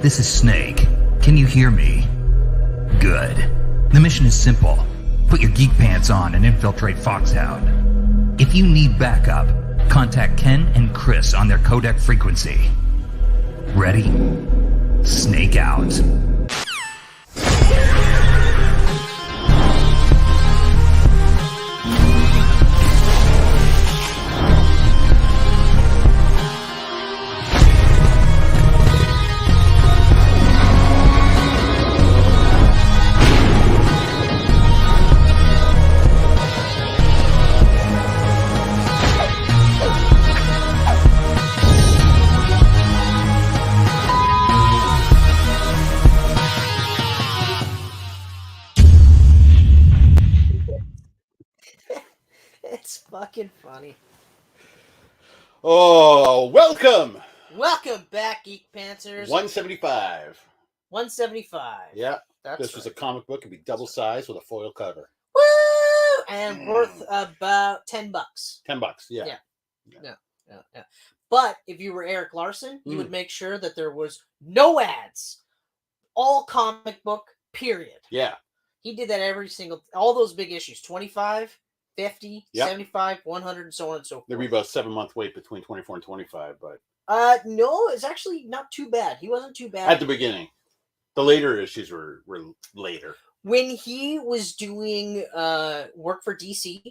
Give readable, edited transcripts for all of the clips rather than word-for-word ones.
This is Snake. Can you hear me? Good. The mission is simple. Put your geek pants on and infiltrate Foxhound. If you need backup, contact Ken and Chris on their codec frequency. Ready? Snake out. Fucking funny. Oh, welcome! Welcome back, Geek Pantsers. 175. 175. Yeah, That's this was a comic book. It'd be double size with a foil cover. Woo! And worth about $10. $10, yeah. Yeah. But if you were Eric Larson, you would make sure that there was no ads. All comic book, period. Yeah. He did that every single, all those big issues, 25, 50, Yep. 75, 100, and so on and so forth. There'd be about a 7-month wait between 24 and 25, but... No, it's actually not too bad. He wasn't too bad. At the beginning. The later issues were later. When he was doing work for DC,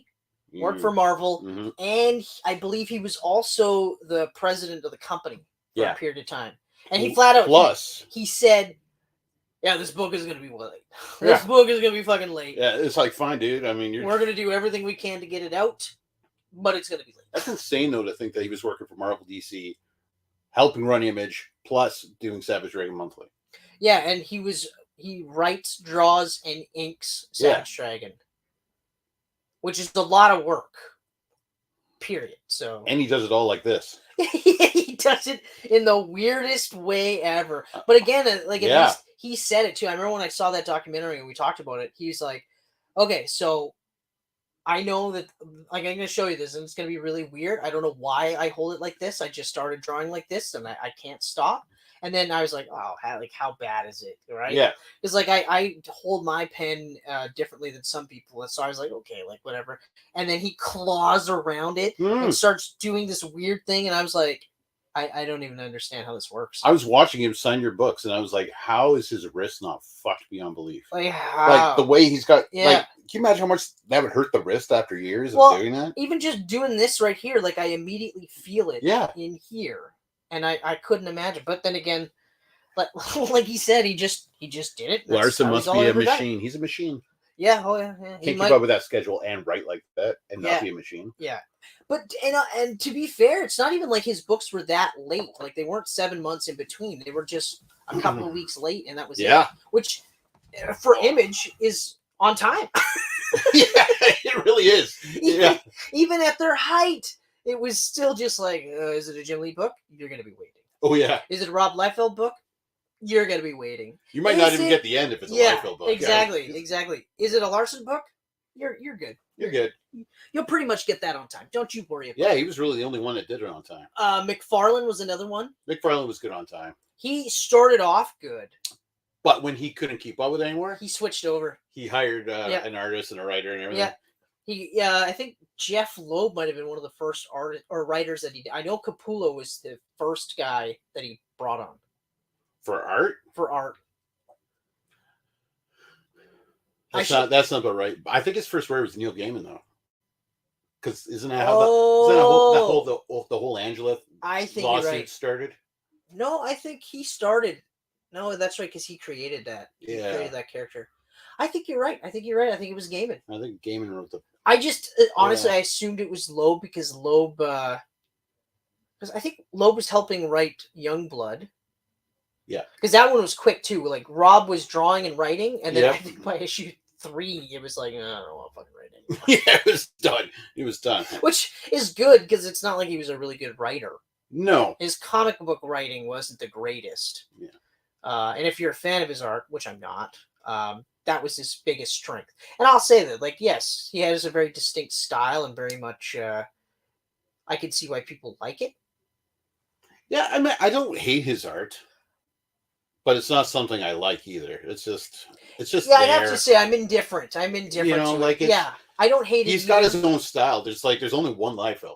work for Marvel, and I believe he was also the president of the company for a period of time. And he flat out... Plus... He said... Yeah, this book is going to be late. This book is going to be fucking late. Yeah, it's like, fine, dude. I mean, we're going to do everything we can to get it out, but it's going to be late. That's insane, though, to think that he was working for Marvel DC, helping run Image, plus doing Savage Dragon Monthly. Yeah, and he writes, draws, and inks Savage Dragon, which is a lot of work. Period. So. And he does it all like this. He does it in the weirdest way ever. But again, at least he said it too. I remember when I saw that documentary and we talked about it, he's like, okay, so I know that, like, I'm going to show you this and it's going to be really weird. I don't know why I hold it like this. I just started drawing like this and I can't stop. And then I was like, oh, how bad is it? Right? Yeah. It's like I hold my pen differently than some people. And so I was like, okay, like whatever. And then he claws around it and starts doing this weird thing. And I was like, I don't even understand how this works. I was watching him sign your books and I was like, how is his wrist not fucked beyond belief? Like the way he's got, yeah. like, can you imagine how much that would hurt the wrist after years of doing that? Even just doing this right here, like I immediately feel it in here. And I couldn't imagine. But then again, like he said, he just did it. Larson must be a machine. He's a machine. Yeah, Can't keep up with that schedule and write like that and not be a machine. Yeah. But and to be fair, it's not even like his books were that late. Like they weren't 7 months in between. They were just a couple of weeks late, and that was it. Which for Image is on time. Yeah, it really is. Yeah. Even at their height, it was still just like, is it a Jim Lee book? You're going to be waiting. Oh yeah. Is it a Rob Liefeld book? You're going to be waiting. You might not even get the end if it's a Liefeld book. Exactly. Is it a Larson book? You're good. You're good. You'll pretty much get that on time. Don't you worry about it. Yeah, he was really the only one that did it on time. McFarlane was another one. McFarlane was good on time. He started off good. But when he couldn't keep up with it anymore, he switched over. He hired an artist and a writer and everything. Yeah. I think Jeff Loeb might have been one of the first writers that he did. I know Capullo was the first guy that he brought on. For art? For art. That's not about right. I think his first writer was Neil Gaiman, though. Because isn't that how the whole Angela lawsuit started? No, I think he started. No, that's right, because he created that. He created that character. I think you're right. I think it was Gaiman. I think Gaiman wrote the... I just, honestly, I assumed it was Loeb because Loeb... Because I think Loeb was helping write Youngblood. Yeah. Because that one was quick, too. Like, Rob was drawing and writing, and then I think by issue 3, it was like, I don't want to fucking write anymore. Yeah, it was done. It was done. Which is good, because it's not like he was a really good writer. No. His comic book writing wasn't the greatest. Yeah. And if you're a fan of his art, which I'm not, that was his biggest strength. And I'll say that, like, yes, he has a very distinct style and very much, I can see why people like it. Yeah, I mean, I don't hate his art. But it's not something I like either. It's just yeah. I'd have to say I'm indifferent. You know, like yeah. I don't hate it. He's got his own style. There's only one Liefeld.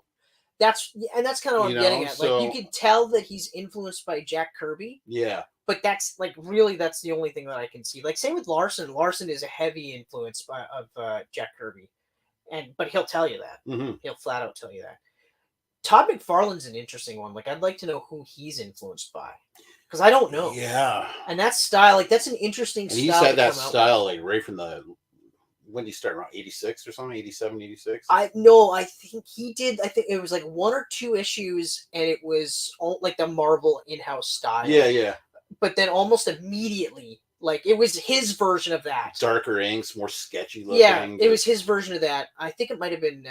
That's kind of what I'm getting at. So, like you can tell that he's influenced by Jack Kirby. Yeah. But that's like really that's the only thing that I can see. Like same with Larson. Larson is a heavy influence of Jack Kirby, but he'll tell you that. Mm-hmm. He'll flat out tell you that. Todd McFarlane's an interesting one. Like I'd like to know who he's influenced by, because I don't know. Yeah. And that style, like that's an interesting style. He's had that style like right from the. When did he start, around 86 or something? 87, 86? I think he did. I think it was like 1 or 2 issues, and it was all, like the Marvel in-house style. Yeah. But then almost immediately, like it was his version of that. Darker inks, more sketchy looking. Yeah, it was his version of that. I think it might have been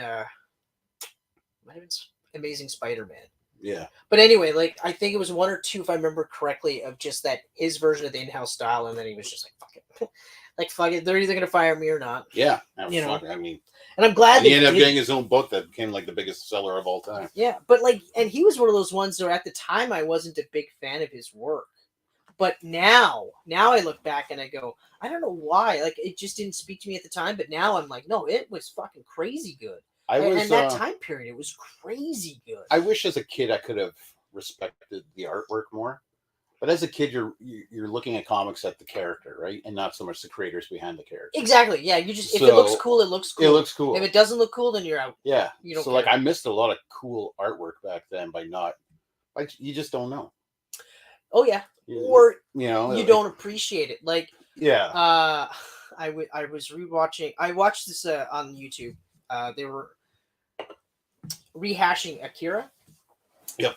Amazing Spider-Man. Yeah. But anyway, like I think it was 1 or 2, if I remember correctly, of just that his version of the in-house style, and then he was just like, fuck it. Like, fuck it, they're either going to fire me or not. Yeah. You know? I mean... And I'm glad he ended up getting his own book that became, like, the biggest seller of all time. Yeah, but, like, and he was one of those ones where at the time I wasn't a big fan of his work. But now I look back and I go, I don't know why. Like, it just didn't speak to me at the time, but now I'm like, no, it was fucking crazy good. And that time period, it was crazy good. I wish as a kid I could have respected the artwork more. But as a kid, you're looking at comics at the character, right, and not so much the creators behind the character. Exactly. Yeah. You just if it looks cool, it looks cool. It looks cool. If it doesn't look cool, then you're out. Yeah. You don't. So like, I missed a lot of cool artwork back then by not. Like you just don't know. Oh yeah. Or you don't appreciate it. Like yeah. I was rewatching. I watched this on YouTube. They were rehashing Akira. Yep.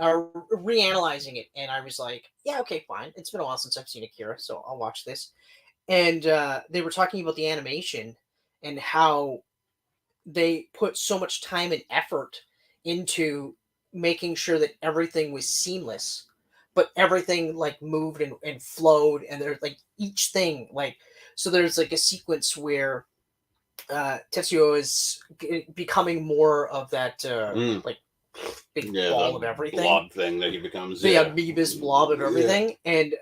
Or reanalyzing it, and I was like, yeah, okay, fine. It's been a while since I've seen Akira, so I'll watch this. And they were talking about the animation and how they put so much time and effort into making sure that everything was seamless, but everything like moved and flowed, and there's like each thing like so there's like a sequence where Tetsuo is becoming more of that like big ball of everything, blob thing that he becomes, the amoebus blob of everything, and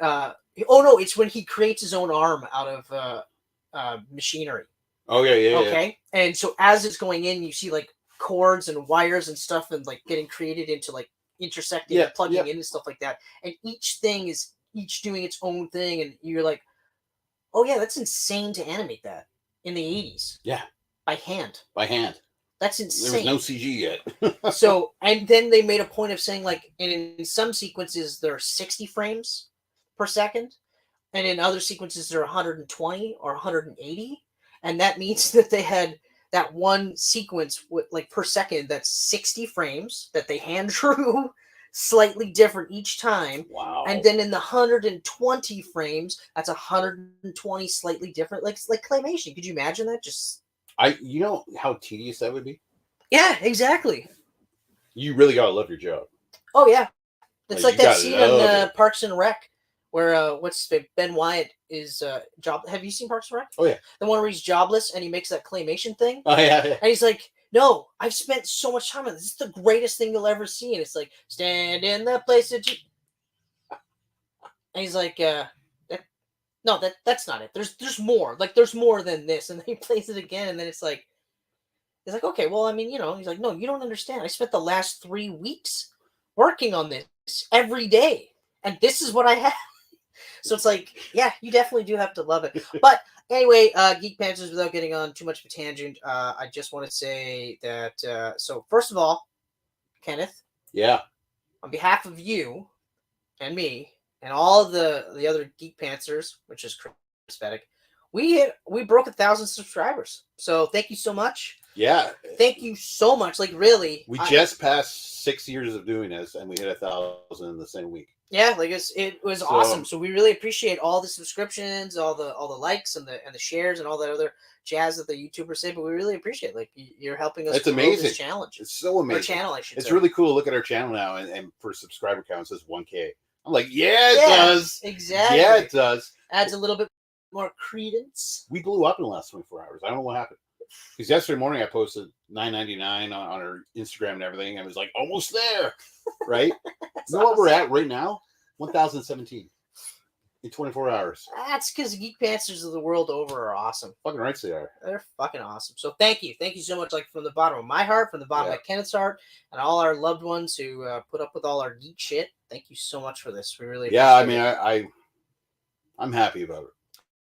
it's when he creates his own arm out of machinery. Oh yeah. Okay, and so as it's going in, you see like cords and wires and stuff, and like getting created into like intersecting and plugging in and stuff like that, and each thing is each doing its own thing, and you're like, oh yeah, that's insane to animate that in the 80s. Yeah, by hand. That's insane. There was no CG yet. So, and then they made a point of saying, like, in some sequences, there are 60 frames per second, and in other sequences, there are 120 or 180. And that means that they had that one sequence with, like, per second, that's 60 frames that they hand drew slightly different each time. Wow. And then in the 120 frames, that's 120 slightly different, like claymation. Could you imagine that? You know how tedious that would be? Yeah, exactly. You really gotta love your job. Oh yeah, it's like that scene on it. Parks and Rec where Ben Wyatt is job. Have you seen Parks and Rec? Oh yeah, the one where he's jobless and he makes that claymation thing. Oh yeah. And he's like, "No, I've spent so much time on this. This is the greatest thing you'll ever see." And it's like, "Stand in the place that you." And he's like, "No, that's not it. There's more. Like there's more than this." And then he plays it again, and then it's like, okay, well, I mean, he's like, "No, you don't understand. I spent the last 3 weeks working on this every day, and this is what I have." So it's like, yeah, you definitely do have to love it. But anyway, Geek Panthers, without getting on too much of a tangent, I just want to say that. So first of all, Kenneth. Yeah. On behalf of you and me and all of the other Geek Panthers, which is Chris, we broke 1,000 subscribers. So thank you so much. Yeah. Thank you so much. Like really, we just passed 6 years of doing this, and we hit 1,000 in the same week. Yeah, like it was awesome. So we really appreciate all the subscriptions, all the likes and the shares and all that other jazz that the YouTubers say. But we really appreciate like you're helping us. It's amazing. This challenge. It's so amazing. Our channel, I should say. It's really cool to look at our channel now, and for subscriber count it says 1K. I'm like, yeah, it does. Exactly. Yeah, it does. Adds a little bit more credence. We blew up in the last 24 hours. I don't know what happened. Because yesterday morning I posted $9.99 on our Instagram and everything. I was like, almost there, right? You know what we're at right now? 1,017. In 24 hours. That's because Geek Pantsers of the world over are awesome. Fucking rights they are. They're fucking awesome. So thank you so much, like from the bottom of my heart, from the bottom of Kenneth's heart, and all our loved ones who put up with all our geek shit. Thank you so much for this. We really appreciate it. I'm happy about it.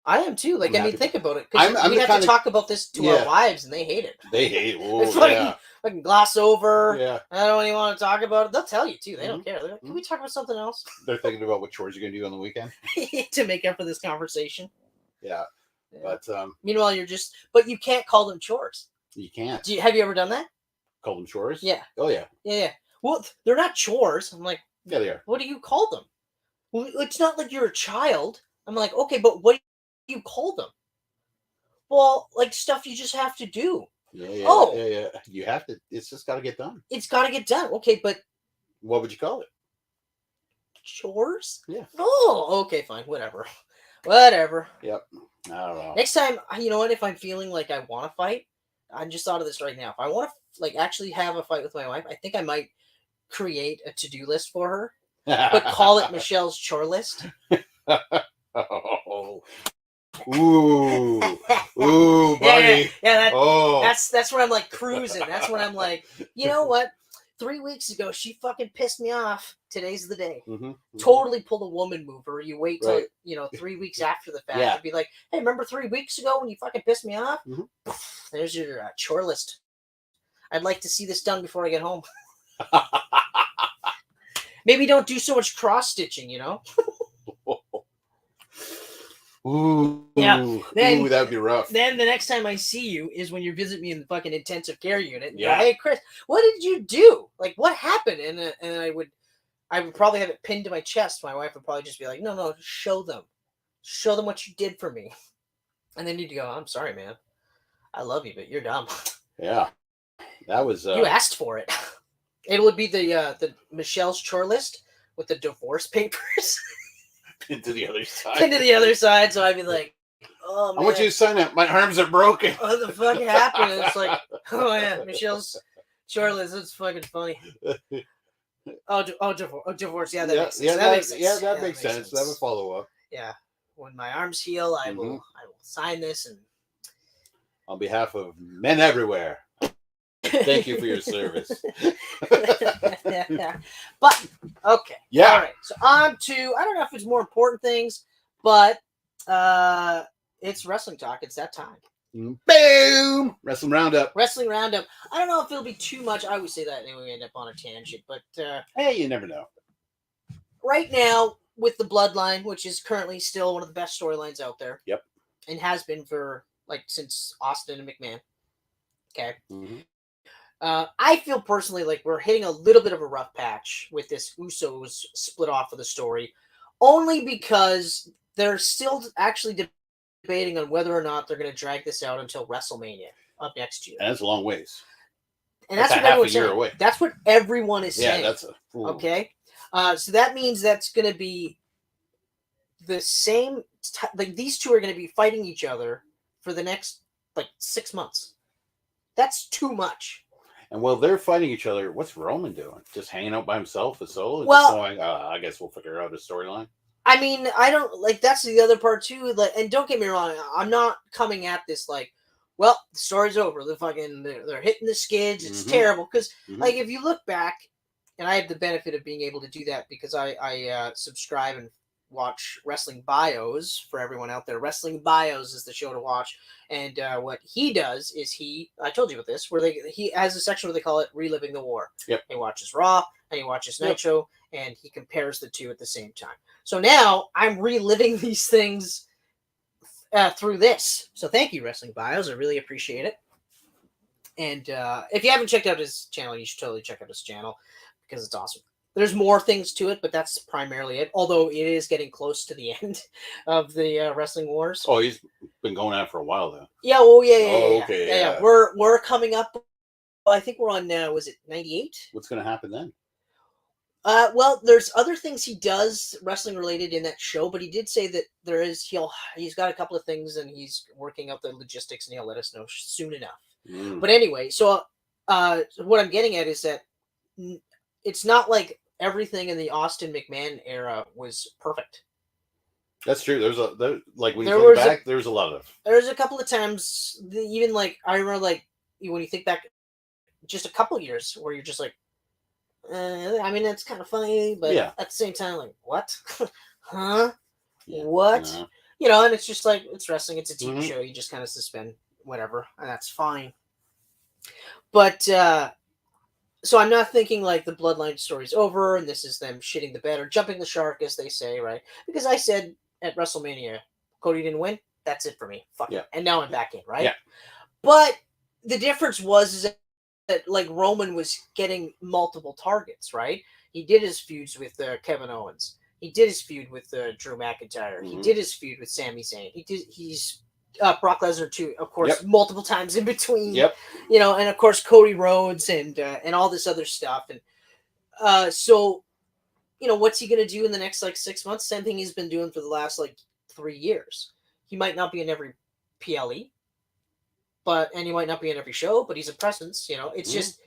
I am too. Like, think about it. Because we have to talk about this to our wives, and they hate it. They hate it. It's fucking gloss over. Yeah. I don't even want to talk about it. They'll tell you too. They don't care. They're like, can we talk about something else? They're thinking about what chores you're going to do on the weekend. To make up for this conversation. Yeah. But meanwhile, but you can't call them chores. You can't. Have you ever done that? Call them chores? Yeah. Oh, yeah. Yeah. Well, they're not chores. I'm like, yeah, they are. What do you call them? Well, it's not like you're a child. I'm like, okay, but what do you call them? Well, like stuff you just have to do. Yeah. You have to. It's just got to get done. It's got to get done. Okay, but what would you call it? Chores? Yeah. Oh, okay, fine. Whatever. Yep. I don't know. Next time, you know what? If I'm feeling like I want to fight, I just thought of this right now. If I want to actually have a fight with my wife, I think I might create a to-do list for her, but call it Michelle's chore list. Oh. Ooh, buddy. That's where I'm like cruising. That's when I'm like, you know what? 3 weeks ago, she fucking pissed me off. Today's the day. Totally pulled a woman mover. You wait till 3 weeks after the fact and be like, hey, remember 3 weeks ago when you fucking pissed me off? There's your chore list. I'd like to see this done before I get home. Maybe don't do so much cross stitching. Ooh, that would be rough. Then the next time I see you is when you visit me in the fucking intensive care unit. And go, hey, Chris, what did you do? Like, what happened? And I would probably have it pinned to my chest. My wife would probably just be like, no, show them what you did for me. And then you'd go, I'm sorry, man. I love you, but you're dumb. Yeah, that was. You asked for it. It would be the Michelle's chore list with the divorce papers. Into the other side. So I'd be like, oh, man. I want you to sign that. My arms are broken. What the fuck happened? And it's like, oh, yeah, Michelle's chore list. It's fucking funny. Divorce. Yeah, that makes sense. That makes sense. That would follow up. Yeah. When my arms heal, I will sign this. And on behalf of men everywhere, thank you for your service. But okay. Yeah. All right. So on to, I don't know if it's more important things, but it's wrestling talk. It's that time. Boom! Wrestling roundup. I don't know if it'll be too much. I always say that and we end up on a tangent, but hey, you never know. Right now, with the Bloodline, which is currently still one of the best storylines out there. Yep. And has been for since Austin and McMahon. Okay. I feel personally like we're hitting a little bit of a rough patch with this Usos split off of the story, only because they're still actually debating on whether or not they're going to drag this out until WrestleMania up next year. And that's a long ways. And that's what everyone's saying. That's what everyone is saying. Yeah, that's okay. So that means that's going to be the same. Like these two are going to be fighting each other for the next 6 months. That's too much. And while they're fighting each other, what's Roman doing? Just hanging out by himself as solo? Well, just going, I guess we'll figure out a storyline. I mean, I don't that's the other part too. And don't get me wrong, I'm not coming at this well, the story's over. They're hitting the skids. It's terrible because if you look back, and I have the benefit of being able to do that because I subscribe and watch Wrestling Bios for everyone out there. Wrestling Bios is the show to watch. And what he does is I told you about this, where he has a section where they call it Reliving the War. Yep. He watches Raw and he watches Nitro and he compares the two at the same time. So now I'm reliving these things through this. So thank you, Wrestling Bios. I really appreciate it. And if you haven't checked out his channel, you should totally check out his channel because it's awesome. There's more things to it, but that's primarily it. Although it is getting close to the end of the Wrestling Wars. Oh, he's been going out for a while, though. Yeah, well, yeah. Okay, yeah. We're coming up. I think we're on, was it 98? What's going to happen then? Well, there's other things he does wrestling related in that show, but he did say that he's got a couple of things and he's working out the logistics and he'll let us know soon enough. But anyway, so what I'm getting at is that it's not like everything in the Austin McMahon era was perfect. That's true. There's a lot of. There's a couple of times, even like I remember, like when you think back, just a couple of years where you're just like, I mean, it's kind of funny, but at the same time, like, what? Huh? Yeah. What? You know, and it's just like, it's wrestling, it's a TV show, you just kind of suspend whatever, and that's fine. But, so I'm not thinking like the Bloodline story's over, and this is them shitting the bed or jumping the shark, as they say, right? Because I said at WrestleMania, Cody didn't win, that's it for me. Fuck it. And now I'm back in, right? Yeah. But the difference was that like Roman was getting multiple targets, right? He did his feuds with Kevin Owens. He did his feud with Drew McIntyre. He did his feud with Sami Zayn. He's Brock Lesnar too, of course, multiple times in between. You know, and of course Cody Rhodes and all this other stuff. And so, you know, what's he gonna do in the next like 6 months? Same thing he's been doing for the last like 3 years. He might not be in every PLE, and he might not be in every show, but he's a presence. You know, it's just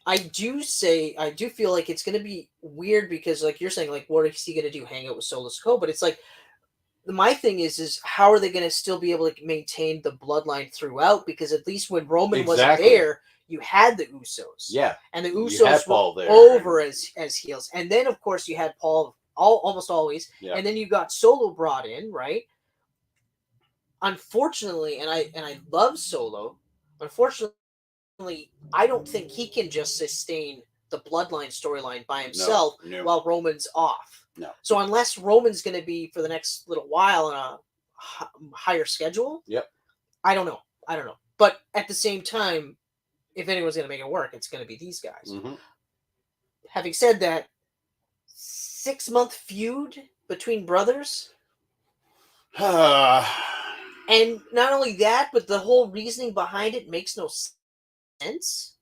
I do feel like it's going to be weird because, like you're saying, like, what is he going to do? Hang out with Solo Sikoa? But it's like, my thing is how are they going to still be able to maintain the bloodline throughout? Because at least when Roman wasn't there, you had the Usos. Yeah. And the Usos were over as heels. And then, of course, you had Paul almost always. Yeah. And then you got Solo brought in, right? Unfortunately, and I love Solo, unfortunately, I don't think he can just sustain the bloodline storyline by himself while Roman's off. No. So unless Roman's going to be for the next little while on a higher schedule, I don't know. But at the same time, if anyone's going to make it work, it's going to be these guys. Having said that, 6-month feud between brothers. And not only that, but the whole reasoning behind it makes no sense.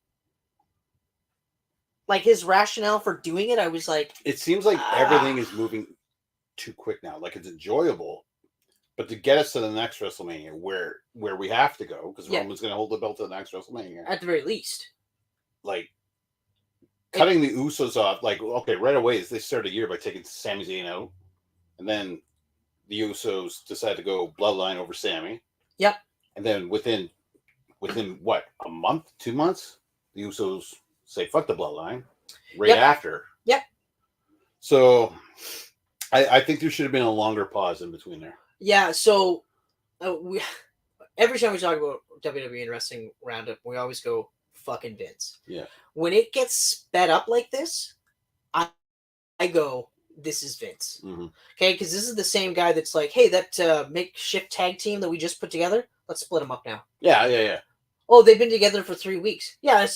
Like his rationale for doing it, I was like, it seems like everything is moving too quick now. Like it's enjoyable, but to get us to the next WrestleMania, where we have to go, because Roman's going to hold the belt to the next WrestleMania at the very least. Like cutting the Usos off, like okay, right away they started a year by taking Sami Zayn out, and then the Usos decide to go Bloodline over Sami. Yep. And then within what, a month, 2 months, the Usos say fuck the Bloodline after. Yep. So I think there should have been a longer pause in between there. Yeah. So every time we talk about WWE and Wrestling Roundup, we always go fucking Vince. Yeah. When it gets sped up like this, I go, this is Vince. Okay, because this is the same guy that's like, hey, that makeshift tag team that we just put together, let's split them up now. Yeah. Oh, they've been together for 3 weeks. Yeah,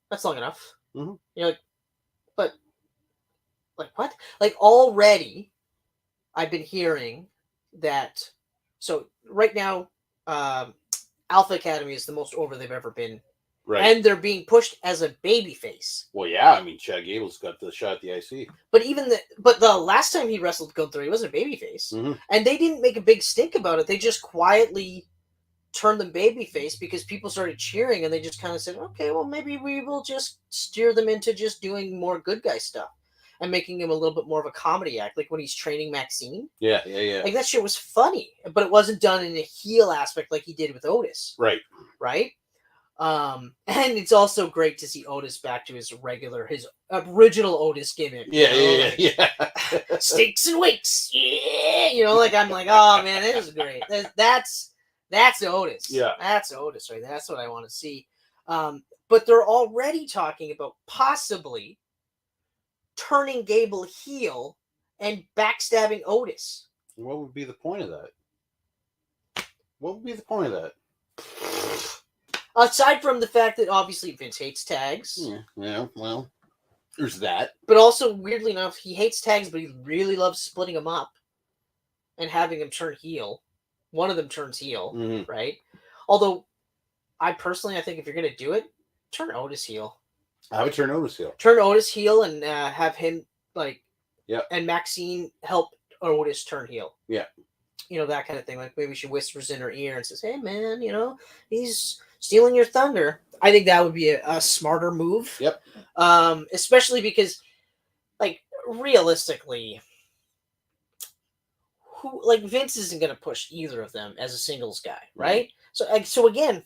that's long enough. You're like, but like what? Like already, I've been hearing that. So right now, Alpha Academy is the most over they've ever been. Right. And they're being pushed as a babyface. Well, yeah, I mean, Chad Gable's got the shot at the IC. But the last time he wrestled Gunther, he wasn't a babyface. And they didn't make a big stink about it. They just quietly turned them babyface because people started cheering and they just kind of said, okay, well, maybe we will just steer them into just doing more good guy stuff and making him a little bit more of a comedy act, like when he's training Maxine. Yeah. Like that shit was funny, but it wasn't done in a heel aspect like he did with Otis. Right. And it's also great to see Otis back to his original Otis gimmick. Yeah. Steaks and wakes. Yeah. You know, like I'm like, oh man, it was great. That's Otis. Yeah. That's Otis right there. That's what I want to see. But they're already talking about possibly turning Gable heel and backstabbing Otis. What would be the point of that? Aside from the fact that obviously Vince hates tags. Yeah, well, there's that. But also, weirdly enough, he hates tags, but he really loves splitting them up and having them turn heel. One of them turns heel, right? Although, I think if you're going to do it, turn Otis heel. I would turn Otis heel. Turn Otis heel and have him, and Maxine help Otis turn heel. Yeah. You know, that kind of thing. Like maybe she whispers in her ear and says, hey, man, you know, he's stealing your thunder. I think that would be a smarter move. Yep. Especially because, like, realistically, who like Vince isn't gonna push either of them as a singles guy, right? So again,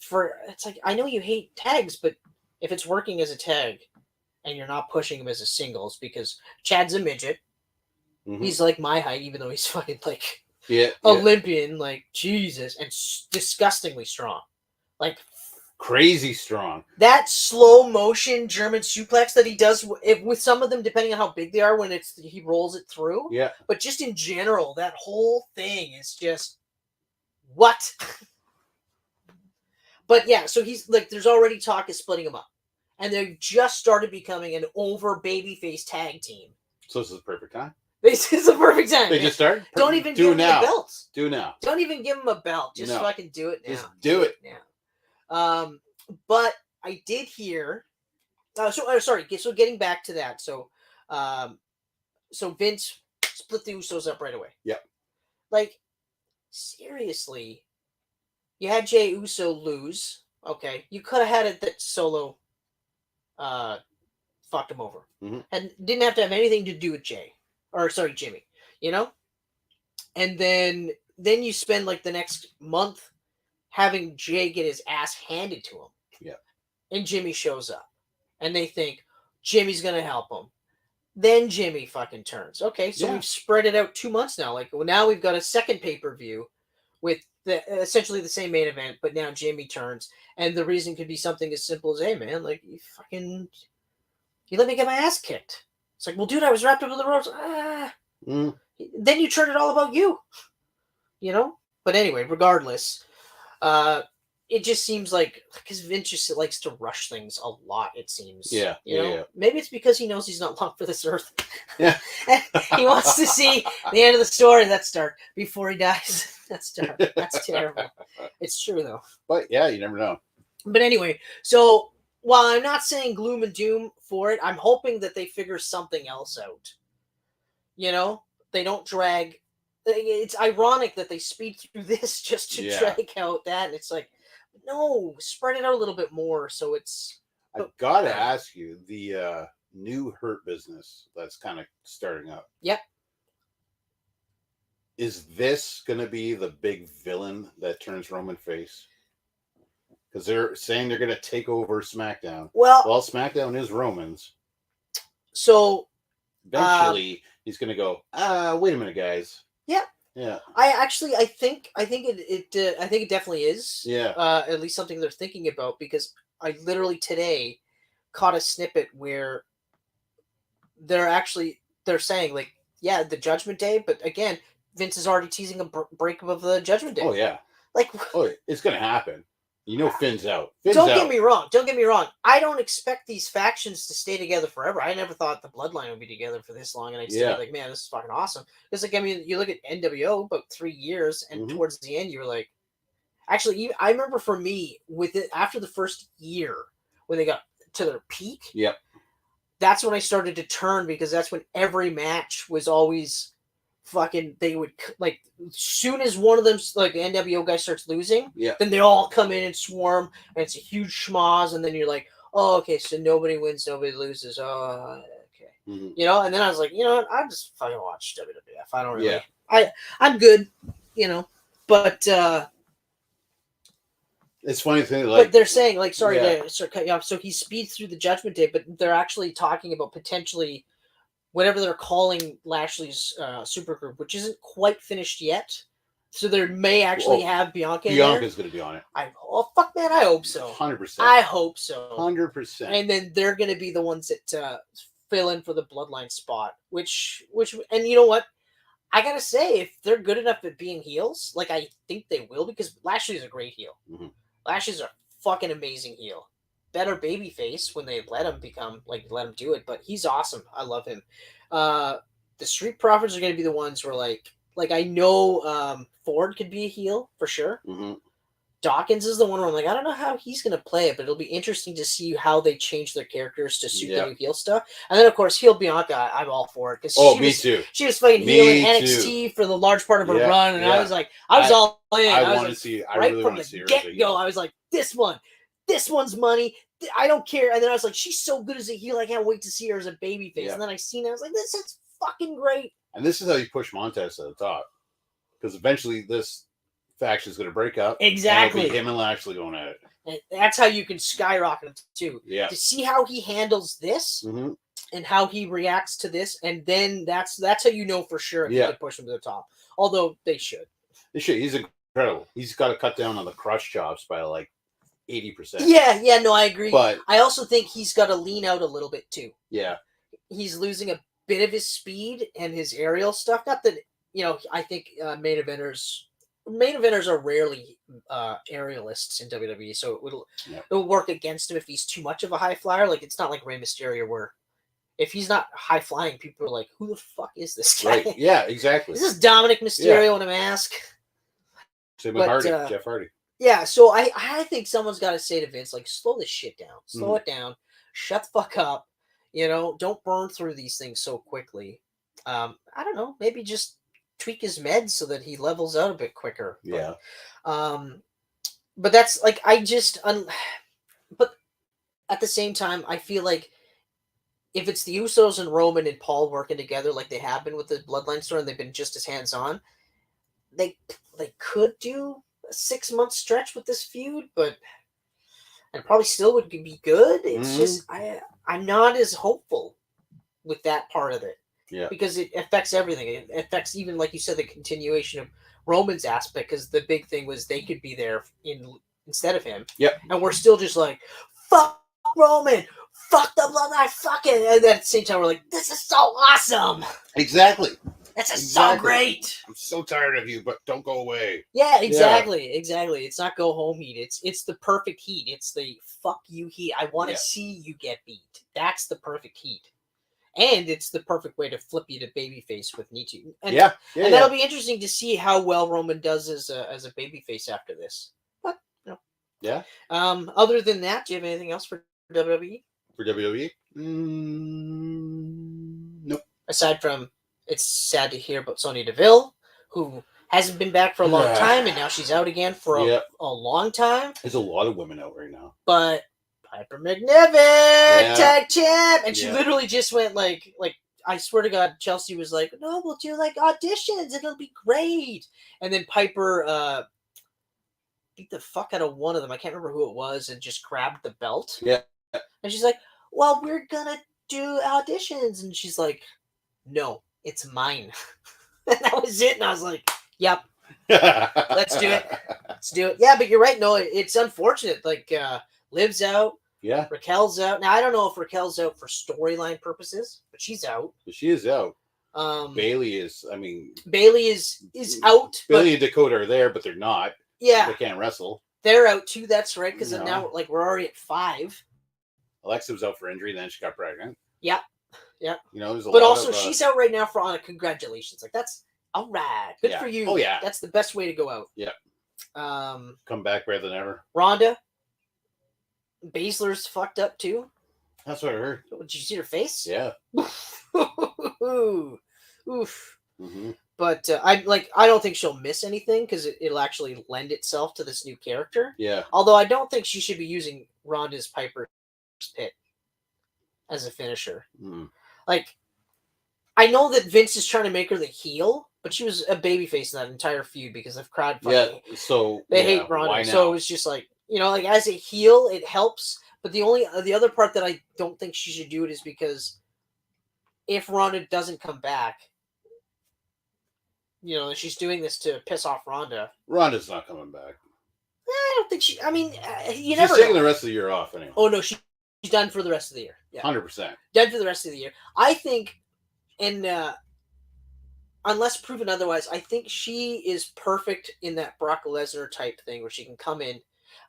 it's like I know you hate tags, but if it's working as a tag and you're not pushing him as a singles because Chad's a midget, he's like my height, even though he's fucking like Olympian, like Jesus, and disgustingly strong, like crazy strong. That slow motion German suplex that he does with some of them, depending on how big they are, when he rolls it through. Yeah. But just in general, that whole thing is just what. But yeah, so he's like, there's already talk of splitting them up, and they've just started becoming an over babyface tag team. So this is the perfect time. This is the perfect time. They just started. Don't even give him the belts. Do now. Don't even give him a belt. Just fucking do it now. Just do it now. But I did hear. So getting back to that. So Vince split the Usos up right away. Yep. Like, seriously, you had Jey Uso lose. Okay, you could have had it that Solo fucked him over, and didn't have to have anything to do with Jimmy. You know, and then you spend like the next month having Jay get his ass handed to him. Yeah. And Jimmy shows up. And they think Jimmy's going to help him. Then Jimmy fucking turns. Okay, so we've spread it out 2 months now. Like, well, now we've got a second pay-per-view with essentially the same main event, but now Jimmy turns. And the reason could be something as simple as, hey, man, like, you let me get my ass kicked. It's like, well, dude, I was wrapped up in the ropes. Then you turn it all about you. You know? But anyway, regardless... it just seems like because Vince just likes to rush things a lot. It seems, you know. Maybe it's because he knows he's not long for this earth. Yeah, he wants to see the end of the story. That's dark before he dies. That's dark. That's terrible. It's true though. But yeah, you never know. But anyway, so while I'm not saying gloom and doom for it, I'm hoping that they figure something else out. You know, they don't drag. It's ironic that they speed through this just to drag out that. And it's like, no, spread it out a little bit more. So it's. I've got to ask you, the new Hurt business that's kind of starting up. Yep. Is this going to be the big villain that turns Roman face? Because they're saying they're going to take over SmackDown. Well, SmackDown is Roman's. So. Eventually, he's going to go, wait a minute, guys. Yeah. Yeah. I think it definitely is. Yeah. At least something they're thinking about, because I literally today caught a snippet where they're saying like, yeah, the Judgment Day, but again, Vince is already teasing a breakup of the Judgment Day. Oh yeah. Like, it's gonna happen. You know, Finn's out. Don't get me wrong. I don't expect these factions to stay together forever. I never thought the Bloodline would be together for this long, and I'd say, like, man, this is fucking awesome. Because, like, I mean, you look at NWO, about 3 years, and towards the end, you were like, actually, I remember for me, with it after the first year, when they got to their peak, that's when I started to turn, because that's when every match was always fucking, they would, like, as soon as one of them, like the NWO guy starts losing, then they all come in and swarm, and it's a huge schmoz, and then you're like, oh, okay, so nobody wins, nobody loses, oh, okay. You know, and then I was like, you know what, I just fucking watch WWF. I don't really, I'm good, you know, but, it's funny thing, like, but they're saying, like, sorry to cut you off, so he speeds through the Judgment Day, but they're actually talking about potentially whatever they're calling Lashley's supergroup, which isn't quite finished yet. So they may actually have Bianca in there. Bianca's going to be on it. Fuck man, I hope so. 100%. I hope so. 100%. And then they're going to be the ones that fill in for the Bloodline spot, which, and you know what? I got to say, if they're good enough at being heels, like I think they will, because Lashley's a great heel. Lashley's a fucking amazing heel. Better babyface when they let him do it, but he's awesome. I love him. The Street Profits are going to be the ones where like I know Ford could be a heel for sure. Dawkins is the one where I'm like, I don't know how he's going to play it, but it'll be interesting to see how they change their characters to suit the new heel stuff. And then of course, heel Bianca, I'm all for it, because too. She was fucking heel in NXT for the large part of her run, and I was like, I was all in. I really want to see her get go. I was like, this one's money. I don't care. And then I was like, she's so good as a heel. I can't wait to see her as a babyface. And then I seen it. I was like, this is fucking great. And this is how you push Montez to the top. because eventually this faction is going to break up. Exactly. And it'll be him and Lashley going at it. And that's how you can skyrocket him too. Yeah. To see how he handles this and how he reacts to this, and then that's how you know for sure if you can push him to the top. Although they should. They should. He's incredible. He's got to cut down on the crush chops by like 80%. Yeah, no, I agree. But I also think he's got to lean out a little bit too. Yeah. He's losing a bit of his speed and his aerial stuff. Not that, I think main eventers are rarely aerialists in WWE, so it'll work against him if he's too much of a high flyer. Like, it's not like Rey Mysterio where if he's not high flying, people are like, who the fuck is this guy? Right. Yeah, exactly. Is this Dominic Mysterio in a mask? Same with Hardy, Jeff Hardy. Yeah, so I think someone's got to say to Vince, like, slow this shit down. Slow it down. Shut the fuck up. Don't burn through these things so quickly. I don't know. Maybe just tweak his meds so that he levels out a bit quicker. Yeah. But that's like, but at the same time, I feel like if it's the Usos and Roman and Paul working together like they have been with the Bloodline story and they've been just as hands-on, they could do a 6-month stretch with this feud, but and probably still would be good. It's just I'm not as hopeful with that part of it. Yeah. Because it affects everything. It affects even, like you said, the continuation of Roman's aspect, because the big thing was they could be there instead of him. Yep. And we're still just like, fuck Roman, fuck the Bloodline, fuck it. And then at the same time, we're like, this is so awesome. Exactly. This is so great. I'm so tired of you, but don't go away. Yeah, exactly. Yeah. Exactly. It's not go home heat. It's the perfect heat. It's the fuck you heat. I want to see you get beat. That's the perfect heat. And it's the perfect way to flip you to babyface with Nietzsche. And, and that'll be interesting to see how well Roman does as a babyface after this. But, Yeah. Other than that, do you have anything else for WWE? For WWE? Nope. Aside from, it's sad to hear about Sonya Deville, who hasn't been back for a long time, and now she's out again for a long time. There's a lot of women out right now. But Piper McNiven, tag champ, and she literally just went like I swear to God, Chelsea was like, "No, we'll do like auditions, it'll be great." And then Piper beat the fuck out of one of them. I can't remember who it was, and just grabbed the belt. Yeah, and she's like, "Well, we're gonna do auditions," and she's like, "No, it's mine." And that was it. And I was like, "Yep, let's do it. Let's do it." Yeah, but you're right. No, it's unfortunate. Like, Liv's out. Yeah. Raquel's out. Now, I don't know if Raquel's out for storyline purposes, but she's out. She is out. Bailey is, Bailey is out. Bailey and Dakota are there, but they're not. Yeah. They can't wrestle. They're out too. That's right. Because now, like, we're already at 5. Alexa was out for injury, then she got pregnant. Yeah. Yeah. There's a but lot also, of, she's out right now for on a congratulations. Like, that's all right. Good for you. Oh, yeah. That's the best way to go out. Yeah. Come back better than ever. Rhonda. Baszler's fucked up too. That's what I heard. Did you see her face? Yeah. Oof. But I don't think she'll miss anything because it'll actually lend itself to this new character. Yeah. Although I don't think she should be using Ronda's Piper's Pit as a finisher. Like, I know that Vince is trying to make her the heel, but she was a babyface in that entire feud because of crowd fighting. Yeah. So they hate Ronda. So it was just like, like as a heel, it helps. But the other part that I don't think she should do it is because if Ronda doesn't come back, she's doing this to piss off Ronda. Ronda's not coming back. I don't think she. I mean, you she's never. She's taking the rest of the year off anyway. Oh no, she's done for the rest of the year. Yeah, 100%. Done for the rest of the year. I think, and unless proven otherwise, I think she is perfect in that Brock Lesnar type thing where she can come in.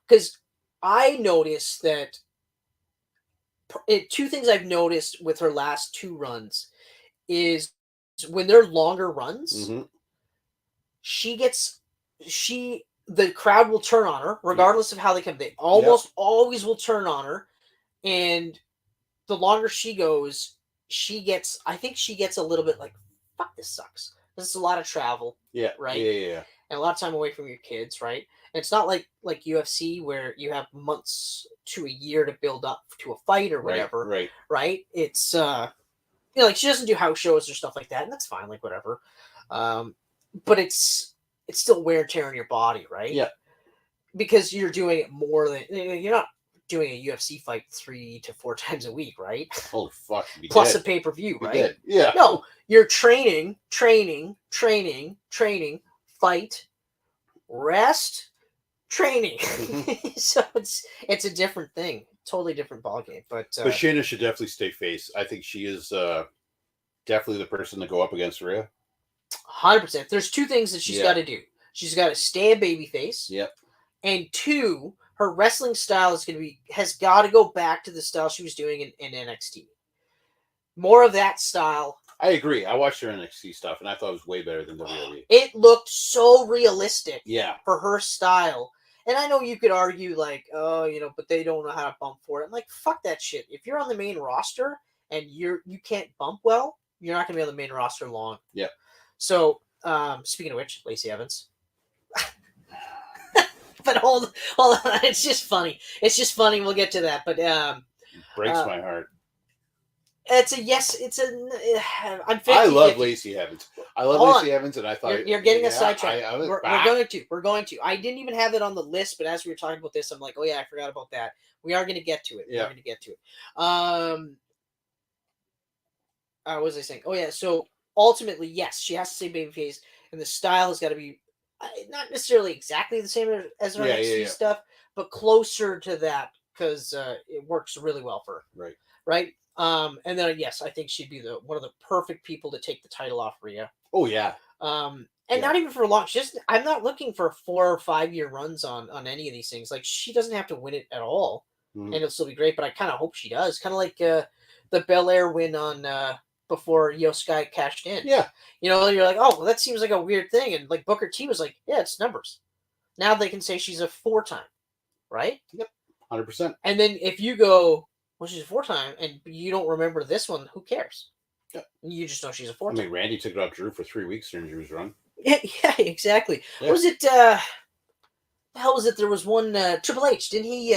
Because I noticed that 2 things I've noticed with her last 2 runs is when they're longer runs, the crowd will turn on her regardless of how they come. They almost always will turn on her, and the longer she goes, I think she gets a little bit like, fuck, this sucks. This is a lot of travel. Yeah. Right. Yeah. And a lot of time away from your kids, right? And it's not like UFC where you have months to a year to build up to a fight or whatever. Right. It's like she doesn't do house shows or stuff like that, and that's fine, like whatever. But it's it's still wear and tear on your body, right? Yeah. Because you're doing it more than you're not doing a UFC fight 3 to 4 times a week, right? Oh fuck! Plus a pay-per-view, right? Dead. Yeah. No, you're training, fight, rest, training. So it's a different thing, totally different ballgame. But Shayna should definitely stay face. I think she is definitely the person to go up against Rhea. 100%. There's two things that she's got to do. She's got to stay a babyface. Yep. And two, her wrestling style has got to go back to the style she was doing in NXT. More of that style. I agree. I watched her NXT stuff, and I thought it was way better than WWE. It looked so realistic. Yeah. For her style. And I know you could argue like, oh, but they don't know how to bump for it. I'm like, fuck that shit. If you're on the main roster and you can't bump well, you're not going to be on the main roster long. Yeah. So, speaking of which, Lacey Evans. But hold on, it's just funny. We'll get to that. But breaks my heart. It's a yes. I'm 50, I love 50. Lacey Evans. And I thought you're getting a sidetrack. We're going to. I didn't even have it on the list, but as we were talking about this, I'm like, oh yeah, I forgot about that. We are going to get to it. Yeah. We're going to get to it. What was I saying? Oh yeah. So ultimately, yes, she has to say babyface, and the style has got to be not necessarily exactly the same as her NXT stuff, but closer to that because it works really well for her. Right. And then yes, I think she'd be one of the perfect people to take the title off Rhea. Oh yeah. Not even for long. I'm not looking for 4 or 5 year runs on any of these things. Like she doesn't have to win it at all, and it'll still be great. But I kind of hope she does. Kind of like the Belair win on before Io Sky cashed in. Yeah. You're like, oh, well, that seems like a weird thing, and like Booker T was like, yeah, it's numbers. Now they can say she's a 4-time, right? Yep, 100%. And then if you go, well, she's a 4-time, and you don't remember this one, who cares? Yeah. You just know she's a 4-time. I mean, Randy took it off Drew for 3 weeks during Drew's run. Yeah, exactly. Yeah. Was it? The hell was it? There was one Triple H. Didn't he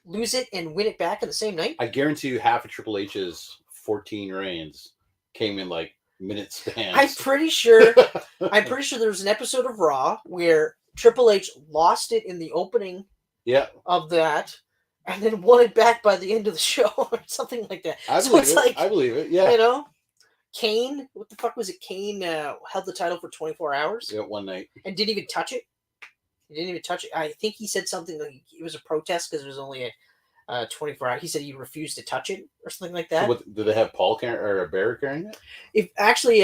lose it and win it back in the same night? I guarantee you, half of Triple H's 14 reigns came in like minute spans. I'm pretty sure there was an episode of Raw where Triple H lost it in the opening. Of that, and then won it back by the end of the show or something like that. I believe it. Yeah. Kane, what the fuck was it? Kane held the title for 24 hours. Yeah, one night. And didn't even touch it. I think he said something like it was a protest because it was only a 24 hour. He said he refused to touch it or something like that. So did they have Paul or Bear carrying it? If actually,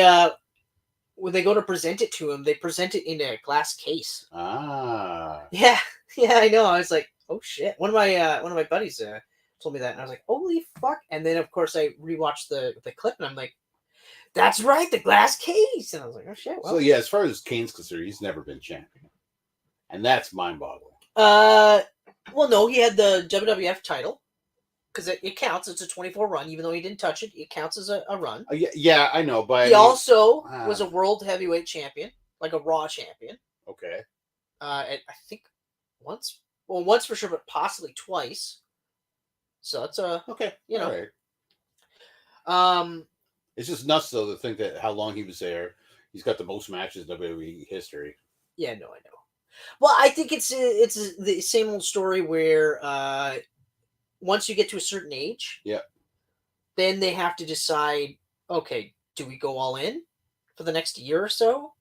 when they go to present it to him, they present it in a glass case. Ah. Yeah, I know. I was like, oh shit. One of my buddies told me that, and I was like, holy fuck. And then of course I rewatched the clip, and I'm like, that's right, the glass case. And I was like, oh shit. Well. So yeah, as far as Kane's concerned, he's never been champion, and that's mind-boggling. Well, no, he had the WWF title because it counts. It's a 24 run, even though he didn't touch it. It counts as a run. Yeah, I know, but he also was a world heavyweight champion, like a Raw champion. Okay. I think once for sure, but possibly twice. So that's okay. All right. It's just nuts though to think that how long he was there. He's got the most matches in WWE history. Yeah, no, I know. Well, I think it's the same old story where once you get to a certain age, then they have to decide, okay, do we go all in for the next year or so,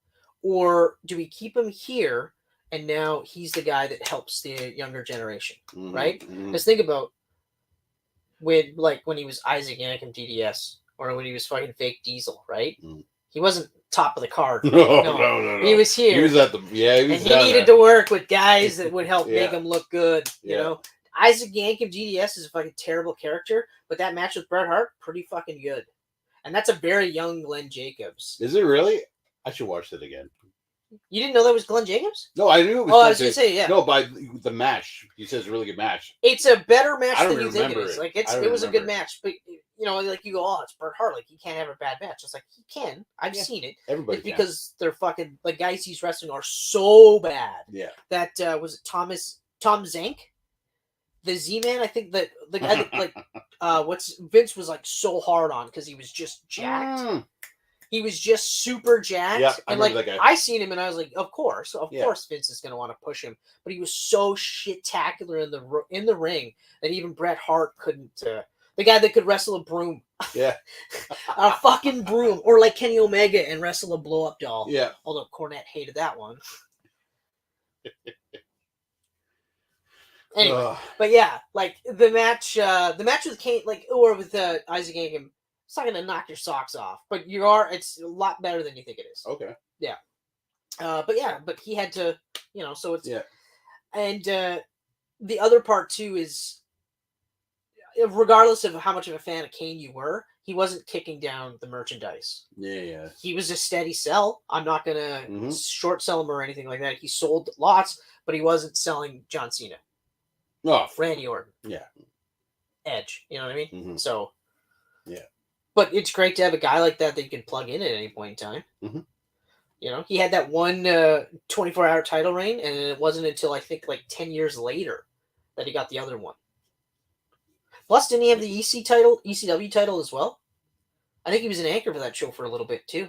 or do we keep him here and now he's the guy that helps the younger generation, right? Because think about when he was Isaac Yankem DDS or when he was fucking fake Diesel, right? He wasn't top of the card. No. He was here. He was at the and he needed to work with guys that would help make him look good. You know, Isaac Yankem GDS is a fucking terrible character, but that match with Bret Hart, pretty fucking good. And that's a very young Glenn Jacobs. Is it really? I should watch that again. You didn't know that was Glenn Jacobs? No, I knew it was. Oh, I was gonna say, yeah. No, by the match. You said it's a really good match. It's a better match than you think it is. Like it was a good match, but like you go, oh, it's Bret Hart. Like he can't have a bad match. It's like he can. I've seen it. Everybody can. Because they're fucking like guys he's wrestling are so bad. Yeah. That was it Tom Zank, the Z-Man. I think that the guy that Vince was like so hard on because he was just jacked. He was just super jacked. Yeah, and like I seen him and I was like, of course Vince is going to want to push him. But he was so shit-tacular in the ring that even Bret Hart couldn't. The guy that could wrestle a broom. Yeah. A fucking broom. Or like Kenny Omega and wrestle a blow-up doll. Yeah. Although Cornette hated that one. Anyway, but yeah, like the match with Kane, like, or with Isaac Yankem, it's not gonna knock your socks off, but it's a lot better than you think it is. Okay. Yeah. But he had to, so it's and the other part too is, regardless of how much of a fan of Kane you were, he wasn't kicking down the merchandise. Yeah. He was a steady sell. I'm not gonna short sell him or anything like that. He sold lots, but he wasn't selling John Cena. Oh, Randy Orton. Yeah. Edge. You know what I mean? Mm-hmm. So. Yeah. But it's great to have a guy like that you can plug in at any point in time. Mm-hmm. He had that one 24-hour title reign, and it wasn't until I think like 10 years later that he got the other one. Plus, didn't he have the ECW title as well? I think he was an anchor for that show for a little bit too.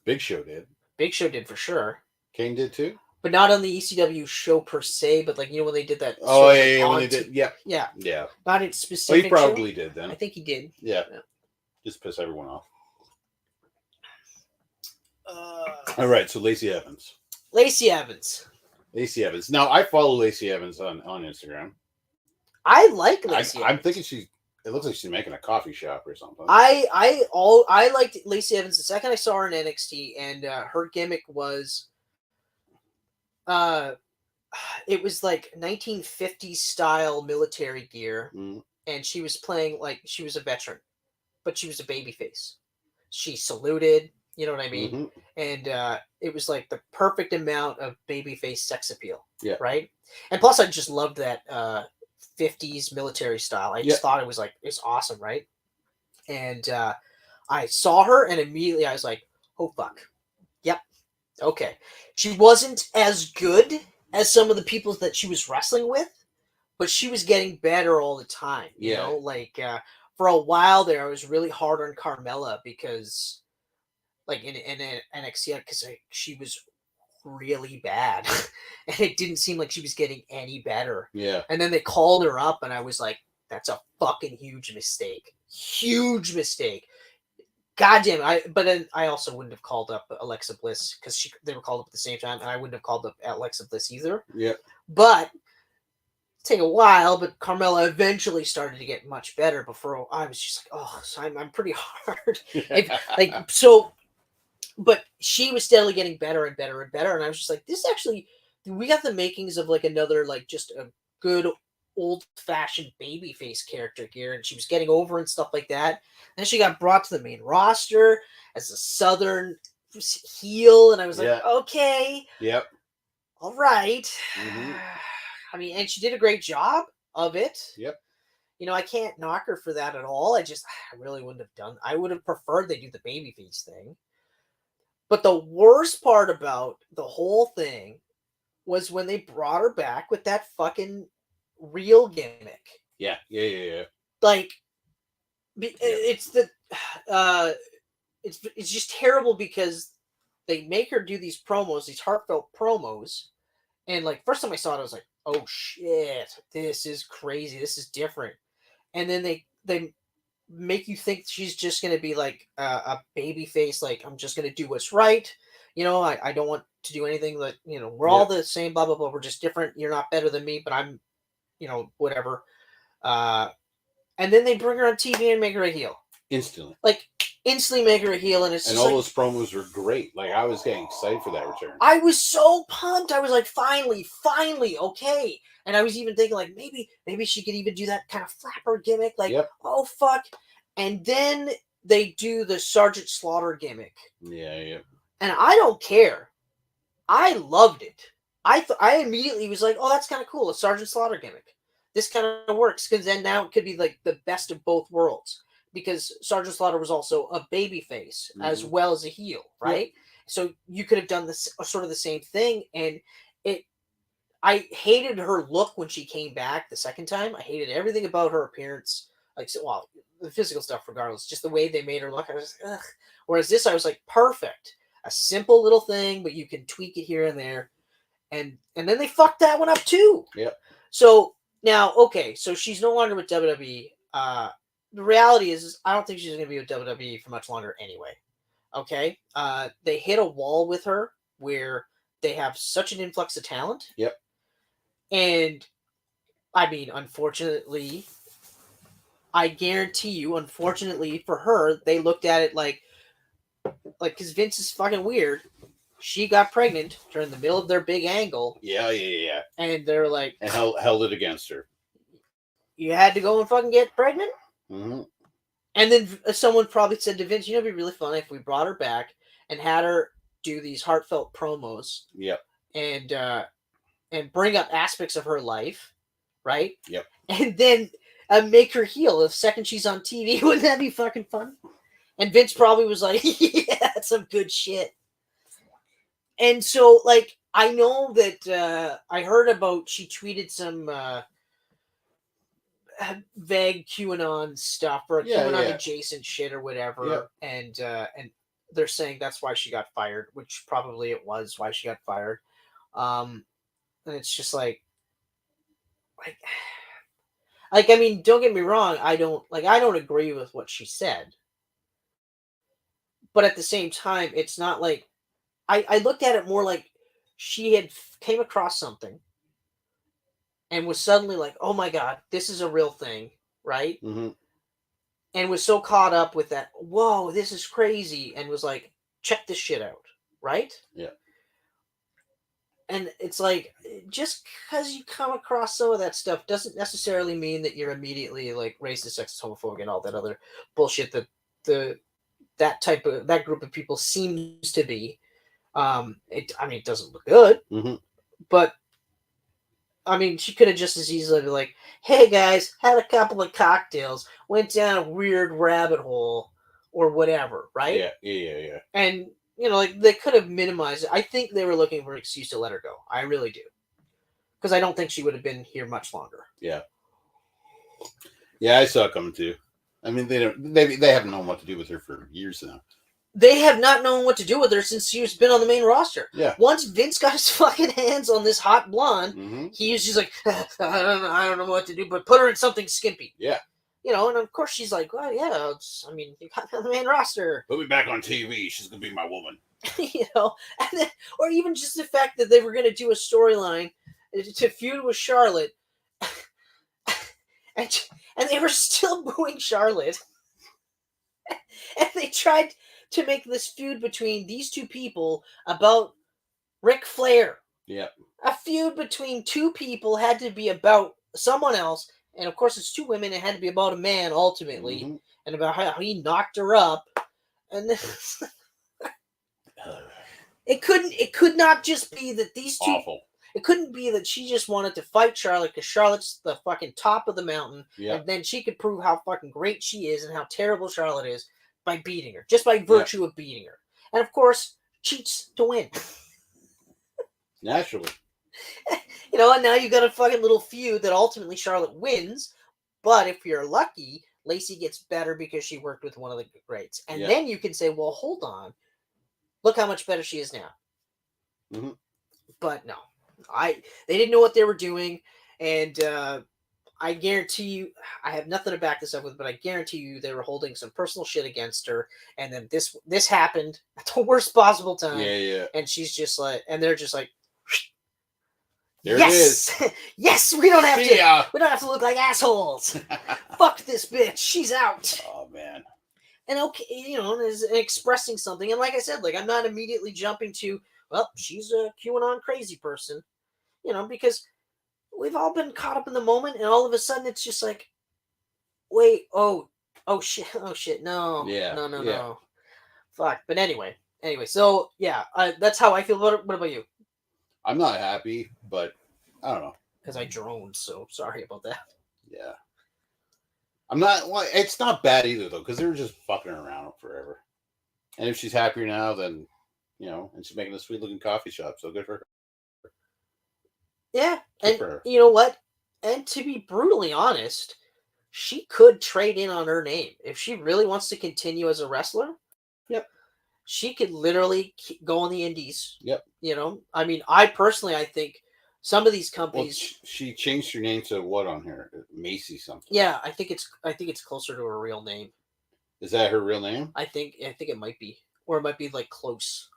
Big Show did. Big Show did for sure. Kane did too? But not on the ECW show per se, but like, when they did that. Oh, yeah, when they did. Yeah. Yeah. Yeah. Not in specific. Well, he probably did then. I think he did. Yeah. Just piss everyone off. All right, so Lacey Evans. Now, I follow Lacey Evans on Instagram. I like Lacey Evans. I'm thinking it looks like she's making a coffee shop or something. I liked Lacey Evans the second I saw her in NXT, and her gimmick was it was like 1950s style military gear, and she was playing like she was a veteran, but she was a babyface. She saluted, you know what I mean? And it was like the perfect amount of babyface sex appeal. Yeah. Right? And plus I just loved that 50s military style. I just thought it was like, it's awesome, right? And I saw her and immediately I was like, oh fuck. Yep. Okay. She wasn't as good as some of the people that she was wrestling with, but she was getting better all the time. You know, like for a while there, I was really hard on Carmella because, like in NXT, because she was really bad, and it didn't seem like she was getting any better. Yeah. And then they called her up, and I was like, "That's a fucking huge mistake. Huge mistake." God damn it. But then I also wouldn't have called up Alexa Bliss because they were called up at the same time, and I wouldn't have called up Alexa Bliss either. Yeah. But take a while, but Carmella eventually started to get much better. Before I was just like, oh, so I'm pretty hard. But she was steadily getting better and better and better, and I was just like, this actually, we got the makings of like another, like just a good old-fashioned babyface character here, and she was getting over and stuff like that. Then she got brought to the main roster as a Southern heel, and I was like, okay, yep, all right. I mean, and she did a great job of it. Yep. You know, I can't knock her for that at all. I really wouldn't have done. I would have preferred they do the babyface thing. But the worst part about the whole thing was when they brought her back with that fucking real gimmick. Yeah. Like, it's just terrible because they make her do these promos, these heartfelt promos, and like first time I saw it, I was like, oh shit, this is crazy, this is different. And then they make you think she's just going to be like a baby face, like, I'm just going to do what's right. You know, I don't want to do anything that, you know, we're all the same, blah, blah, blah. We're just different. You're not better than me, but I'm, you know, whatever. And then they bring her on TV and make her a heel. Instantly make her a heel. And it's and just all those promos were great. Like, I was getting excited for that return. I was so pumped. I was like, finally, okay. And I was even thinking, like, maybe she could even do that kind of flapper gimmick. Like, oh, fuck. And then they do the Sergeant Slaughter gimmick. Yeah. And I don't care. I loved it. I immediately was like, oh, that's kind of cool. A Sergeant Slaughter gimmick. This kind of works. Because then now it could be like the best of both worlds. Because Sergeant Slaughter was also a babyface as well as a heel, right? Yep. So you could have done this sort of the same thing. And I hated her look when she came back the second time. I hated everything about her appearance. Like, well, the physical stuff regardless. Just the way they made her look, I was ugh. Whereas this, I was like, perfect. A simple little thing, but you can tweak it here and there. And then they fucked that one up too. Yep. So now, okay, so she's no longer with WWE. The reality is I don't think she's going to be with WWE for much longer anyway. Okay? They hit a wall with her where they have such an influx of talent. Yep. And, I mean, unfortunately, I guarantee you, unfortunately for her, they looked at it like, because Vince is fucking weird. She got pregnant during the middle of their big angle. Yeah. And they're like... And held it against her. You had to go and fucking get pregnant? Mm-hmm. And then someone probably said to Vince, it'd be really funny if we brought her back and had her do these heartfelt promos. Yep. And bring up aspects of her life, right? Yep. And then make her heel the second she's on TV. Wouldn't that be fucking fun? And Vince probably was like, yeah, that's some good shit. And so, like, I know that I heard about, she tweeted some vague QAnon stuff or QAnon adjacent shit or whatever. Yeah. And they're saying that's why she got fired, which probably it was why she got fired. And it's just like, I mean, don't get me wrong. I don't agree with what she said. But at the same time, it's not like, I looked at it more like she had came across something and was suddenly like, oh my God, this is a real thing, right? Mm-hmm. And was so caught up with that, whoa, this is crazy, and was like, check this shit out, right? Yeah. And it's like, just because you come across some of that stuff doesn't necessarily mean that you're immediately like racist, sexist, homophobic, and all that other bullshit that that group of people seems to be. It doesn't look good, mm-hmm. but I mean, she could have just as easily been like, hey guys, had a couple of cocktails, went down a weird rabbit hole or whatever, right? Yeah. And, like they could have minimized it. I think they were looking for an excuse to let her go. I really do. Because I don't think she would have been here much longer. Yeah. Yeah, I saw it coming too. I mean, they haven't known what to do with her for years now. They have not known what to do with her since she's been on the main roster. Yeah. Once Vince got his fucking hands on this hot blonde, mm-hmm. he was just like, I don't know what to do, but put her in something skimpy. Yeah. And of course she's like, well, yeah, you got me on the main roster. Put me back on TV. She's going to be my woman. And then, or even just the fact that they were going to do a storyline to feud with Charlotte. And they were still booing Charlotte. And they tried to make this feud between these two people about Ric Flair. Yeah. A feud between two people had to be about someone else. And of course, it's two women. It had to be about a man ultimately. Mm-hmm. And about how he knocked her up. And then it could not just be that these two. Awful. It couldn't be that she just wanted to fight Charlotte because Charlotte's the fucking top of the mountain. Yeah. And then she could prove how fucking great she is and how terrible Charlotte is by beating her. Just by virtue of beating her. And of course, cheats to win. Naturally. And now you got a fucking little feud that ultimately Charlotte wins. But if you're lucky, Lacey gets better because she worked with one of the greats. And then you can say, well, hold on. Look how much better she is now. Mm-hmm. But no. They didn't know what they were doing, and I guarantee you, I have nothing to back this up with, but I guarantee you they were holding some personal shit against her, and then this happened at the worst possible time. Yeah. And she's just like, and they're just like, there it is. Yes, we don't have to look like assholes. Fuck this bitch, she's out. Oh man. And okay, is expressing something, and like I said, like I'm not immediately jumping to, well, she's a QAnon crazy person, because we've all been caught up in the moment, and all of a sudden it's just like, wait, oh shit, no, no, fuck. But anyway, so yeah, that's how I feel about it. What about you? I'm not happy, but I don't know. Because I droned, so sorry about that. Yeah. I'm not. Well, it's not bad either though, because they were just fucking around forever. And if she's happier now, then. And she's making a sweet looking coffee shop, so good for her. Yeah, and you know what? And to be brutally honest, she could trade in on her name if she really wants to continue as a wrestler. Yep. She could literally go on the indies. Yep. You know, I mean, I think some of these companies. Well, she changed her name to what on here? Macy something. Yeah, I think it's closer to her real name. Is that her real name? I think it might be, or it might be like close.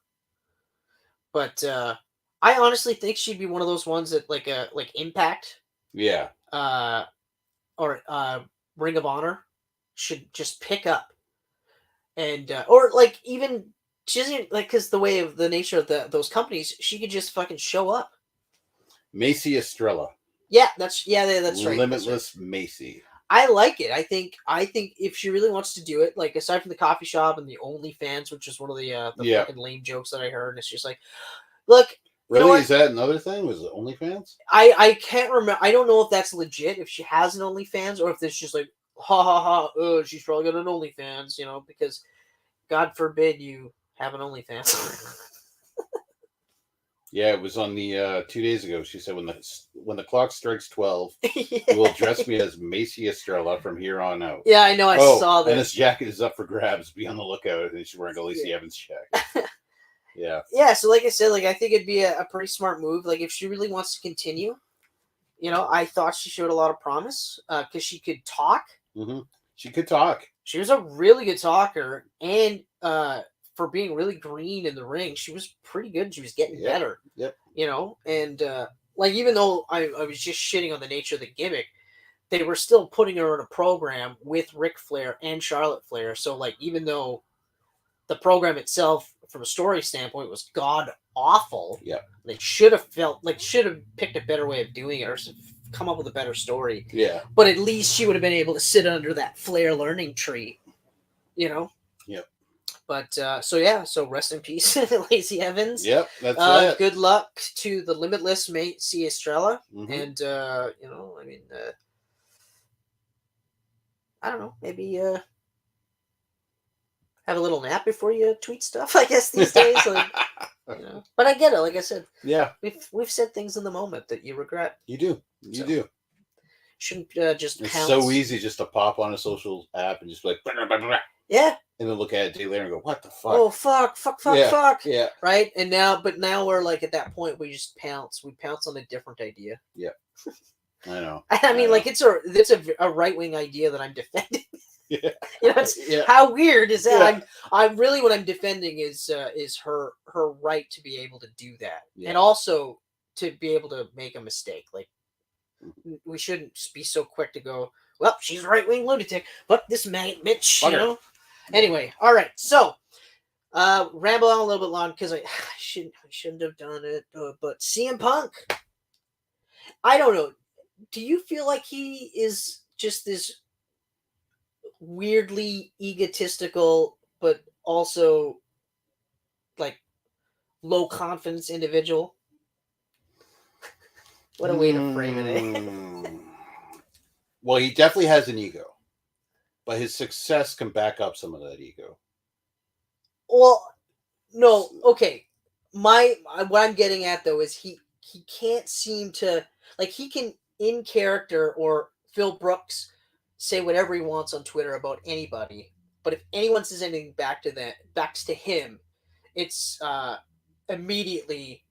But I honestly think she'd be one of those ones that like Impact. Yeah. Or Ring of Honor should just pick up, and or like even she doesn't like because the way of the nature of those companies, she could just fucking show up. Macy Estrella. Yeah, that's right. Limitless that's right. Macy. I like it. I think if she really wants to do it, like aside from the coffee shop and the OnlyFans, which is one of the fucking lame jokes that I heard, and it's just like, look. Really? Is that another thing? Was it OnlyFans? I can't remember. I don't know if that's legit, if she has an OnlyFans, or if it's just like, ha ha ha, oh, she's probably got an OnlyFans, because God forbid you have an OnlyFans. Yeah, it was on the 2 days ago. She said when the clock strikes 12, you will dress me as Macy Estrella from here on out. Yeah, I know. I saw that. And this jacket is up for grabs. Be on the lookout. And she's wearing a Lacey Evans jacket. Yeah. Yeah, so like I said, like I think it'd be a pretty smart move. Like if she really wants to continue, I thought she showed a lot of promise because she could talk. Mm-hmm. She could talk. She was a really good talker, and for being really green in the ring, she was pretty good. She was getting better. Yep. And like even though I was just shitting on the nature of the gimmick, they were still putting her in a program with Ric Flair and Charlotte Flair. So like even though the program itself, from a story standpoint, was god awful. Yeah, they should have picked a better way of doing it, or come up with a better story. Yeah, but at least she would have been able to sit under that Flair learning tree, Yep. But so rest in peace, Lacey Evans. Yep, that's it. Good luck to the limitless Macy Estrella, and I mean, I don't know, maybe have a little nap before you tweet stuff, I guess, these days. Like, But I get it. Like I said, yeah, we've said things in the moment that you regret. You do. You do. Shouldn't just It's pounce. so easy just to pop on a social app and just be like, blah, blah, blah, yeah. And then look at it a day later and go, what the fuck? Oh, fuck. Yeah. Right? And now we're like at that point, we just pounce. We pounce on a different idea. Yeah. I know. I mean, like, it's a right-wing idea that I'm defending. Yeah. How weird is that? Yeah. I'm really, what I'm defending is her right to be able to do that, and also to be able to make a mistake. Like, we shouldn't be so quick to go, well, she's a right-wing lunatic, but this bitch, Anyway, all right, so ramble on a little bit long because I shouldn't have done it, but CM Punk, I don't know. Do you feel like he is just this weirdly egotistical, but also like low confidence individual? What a way to frame it. Well, he definitely has an ego, but his success can back up some of that ego. Well, no, okay. What I'm getting at though is he can't seem to, like, he can in character, or Phil Brooks say whatever he wants on Twitter about anybody, but if anyone says anything back to him, it's immediately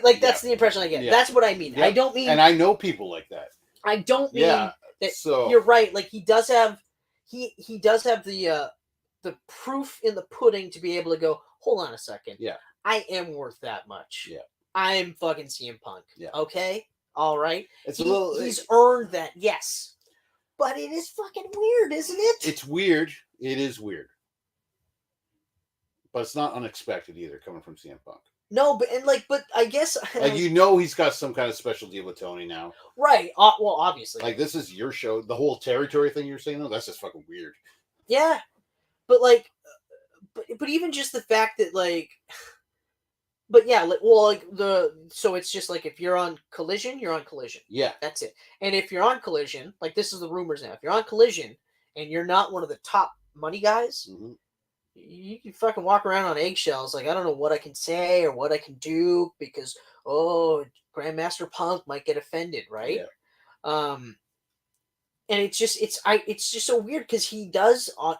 like that's the impression I get. That's what I mean. I don't mean, and I know people like that. I don't mean that. So you're right. Like he does have the proof in the pudding to be able to go, hold on a second. Yeah, I am worth that much. Yeah, I'm fucking CM Punk. Yeah. Okay. All right. He's earned that. Yes. But it is fucking weird, isn't it? It's weird. It is weird. But it's not unexpected either, coming from CM Punk. No, but I guess like, he's got some kind of special deal with Tony now, right? Well, obviously, like, this is your show. The whole territory thing you're saying, though, that's just fucking weird. Yeah, but like, but even just the fact that like, but yeah, like, well, like so it's just like if you're on Collision, you're on Collision. Yeah, that's it. And if you're on Collision, like this is the rumors now. If you're on Collision and you're not one of the top money guys. Mm-hmm. You can fucking walk around on eggshells. Like, I don't know what I can say or what I can do because, Grandmaster Punk might get offended, right? And it's just so weird because he does on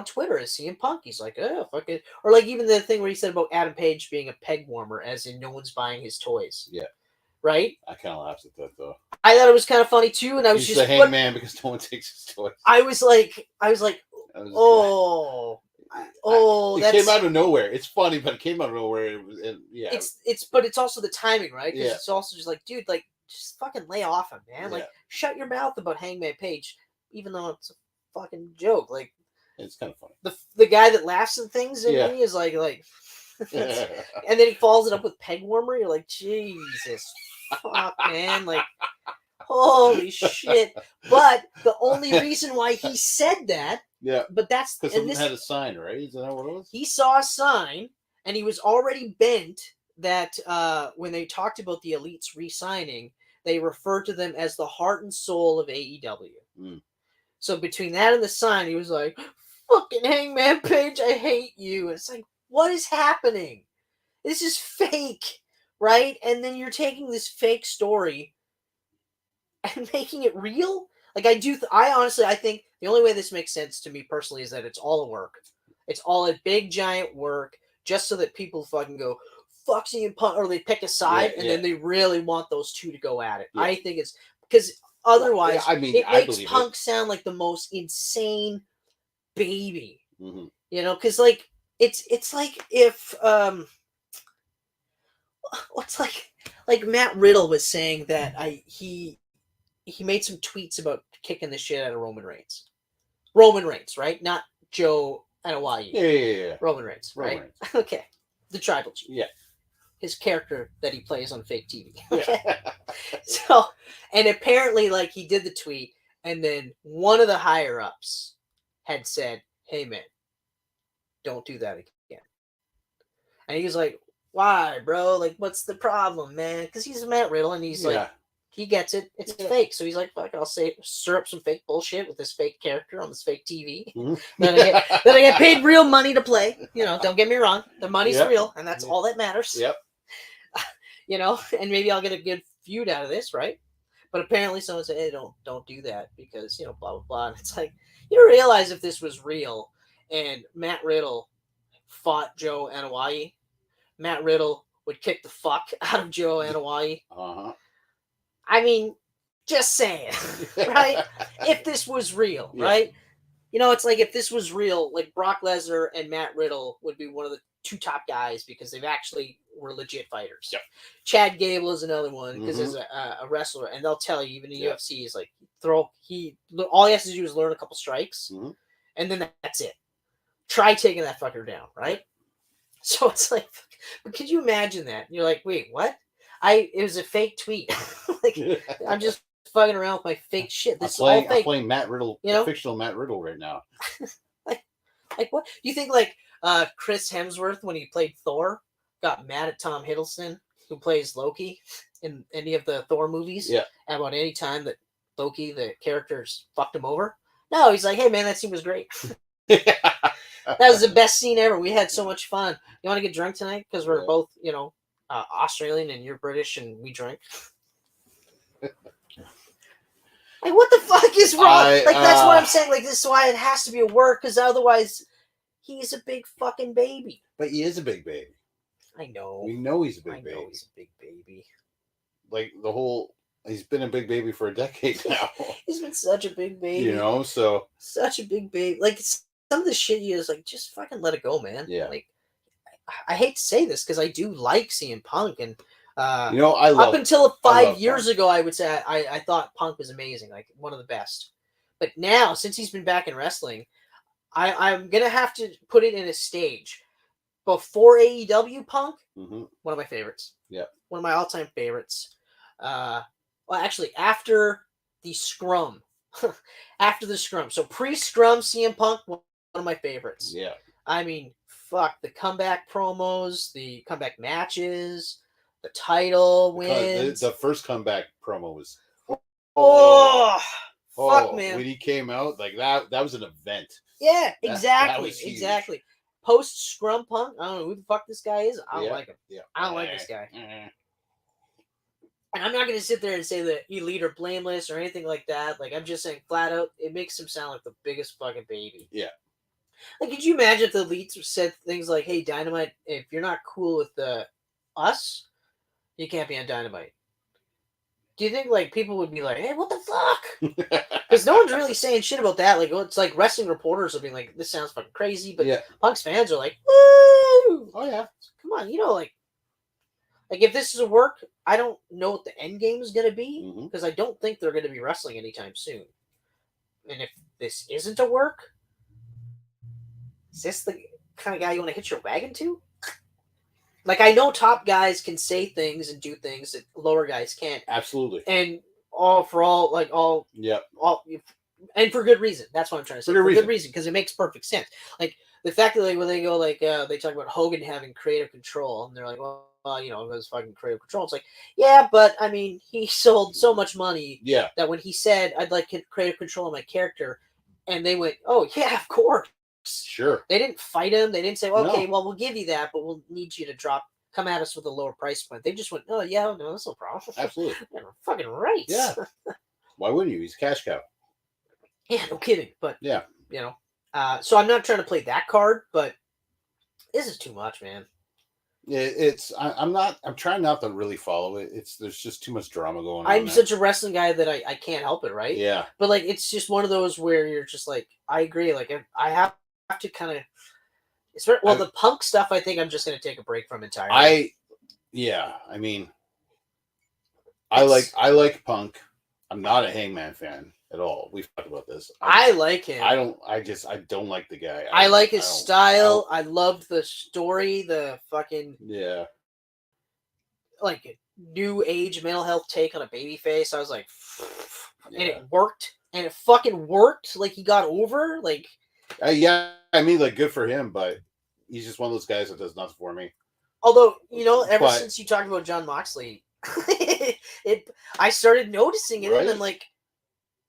Twitter as CM Punk. He's like, oh fuck it, or like even the thing where he said about Adam Page being a peg warmer, as in no one's buying his toys. Yeah. Right. I kind of laughed at that though. I thought it was kind of funny too, and I was He's just the hangman because no one takes his toys. I was like, oh. It came out of nowhere. It's funny, but it came out of nowhere. But it's also the timing, right? Because Yeah. it's also just like, dude, like just fucking lay off him, man. Like, shut your mouth about Hangman Page, even though it's a fucking joke. Like, it's kind of funny. The guy that laughs at things in me is like, and then he follows it up with peg warmer. You're like, Jesus, fuck, man, like, holy shit. But the only reason why he said that, but that's because someone had a sign, right? Is that what it was? He saw a sign, and he was already bent that when they talked about the Elites re-signing, they referred to them as the heart and soul of AEW. So between that and the sign, he was like, fucking Hangman Page, I hate you. And it's like, what is happening? This is fake, right? And then you're taking this fake story and making it real? Like, I honestly think the only way this makes sense to me personally is that it's all a work. It's all a big, giant work just so that people fucking go, fuck CM Punk, or they pick a side, and then they really want those two to go at it. Yeah. I think it's because otherwise it makes Punk sound like the most insane baby. You know, because like it's like if what's like Matt Riddle was saying that he made some tweets about kicking the shit out of Roman Reigns. Roman Reigns, right? Not Joe Anoa'i. Yeah. Roman Reigns, right? Reigns. Okay. The Tribal Chief. Yeah. His character that he plays on fake TV. Okay. So, and apparently, like, he did the tweet, and then one of the higher ups had said, "Hey, man, don't do that again." And he was like, "Why, bro? Like, what's the problem, man?" Because he's Matt Riddle, and he's like, he gets it. It's fake. So he's like, fuck, I'll stir up some fake bullshit with this fake character on this fake TV. Then I get paid real money to play. You know, don't get me wrong. The money's real, and that's all that matters. Yep. You know, and maybe I'll get a good feud out of this, right? But apparently someone said, hey, don't do that because, you know, blah, blah, blah. And it's like, you realize if this was real and Matt Riddle fought Joe Anoa'i, Matt Riddle would kick the fuck out of Joe Anoa'i. I mean, just saying, right? If this was real, right? You know, it's like if this was real, like Brock Lesnar and Matt Riddle would be one of the two top guys because they've actually were legit fighters. Yep. Chad Gable is another one because he's a wrestler, and they'll tell you even in UFC is like all he has to do is learn a couple strikes, and then that's it. Try taking that fucker down, right? So it's like, but could you imagine that? You're like, wait, what? It was a fake tweet. Like, I'm just fucking around with my fake shit. This is all fake. I'm playing Matt Riddle, you know? Fictional Matt Riddle right now. like what? Do you think like Chris Hemsworth, when he played Thor, got mad at Tom Hiddleston, who plays Loki in any of the Thor movies? Yeah. About any time that Loki, the characters, fucked him over? No, he's like, hey man, that scene was great. That was the best scene ever. We had so much fun. You want to get drunk tonight? Because we're both, you know, Australian and you're British and we drink. Like, what the fuck is wrong? That's what I'm saying. Like, this is why it has to be a work, because otherwise, he's a big fucking baby. But he is a big baby. I know. We know he's a big baby. I know he's a big baby. Like, he's been a big baby for a decade now. He's been such a big baby. You know, so. Such a big baby. Like, some of the shit he is, like, just fucking let it go, man. Yeah. Like, I hate to say this, because I do like CM Punk, and you know, I love up until 5 years ago, I would say I thought Punk was amazing, like one of the best. But now, since he's been back in wrestling, I'm gonna have to put it in a stage. Before AEW, Punk, one of my favorites. Yeah, one of my all-time favorites. Well, actually, after the Scrum, So pre-Scrum, CM Punk, one of my favorites. Yeah, I mean, fuck the comeback promos, the comeback matches. The title wins. The first comeback promo was fuck, man. When he came out, like that was an event. Yeah, exactly. Exactly. Post Scrum Punk, I don't know who the fuck this guy is. I don't like him. Yeah. I don't like this guy. And I'm not going to sit there and say that Elite are blameless or anything like that. Like, I'm just saying flat out, it makes them sound like the biggest fucking baby. Yeah. Like, could you imagine if the Elites said things like, hey, Dynamite, if you're not cool with us, you can't be on Dynamite. Do you think, like, people would be like, hey, what the fuck? Because no one's really saying shit about that. Like, it's like wrestling reporters will be like, this sounds fucking crazy. But Punk's fans are like, woo! Oh, yeah. Come on, like if this is a work, I don't know what the end game is going to be because I don't think they're going to be wrestling anytime soon. And if this isn't a work, is this the kind of guy you want to hitch your wagon to? Like, I know top guys can say things and do things that lower guys can't. Absolutely. And and for good reason. That's what I'm trying to say. For good reason, because it makes perfect sense. Like, the fact that, like, when they go, like, they talk about Hogan having creative control, and they're like, well, it was fucking creative control. It's like, yeah, but, I mean, he sold so much money that when he said, I'd like creative control of my character, and they went, oh, yeah, of course. Sure. They didn't fight him. They didn't say, okay, well, we'll give you that, but we'll need you to come at us with a lower price point. They just went, oh, yeah, no, that's no problem. Absolutely. You're fucking right. Yeah. Why wouldn't you? He's a cash cow. Yeah, no kidding. But, yeah. So I'm not trying to play that card, but this is too much, man. I'm trying not to really follow it. There's just too much drama going on. I'm such a wrestling guy that I can't help it, right? Yeah. But, like, it's just one of those where you're just like, I agree. Like, I have to kind of, the Punk stuff, I think I'm just going to take a break from entirely. I mean, I like Punk. I'm not a Hangman fan at all. We've talked about this. I like him. I don't like the guy. I like his style. I loved the story, the fucking like new age mental health take on a baby face. I was like, and it worked. And it fucking worked. Like, he got over. Like, I mean, like, good for him, but he's just one of those guys that does nothing for me. Although, since you talked about Jon Moxley, I started noticing it, and I'm like,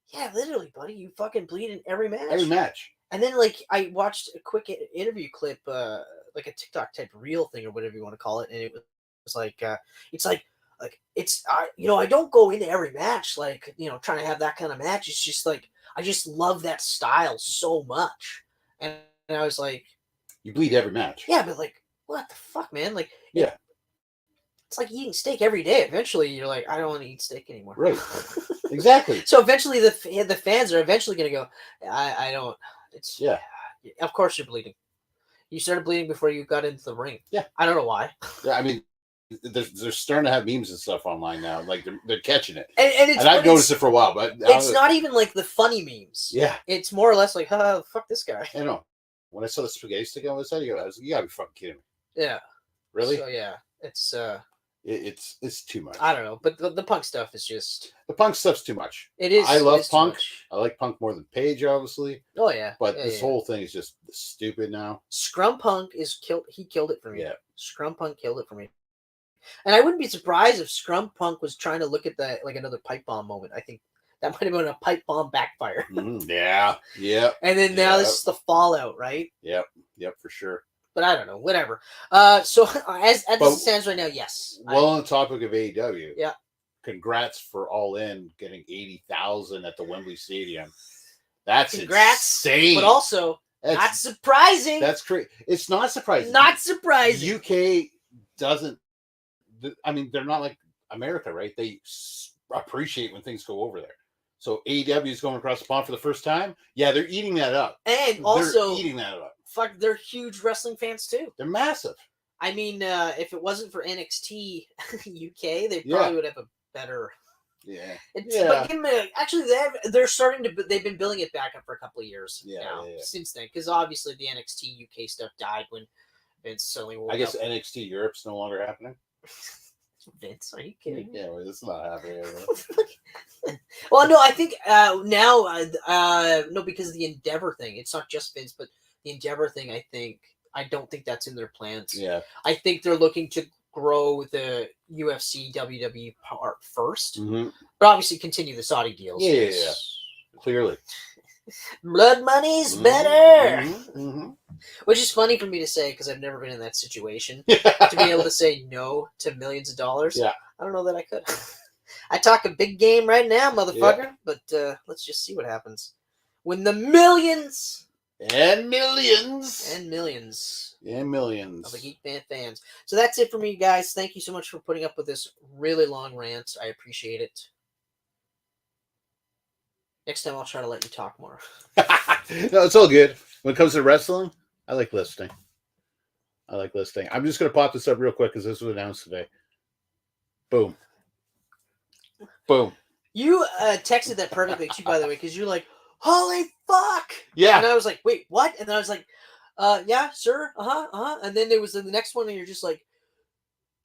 yeah, literally, buddy, you fucking bleed in every match. Every match. And then, like, I watched a quick interview clip, like a TikTok type reel thing or whatever you want to call it, and it was like, I don't go into every match like, trying to have that kind of match. It's just like, I just love that style so much, and I was like, you bleed every match. Yeah, but, like, what the fuck, man? Like, yeah. It's like eating steak every day. Eventually, you're like, I don't want to eat steak anymore. Right. Exactly. So eventually, the fans are eventually going to go, I don't. It's Of course, you're bleeding. You started bleeding before you got into the ring. Yeah. I don't know why. Yeah, I mean, they're starting to have memes and stuff online now. Like, they're catching it. And I've noticed it for a while, but it's not even like the funny memes. Yeah. It's more or less like, fuck this guy. I know. When I saw the spaghetti stick on his head, I was like, you gotta be fucking kidding me. Yeah. Really? So yeah, it's it's too much. I don't know, but the Punk stuff is just, the Punk stuff's too much. It is. I love Punk. I like Punk more than Page, obviously. Oh yeah. But this whole thing is just stupid now. Scrum Punk is killed. He killed it for me. Yeah. Scrum Punk killed it for me. And I wouldn't be surprised if Scrum Punk was trying to look at that like another pipe bomb moment. I think that might have been a pipe bomb backfire. Yeah. And then now this is the fallout, right? Yep, for sure. But I don't know, whatever. So as it stands right now, yes. Well, on the topic of AEW, yeah. Congrats for All In getting 80,000 at the Wembley Stadium. That's insane. But also, not surprising. That's crazy. It's not surprising. Not surprising. UK doesn't. I mean, they're not like America, right? They appreciate when things go over there. So AEW is going across the pond for the first time. Yeah, they're eating that up. And also, they're eating that up. Fuck, they're huge wrestling fans too. They're massive. I mean, if it wasn't for NXT UK, they probably would have a better. Yeah. But actually, they're starting to. They've been building it back up for a couple of years now since then, because obviously the NXT UK stuff died when Vince suddenly. I guess NXT Europe's no longer happening. Vince, are you kidding me? Yeah, well, it's not happening. Well, no, I think now, no, because of the Endeavor thing. It's not just Vince, but the Endeavor thing. I don't think that's in their plans. Yeah, I think they're looking to grow the UFC WWE part first, but obviously continue the Saudi deals. Yeah. Clearly. Blood money's better. Which is funny for me to say because I've never been in that situation. To be able to say no to millions of dollars. Yeah. I don't know that I could. I talk a big game right now, motherfucker. But let's just see what happens when the millions and millions and millions and millions of the Geek Band fans. So that's it for me, guys. Thank you so much for putting up with this really long rant. I appreciate it. Next time I'll try to let you talk more. No, it's all good. When it comes to wrestling, I like listening. I'm just going to pop this up real quick because this was announced today. Boom. Boom. You texted that perfectly too, by the way, because you're like, holy fuck! Yeah. And I was like, wait, what? And then I was like, yeah, sure, And then there was the next one, and you're just like,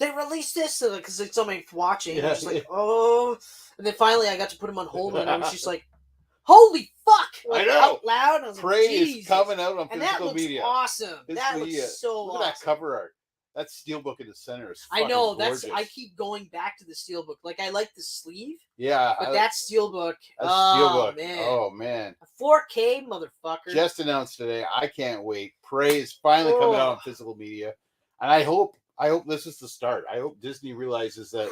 they released this because it's somebody watching. Yeah. And I was just like, oh. And then finally, I got to put him on hold, and I was just like, holy fuck! Like, I know. Out loud. And I was Praise like, Jesus. is coming out on and physical that media. Awesome. That looks so Look awesome. at that cover art. That steelbook in the center is I know. gorgeous. I keep going back to the steelbook. Like, I like the sleeve. Yeah. But that steelbook. Oh, man. Oh, man. 4K, motherfucker. Just announced today. I can't wait. Praise finally coming out on physical media. And I hope this is the start. I hope Disney realizes that.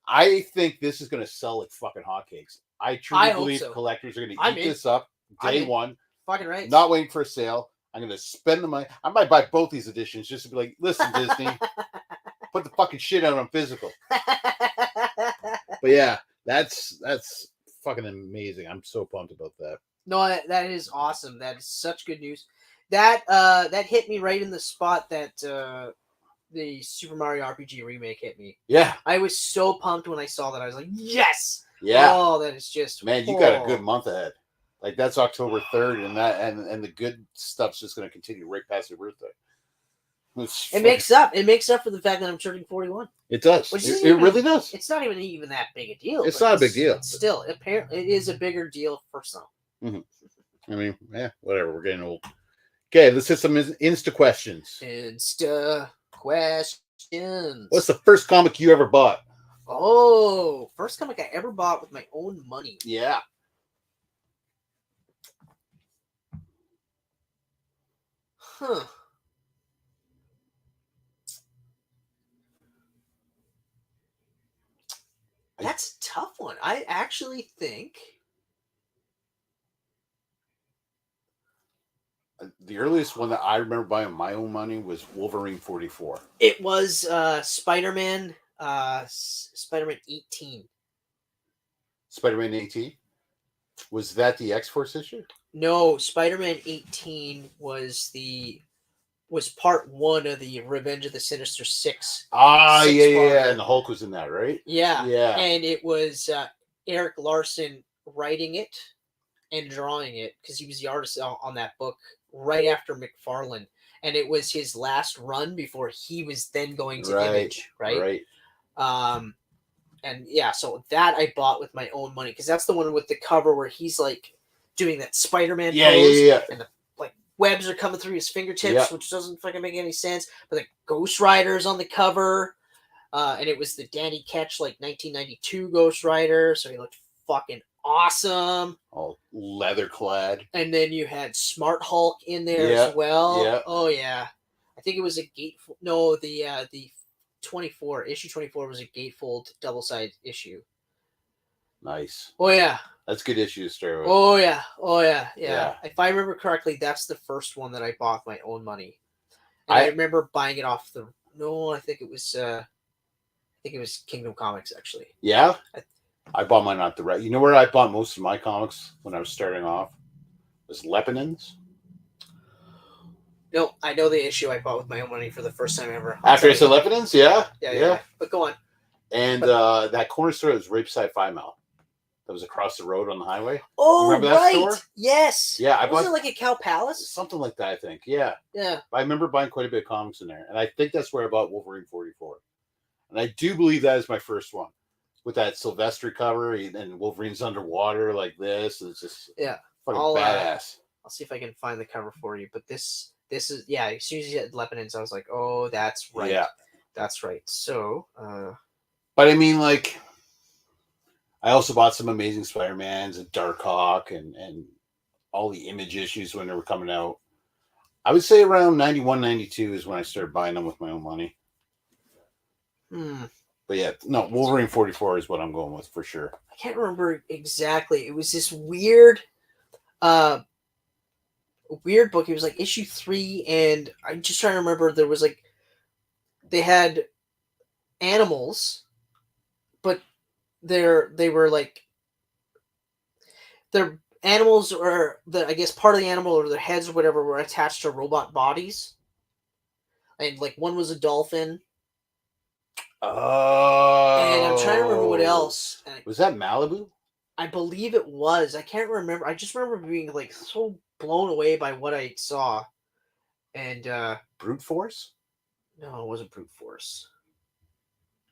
I think this is going to sell like fucking hotcakes. I truly believe collectors are going to eat this up day one. Fucking right. Not waiting for a sale. I'm going to spend the money. I might buy both these editions just to be like, listen, Disney, put the fucking shit out on physical. But yeah, that's fucking amazing. I'm so pumped about that. No, that is awesome. That is such good news. That hit me right in the spot that the Super Mario RPG remake hit me. Yeah. I was so pumped when I saw that. I was like, yes. Yeah. Oh, that is just man. You got a good month ahead. Like that's October 3rd, and the good stuff's just going to continue right past your birthday. It makes up. It makes up for the fact that I'm turning 41. It does. It really does. It's not even that big a deal. It's not a big deal. Still, apparently, it is a bigger deal for some. Mm-hmm. I mean, yeah, whatever. We're getting old. Okay, let's hit some Instaquestions. Instaquestions. What's the first comic you ever bought? Oh, first comic I ever bought with my own money. Yeah. Huh. That's a tough one. I actually think the earliest one that I remember buying my own money was Wolverine 44. It was Spider-Man 18. Spider-Man 18? Was that the X-Force issue? No, Spider-Man 18 was part 1 of the Revenge of the Sinister Six. Yeah. And the Hulk was in that, right? Yeah. Yeah. And it was Eric Larson writing it and drawing it because he was the artist on that book right after McFarlane. And it was his last run before he was then going to Image, right? And yeah, so that I bought with my own money because that's the one with the cover where he's like doing that Spider-Man pose. Yeah. And the webs are coming through his fingertips, which doesn't fucking make any sense. But the Ghost Rider's on the cover. And it was the Danny Ketch, 1992 Ghost Rider. So he looked fucking awesome. All leather clad. And then you had Smart Hulk in there as well. Yeah. Oh, yeah. I think it was a gatefold. No, the 24, issue 24 was a gatefold double-sided issue. Nice. Oh, yeah. That's a good issue to start with. Oh, yeah. If I remember correctly, that's the first one that I bought with my own money. And I remember buying it off I think it was Kingdom Comics, actually. Yeah? I bought mine off the right. You know where I bought most of my comics when I was starting off? It was Lepanon's. No, I know the issue I bought with my own money for the first time ever. After I said Lepanon's? Yeah. But go on. And that corner store was right beside 5 Mile. That was across the road on the highway. Oh, remember that store? Yes. Yeah, Was it like a Cow Palace? Something like that, I think. Yeah. Yeah. I remember buying quite a bit of comics in there. And I think that's where I bought Wolverine 44. And I do believe that is my first one. With that Sylvester cover and Wolverine's underwater like this. It's just fucking badass. I'll see if I can find the cover for you. But this is, as soon as you said Lepanon's, I was like, oh, that's right. Yeah. That's right. So. But I mean, I also bought some Amazing Spider-Mans and Darkhawk and all the Image issues when they were coming out. I would say around 91, 92 is when I started buying them with my own money. But yeah, no, Wolverine 44 is what I'm going with for sure. I can't remember exactly. It was this weird book. It was like issue 3, and I'm just trying to remember. There was like they had animals, but they were like their animals, or I guess part of the animal or their heads or whatever were attached to robot bodies, and like one was a dolphin. Oh, and I'm trying to remember what else. Was that Malibu? I believe it was. I can't remember. I just remember being like so blown away by what I saw. And Brute Force? No, it wasn't Brute Force.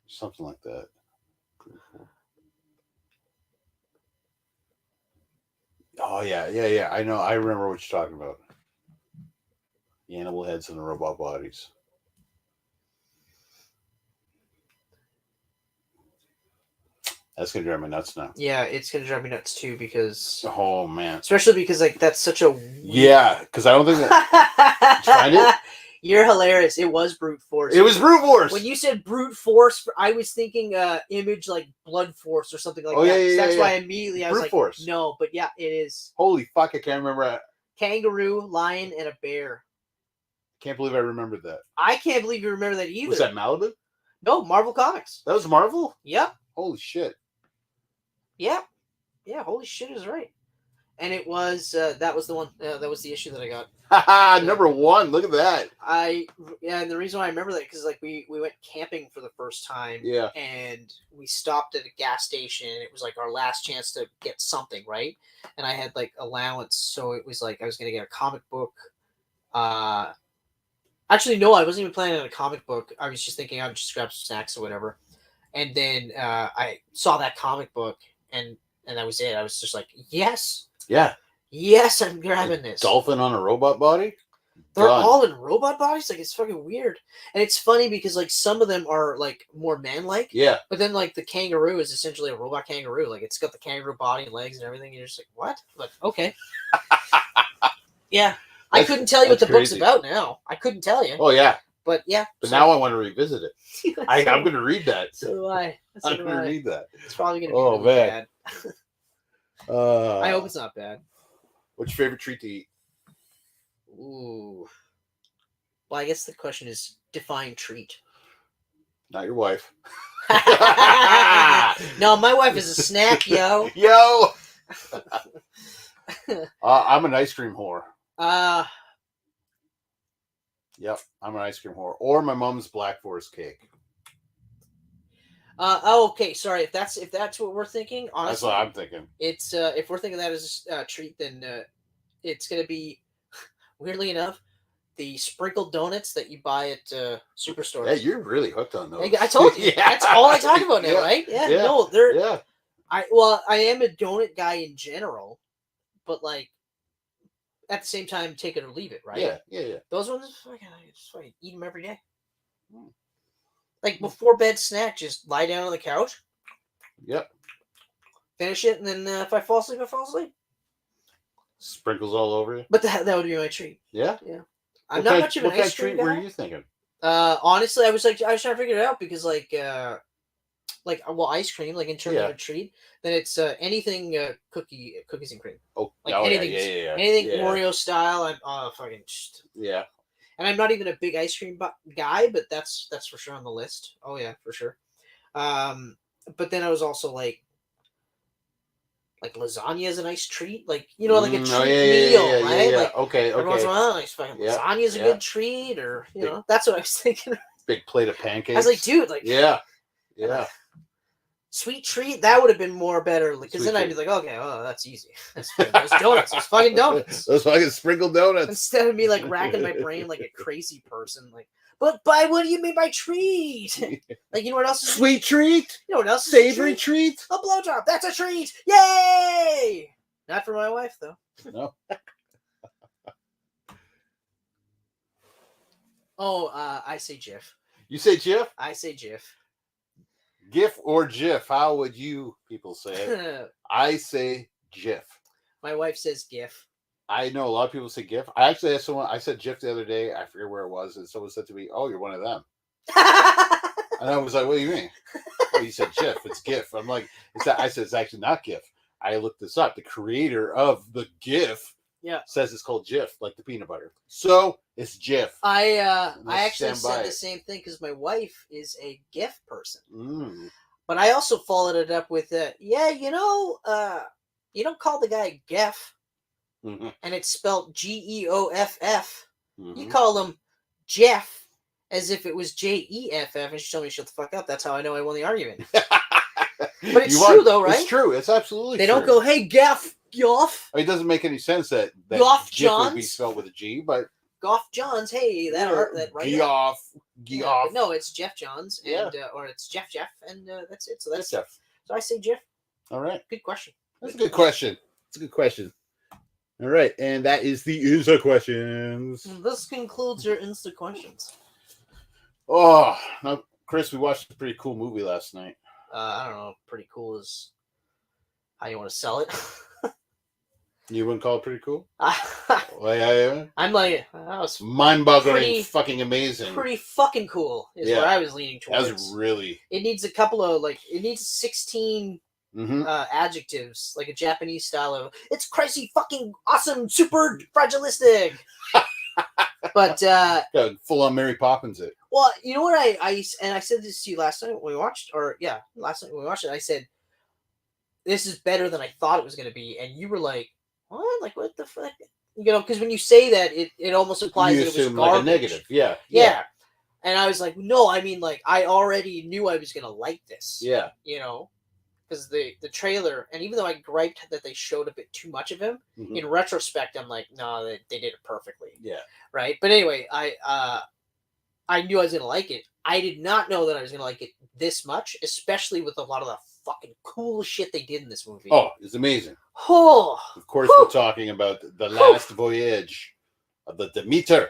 Something like that. Oh yeah. I know. I remember what you're talking about. The animal heads and the robot bodies. That's gonna drive me nuts now. Yeah, it's gonna drive me nuts too because. Oh man! Especially because like that's such a. Yeah, because I don't think that. Find it. You're hilarious. It was Brute Force. It was Brute Force. When you said Brute Force, I was thinking image like Blood Force or something like that. Yeah, that's why immediately I was like, Force. No, but yeah, it is. Holy fuck! I can't remember. Kangaroo, lion, and a bear. Can't believe I remembered that. I can't believe you remember that either. Was that Malibu? No, Marvel Comics. That was Marvel? Yep. Holy shit. Yeah. Yeah, holy shit is right. And it was, that was the one, that was the issue that I got. Haha, number 1, look at that. And the reason why I remember that, because like we went camping for the first time. Yeah. And we stopped at a gas station, and it was like our last chance to get something, right? And I had like allowance, so it was like I was going to get a comic book. Actually, no, I wasn't even planning on a comic book. I was just thinking I would just grab some snacks or whatever. And then I saw that comic book, and that was it. I was just like, yes. Yeah. Yes, I'm grabbing this. Dolphin on a robot body? They're all in robot bodies? Like, it's fucking weird. And it's funny because, like, some of them are, like, more man-like. Yeah. But then, like, the kangaroo is essentially a robot kangaroo. Like, it's got the kangaroo body and legs and everything. And you're just like, what? But, okay. Yeah. I couldn't tell you what the book's about now. I couldn't tell you. Oh, yeah. But, yeah. But now I want to revisit it. I'm going to read that. So do I. I'm going to read that. It's probably going to be really bad. I hope it's not bad. What's your favorite treat to eat? Ooh. Well, I guess the question is define treat. Not your wife. No, my wife is a snack, yo. Yo! I'm an ice cream whore. Yep, I'm an ice cream whore. Or my mom's Black Forest cake. Okay, sorry. If that's what we're thinking, honestly, that's what I'm thinking. It's if we're thinking that as a treat, then it's gonna be, weirdly enough, the sprinkled donuts that you buy at Superstore. Yeah, you're really hooked on those. I told you. Yeah. That's all I talk about now, right? Yeah. No, they're. Yeah. I am a donut guy in general, but like, at the same time, take it or leave it, right? Yeah. Those ones, I just fucking eat them every day. Like before bed snack, just lie down on the couch. Yep. Finish it, and then if I fall asleep, I fall asleep. Sprinkles all over you. But that would be my treat. Yeah. Yeah. I'm not much of an ice cream guy. What treat were you thinking? Honestly, I was trying to figure it out because ice cream, like in terms of a treat, then it's anything cookies and cream. Oh, like anything, anything Oreo style. I'm fucking just. Yeah. And I'm not even a big ice cream guy, but that's for sure on the list. Oh yeah, for sure. But then I was also like lasagna is a nice treat, like a treat meal, right? Yeah. Like, okay. Everyone's like, fucking lasagna is a good treat, or that's what I was thinking. Big plate of pancakes. I was like, dude, like yeah. Sweet treat, that would have been more better, because then I'd be like, okay, that's easy. Those donuts, those fucking donuts, those fucking sprinkled donuts. Instead of me like racking my brain like a crazy person, like, but by what do you mean by treat? Like, you know what else? Sweet treat. You know what else? Savory treat. A blowjob. That's a treat. Yay! Not for my wife though. No. Oh, I say GIF. You say GIF? I say GIF. GIF or GIF? How would you people say it? I say GIF. My wife says GIF. I know a lot of people say GIF. I actually had someone. I said GIF the other day. I forget where it was, and someone said to me, "Oh, you're one of them." I And I was like, what do you mean? Well, he said GIF. It's GIF. I'm like, I said, it's actually not GIF. I looked this up. The creator of the GIF says it's called GIF, like the peanut butter. So it's GIF. I actually said the same thing because my wife is a GIF person. Mm. But I also followed it up with, you don't call the guy GIF, mm-hmm. and it's spelled GEOFF. Mm-hmm. You call him Jeff as if it was JEFF, and she told me to shut the fuck up. That's how I know I won the argument. But it's true, though, right? It's true. It's absolutely They true. don't go, hey, Geoff. I mean, it doesn't make any sense that Geoff GIF Johns would be spelled with a G, but Geoff Johns, hey, that right? Geoff. Yeah, no, it's Jeff Johns, and or it's Jeff, and that's it. So that's Jeff. So I say Jeff. All right. Good question. That's a good question. It's a good question. All right, and that is the Instaquestions. This concludes your Instaquestions. Oh, now, Chris, we watched a pretty cool movie last night. I don't know. Pretty cool is how you want to sell it. You wouldn't call it pretty cool? I'm like, that was mind-boggling, fucking amazing. Pretty fucking cool is what I was leaning towards. That was really. It needs a couple of it needs 16 adjectives, like a Japanese style of. It's crazy, fucking awesome, super fragilistic. But full on Mary Poppins it. Well, you know what I said this to you last night when we watched, last night when we watched it. I said, this is better than I thought it was going to be, and you were like, what? Like, what the fuck? You know, because when you say that, it almost implies that it was garbage. Like a negative. Yeah. And I was like, no, I mean, like, I already knew I was going to like this. Yeah. You know, because the trailer, and even though I griped that they showed a bit too much of him, in retrospect, I'm like, no, they did it perfectly. Yeah. Right? But anyway, I knew I was going to like it. I did not know that I was going to like it this much, especially with a lot of the fucking cool shit they did in this movie. Oh, it's amazing. Oh, of course, we're talking about the last voyage of the Demeter.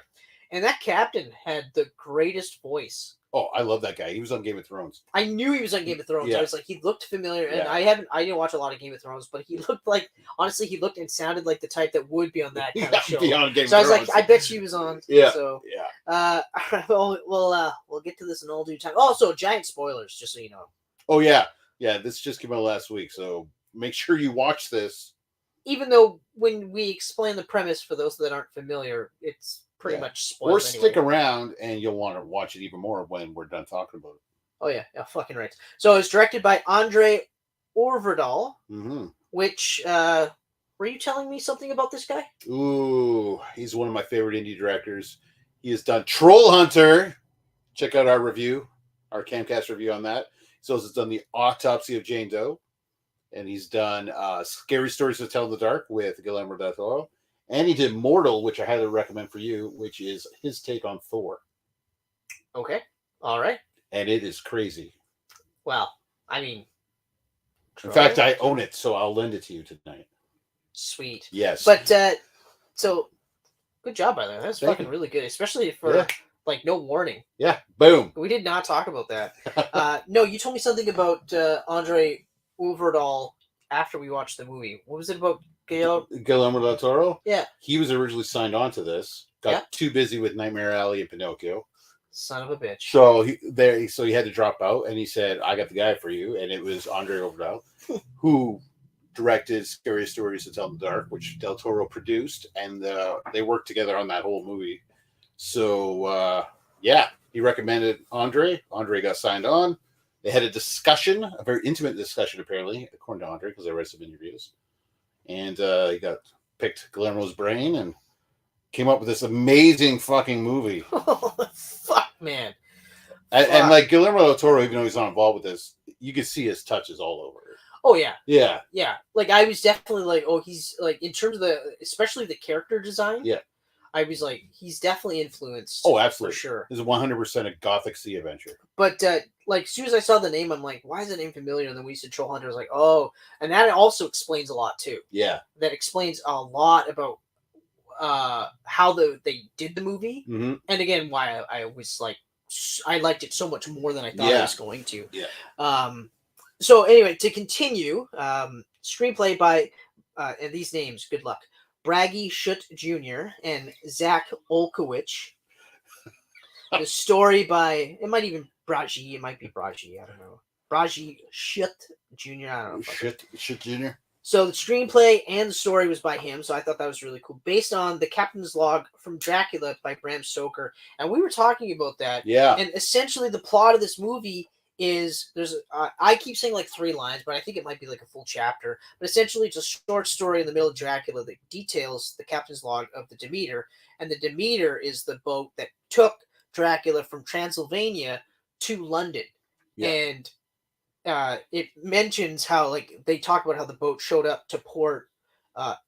And that captain had the greatest voice. Oh, I love that guy. He was on Game of Thrones. I knew he was on Game of Thrones. Yeah. I was like, he looked familiar. And I didn't watch a lot of Game of Thrones, but he looked like, honestly, he looked and sounded like the type that would be on that kind of show. Be on Game so of I was like, I bet she was on. Yeah. So, we'll get to this in all due time. Also, giant spoilers, just so you know. Oh, yeah. Yeah, this just came out last week, so make sure you watch this. Even though when we explain the premise for those that aren't familiar, it's pretty much spoiled. Or stick around and you'll want to watch it even more when we're done talking about it. Oh, yeah, fucking right. So it's directed by Andre Orverdal, which, were you telling me something about this guy? Ooh, he's one of my favorite indie directors. He has done Troll Hunter. Check out our review, our Camcast review on that. So he's done the Autopsy of Jane Doe, and he's done Scary Stories to Tell in the Dark with Guillermo del Toro, and he did Mortal, which I highly recommend for you, which is his take on Thor. Okay, all right. And it is crazy. Well, I mean, in fact, I own it, so I'll lend it to you tonight. Sweet. Yes. But so good job, by the way. That's fucking really good, especially for. Like, no warning. Yeah, boom. We did not talk about that. No, you told me something about Andre Overdal after we watched the movie. What was it about Guillermo del Toro? Yeah. He was originally signed on to this. Got too busy with Nightmare Alley and Pinocchio. Son of a bitch. So he had to drop out, and he said, I got the guy for you. And it was Andre Overdal, who directed Scary Stories to Tell in the Dark, which del Toro produced. And they worked together on that whole movie. So, he recommended Andre. Andre got signed on. They had a discussion, a very intimate discussion, apparently, according to Andre, because I read some interviews. And he got picked Guillermo's brain and came up with this amazing fucking movie. Fuck, man. And like Guillermo del Toro, even though he's not involved with this, you can see his touches all over it. Oh, yeah. Yeah. Yeah. Like, I was definitely like, he's like, in terms of especially the character design. Yeah. I was like, he's definitely influenced. Oh, absolutely. For sure. This is 100% a Gothic sea adventure. But, like, as soon as I saw the name, I'm like, why is the name familiar? And then we said Troll Hunter. I was like, oh. And that also explains a lot, too. Yeah. That explains a lot about how they did the movie. Mm-hmm. And, again, why I was like, I liked it so much more than I thought I was going to. Yeah. So, anyway, to continue, screenplay by, and these names, good luck. Bragi Schutt Jr. and Zach Olkowicz. The story by, it might even Braji. It might be Braji. I don't know. Braji Shit Jr. I don't know. Shit Jr. So the screenplay and the story was by him, so I thought that was really cool. Based on The Captain's Log from Dracula by Bram Stoker. And we were talking about that. Yeah. And essentially the plot of this movie is, I keep saying like 3 lines, but I think it might be like a full chapter. But essentially it's a short story in the middle of Dracula that details the Captain's Log of the Demeter. And the Demeter is the boat that took Dracula from Transylvania to London. Yeah. And it mentions how, like, they talk about how the boat showed up to port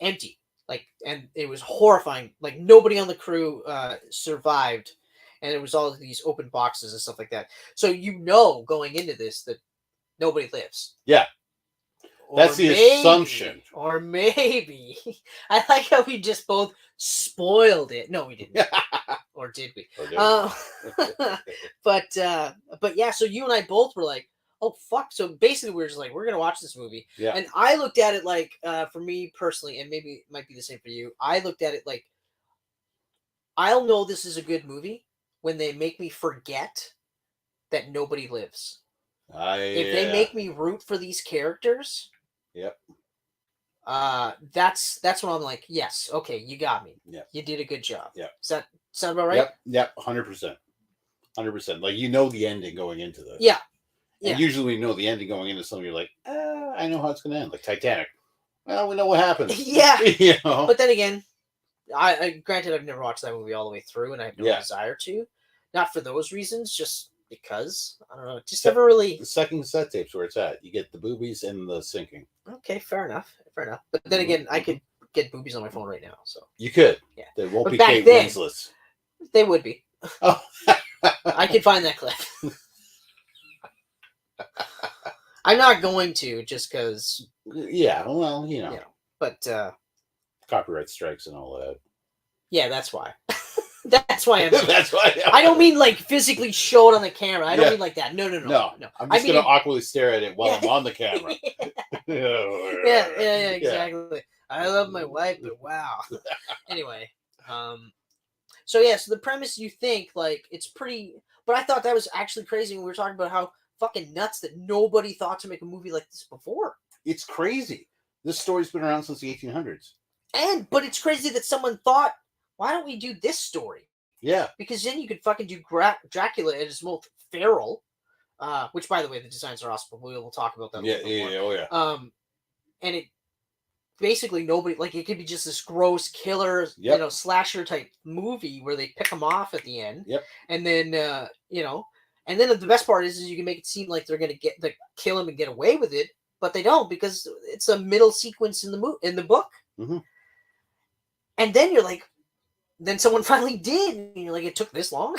empty, like, and it was horrifying. Like, nobody on the crew survived, and it was all these open boxes and stuff like that. So going into this that nobody lives. Yeah, that's the assumption. Or maybe I like how we just both spoiled it. No, we didn't. Or did we? But yeah. So you and I both were like, oh fuck. So basically we're just like, we're gonna watch this movie. Yeah. And I looked at it like, for me personally, and maybe it might be the same for you, I looked at it like, I'll know this is a good movie when they make me forget that nobody lives. If they make me root for these characters, yep. That's when I'm like, yes, okay, you got me. Yeah. You did a good job. Yeah. Does that sound about right? Yep. 100%. 100%. Like, you know the ending going into this. Yeah. And usually we know the ending going into something. You're like, I know how it's going to end. Like Titanic. Well, we know what happens. Yeah. You know? But then again, I granted I've never watched that movie all the way through, and I have no desire to. Not for those reasons, just because. I don't know. Just never really. The second cassette tape's where it's at. You get the boobies and the sinking. Okay, fair enough. But then again, I could get boobies on my phone right now. So you could. Yeah. They won't be Kate Winslet. They would be. Oh. I could find that clip. I'm not going to, just because. Yeah, well, you know. But copyright strikes and all that. Yeah, that's why. That's why that's why. I don't mean like physically show it on the camera. I don't mean like that. No. I'm just gonna awkwardly stare at it while I'm on the camera. yeah, exactly. I love my wife, but wow. Anyway, so the premise, you think like it's pretty, but I thought that was actually crazy when we were talking about how fucking nuts that nobody thought to make a movie like this before. It's crazy. This story's been around since the 1800s. But it's crazy that someone thought, why don't we do this story? Yeah. Because then you could fucking do Dracula at his most feral, which, by the way, the designs are awesome. We'll talk about that. And it basically nobody, like, it could be just this gross killer, slasher type movie where they pick them off at the end. Yep. And then, and then the best part is you can make it seem like they're going to kill him and get away with it, but they don't, because it's a middle sequence in the book. Mm-hmm. And then you're like, then someone finally did. And you're like, it took this long?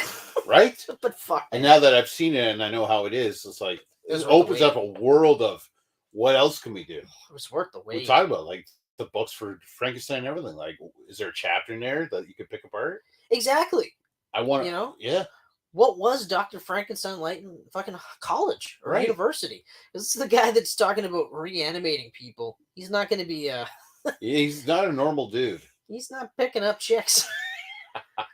Right? But fuck. And now that I've seen it and I know how it is, it's like, this opens up a world of what else can we do? It was worth the wait. We talk about, like, the books for Frankenstein and everything. Like, is there a chapter in there that you could pick apart? Exactly. I want to, yeah. What was Dr. Frankenstein like in fucking college or university? This is the guy that's talking about reanimating people. He's not going to be he's not a normal dude. He's not picking up chicks.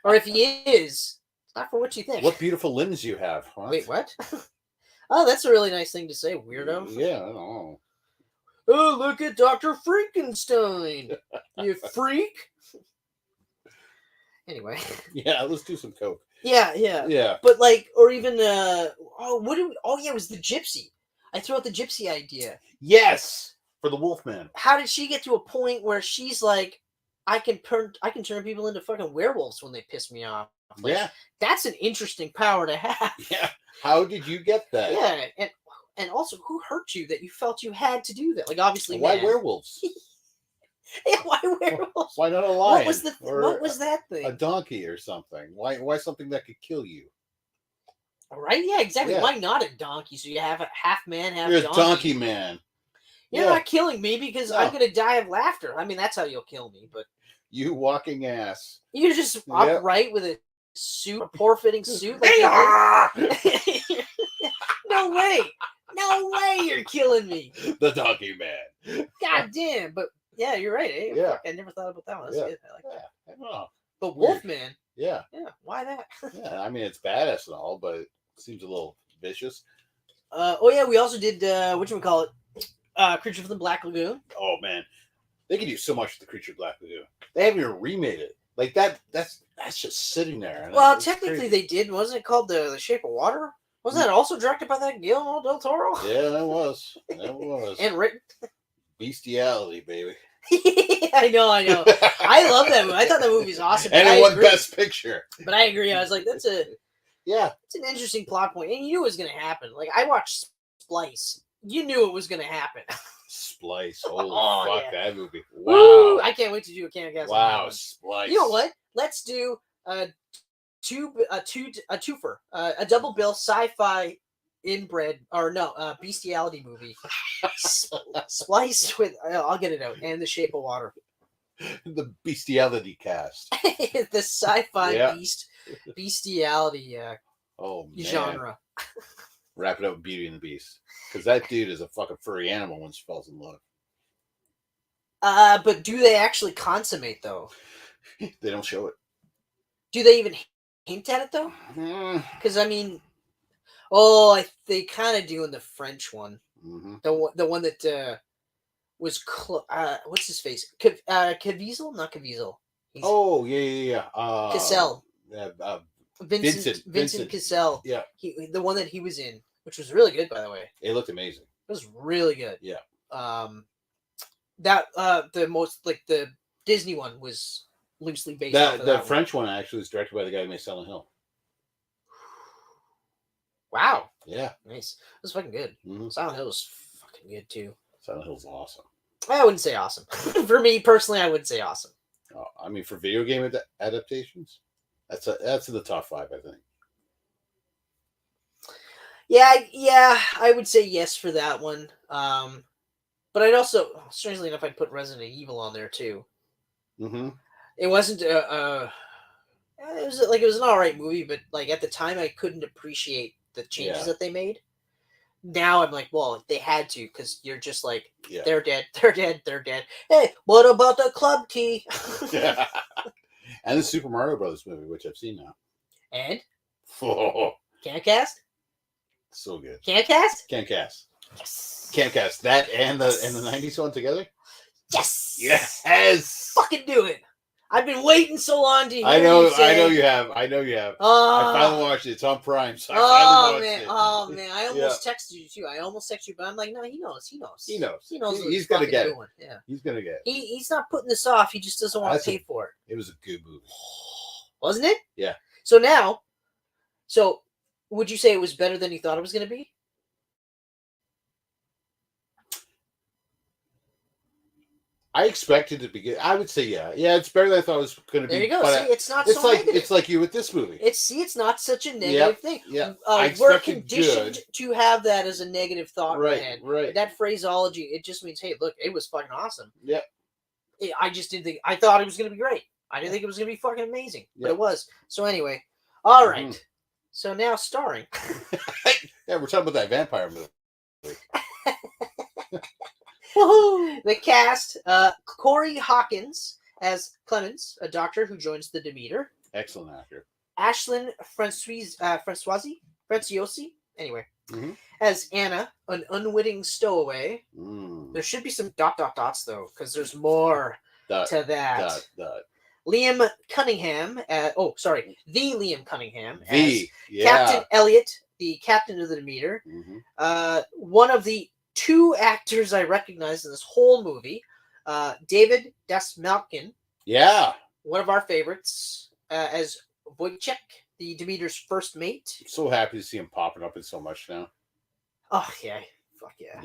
Or if he is, it's not for what you think. What beautiful limbs you have. What? Wait, what? Oh, that's a really nice thing to say, weirdo. Yeah, I don't know. Oh, look at Dr. Frankenstein. You freak. Anyway. Yeah, let's do some coke. Yeah. But like, or even it was the gypsy. I threw out the gypsy idea. Yes, for the Wolfman. How did she get to a point where she's like, I can turn people into fucking werewolves when they piss me off? Like, that's an interesting power to have. Yeah. How did you get that? Yeah, and also, who hurt you that you felt you had to do that? Like, obviously, why werewolves? Yeah, why werewolves? Why not a lion? What was that thing? A donkey or something? Why something that could kill you? Right? Yeah, exactly. Yeah. Why not a donkey? So you have a half man, half You're donkey. You're a donkey man. You're not killing me because I'm going to die of laughter. I mean, that's how you'll kill me. But you walking ass. You're just upright with a suit, a poor-fitting suit. Like No way you're killing me. The donkey man. God damn. But yeah, you're right. Eh? Yeah. I never thought about that one. That's good. I like that. I don't know. But Wolfman. Yeah. Yeah. Why that? Yeah. I mean, it's badass and all, but it seems a little vicious. Oh yeah, we also did whatchamacallit, Creature from the Black Lagoon. Oh man, they could do so much with the Creature of the Black Lagoon. They haven't even remade it. Like that's just sitting there. Well, technically they did. Wasn't it called the Shape of Water? Wasn't that also directed by that Guillermo del Toro? Yeah, that was. That was. And written. Bestiality, baby. I know. I love that movie. I thought that movie was awesome. And it won Best Picture. But I agree. I was like, it's an interesting plot point, and you knew it was going to happen. Like I watched Splice. You knew it was going to happen. Splice. Holy fuck, that movie. Wow. Woo! I can't wait to do a Camcast. Wow, Splice. You know what? Let's do a twofer, a double bill sci-fi inbred bestiality movie, spliced with I'll get it out, and The Shape of Water. The bestiality cast. The sci-fi bestiality genre. Wrap it up with Beauty and the Beast, because that dude is a fucking furry animal once he falls in love. But do they actually consummate though? They don't show it. Do they even hint at it though? Because I mean, they kind of do in the French one. Mm-hmm. The one that was what's his face? Caviezel, not Caviezel. Cassell. Vincent Cassell. Yeah. The one that he was in, which was really good, by the way. It looked amazing. It was really good. Yeah. The most the Disney one was loosely based off of the that French one actually was directed by the guy who made Silent Hill. Wow. Yeah. Nice. It was fucking good. Mm-hmm. Silent Hill was fucking good too. Silent Hill's awesome. I wouldn't say awesome. For me personally, I wouldn't say awesome. Oh, I mean, for video game adaptations, that's in the top 5, I think. Yeah, I would say yes for that one. But I'd also, strangely enough, I'd put Resident Evil on there too. Mm-hmm. It wasn't it was an alright movie, but like at the time I couldn't appreciate the changes that they made. Now I'm like, well, they had to, because you're just like, they're dead. Hey, what about the club key? Yeah. And the Super Mario Brothers movie, which I've seen now. And? Oh. Camcast? So good. Camcast? Camcast. Yes. Camcast. That and the 90s one together? Yes. Yes. Fucking do it. I've been waiting so long to hear I know you have. I finally watched it. It's on Prime, so I finally watched it. Oh man, I almost texted you too. I almost texted you, but I'm like, no, he knows. He knows what He's gonna get it. Yeah. He's gonna get it. He's not putting this off. He just doesn't want to pay for it. It was a good movie. Wasn't it? Yeah. So would you say it was better than you thought it was gonna be? I expected it to be good. I would say yeah. It's better than I thought it was going to be. There you go. See, it's not so negative. It's like you with this movie. It's not such a negative thing. Yeah. We're conditioned to have that as a negative thought in our head. Right. That phraseology, it just means, hey, look, it was fucking awesome. Yeah. I just didn't think. I thought it was going to be great. I didn't think it was going to be fucking amazing, but it was. So anyway, all right. Mm-hmm. So now starring. Yeah, we're talking about that vampire movie. The cast, Corey Hawkins as Clemens, a doctor who joins the Demeter. Excellent actor. Ashlyn Franciosi, anyway, as Anna, an unwitting stowaway. There should be some ... though, because there's more to that. Liam Cunningham, the Liam Cunningham as Captain Elliot, the captain of the Demeter. One of the 2 actors I recognize in this whole movie, David Dasmalkin. Yeah. One of our favorites, as Voyage, the Demeter's first mate. I'm so happy to see him popping up in so much now. Oh, yeah. Fuck yeah.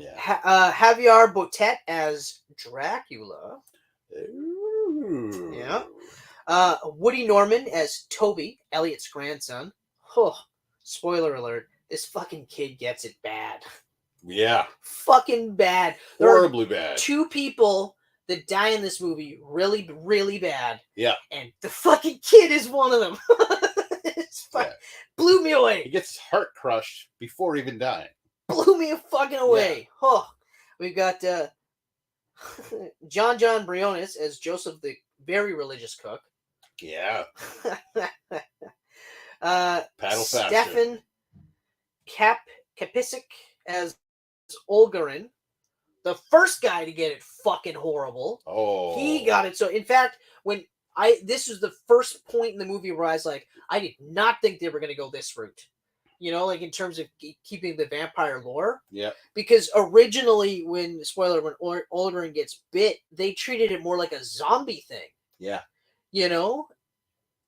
Javier Botet as Dracula. Ooh. Yeah. Woody Norman as Toby, Elliot's grandson. Oh, spoiler alert. This fucking kid gets it bad. Yeah. Fucking bad. Horribly bad. 2 people that die in this movie really, really bad. Yeah. And the fucking kid is one of them. It's blew me away. He gets his heart crushed before even dying. Blew me fucking away. Yeah. Oh. We've got John Briones as Joseph, the very religious cook. Yeah. Paddle faster. Stefan Kapicic as Olgarin, the first guy to get it fucking horrible. Oh, he got it. So in fact, when this was the first point in the movie where I was like, I did not think they were going to go this route. You know, like in terms of keeping the vampire lore. Yeah. Because originally, when Olgarin gets bit, they treated it more like a zombie thing. Yeah. You know,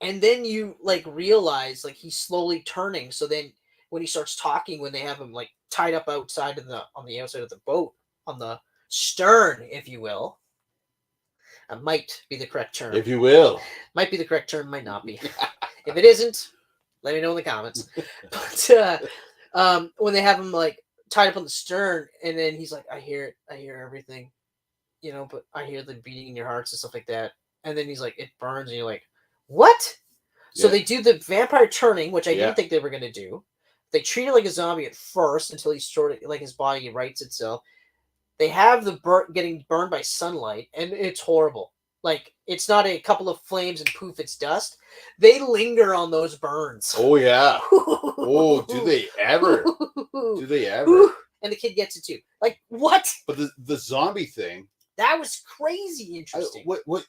and then you like realize like he's slowly turning. So then when he starts talking, when they have him like tied up outside of on the outside of the boat, on the stern, if you will. Might be the correct term. If you will. Might be the correct term, might not be. If it isn't, let me know in the comments. But when they have him like tied up on the stern, and then he's like, I hear everything, you know, but I hear the beating in your hearts and stuff like that. And then he's like, it burns, and you're like, what? So they do the vampire turning, which I didn't think they were going to do. They treat it like a zombie at first until he's sort of like his body rights itself. They have the getting burned by sunlight, and it's horrible. Like, it's not a couple of flames and poof, it's dust. They linger on those burns. Oh, yeah. Oh, do they ever? Do they ever? And the kid gets it too. Like, what? But the zombie thing. That was crazy interesting. What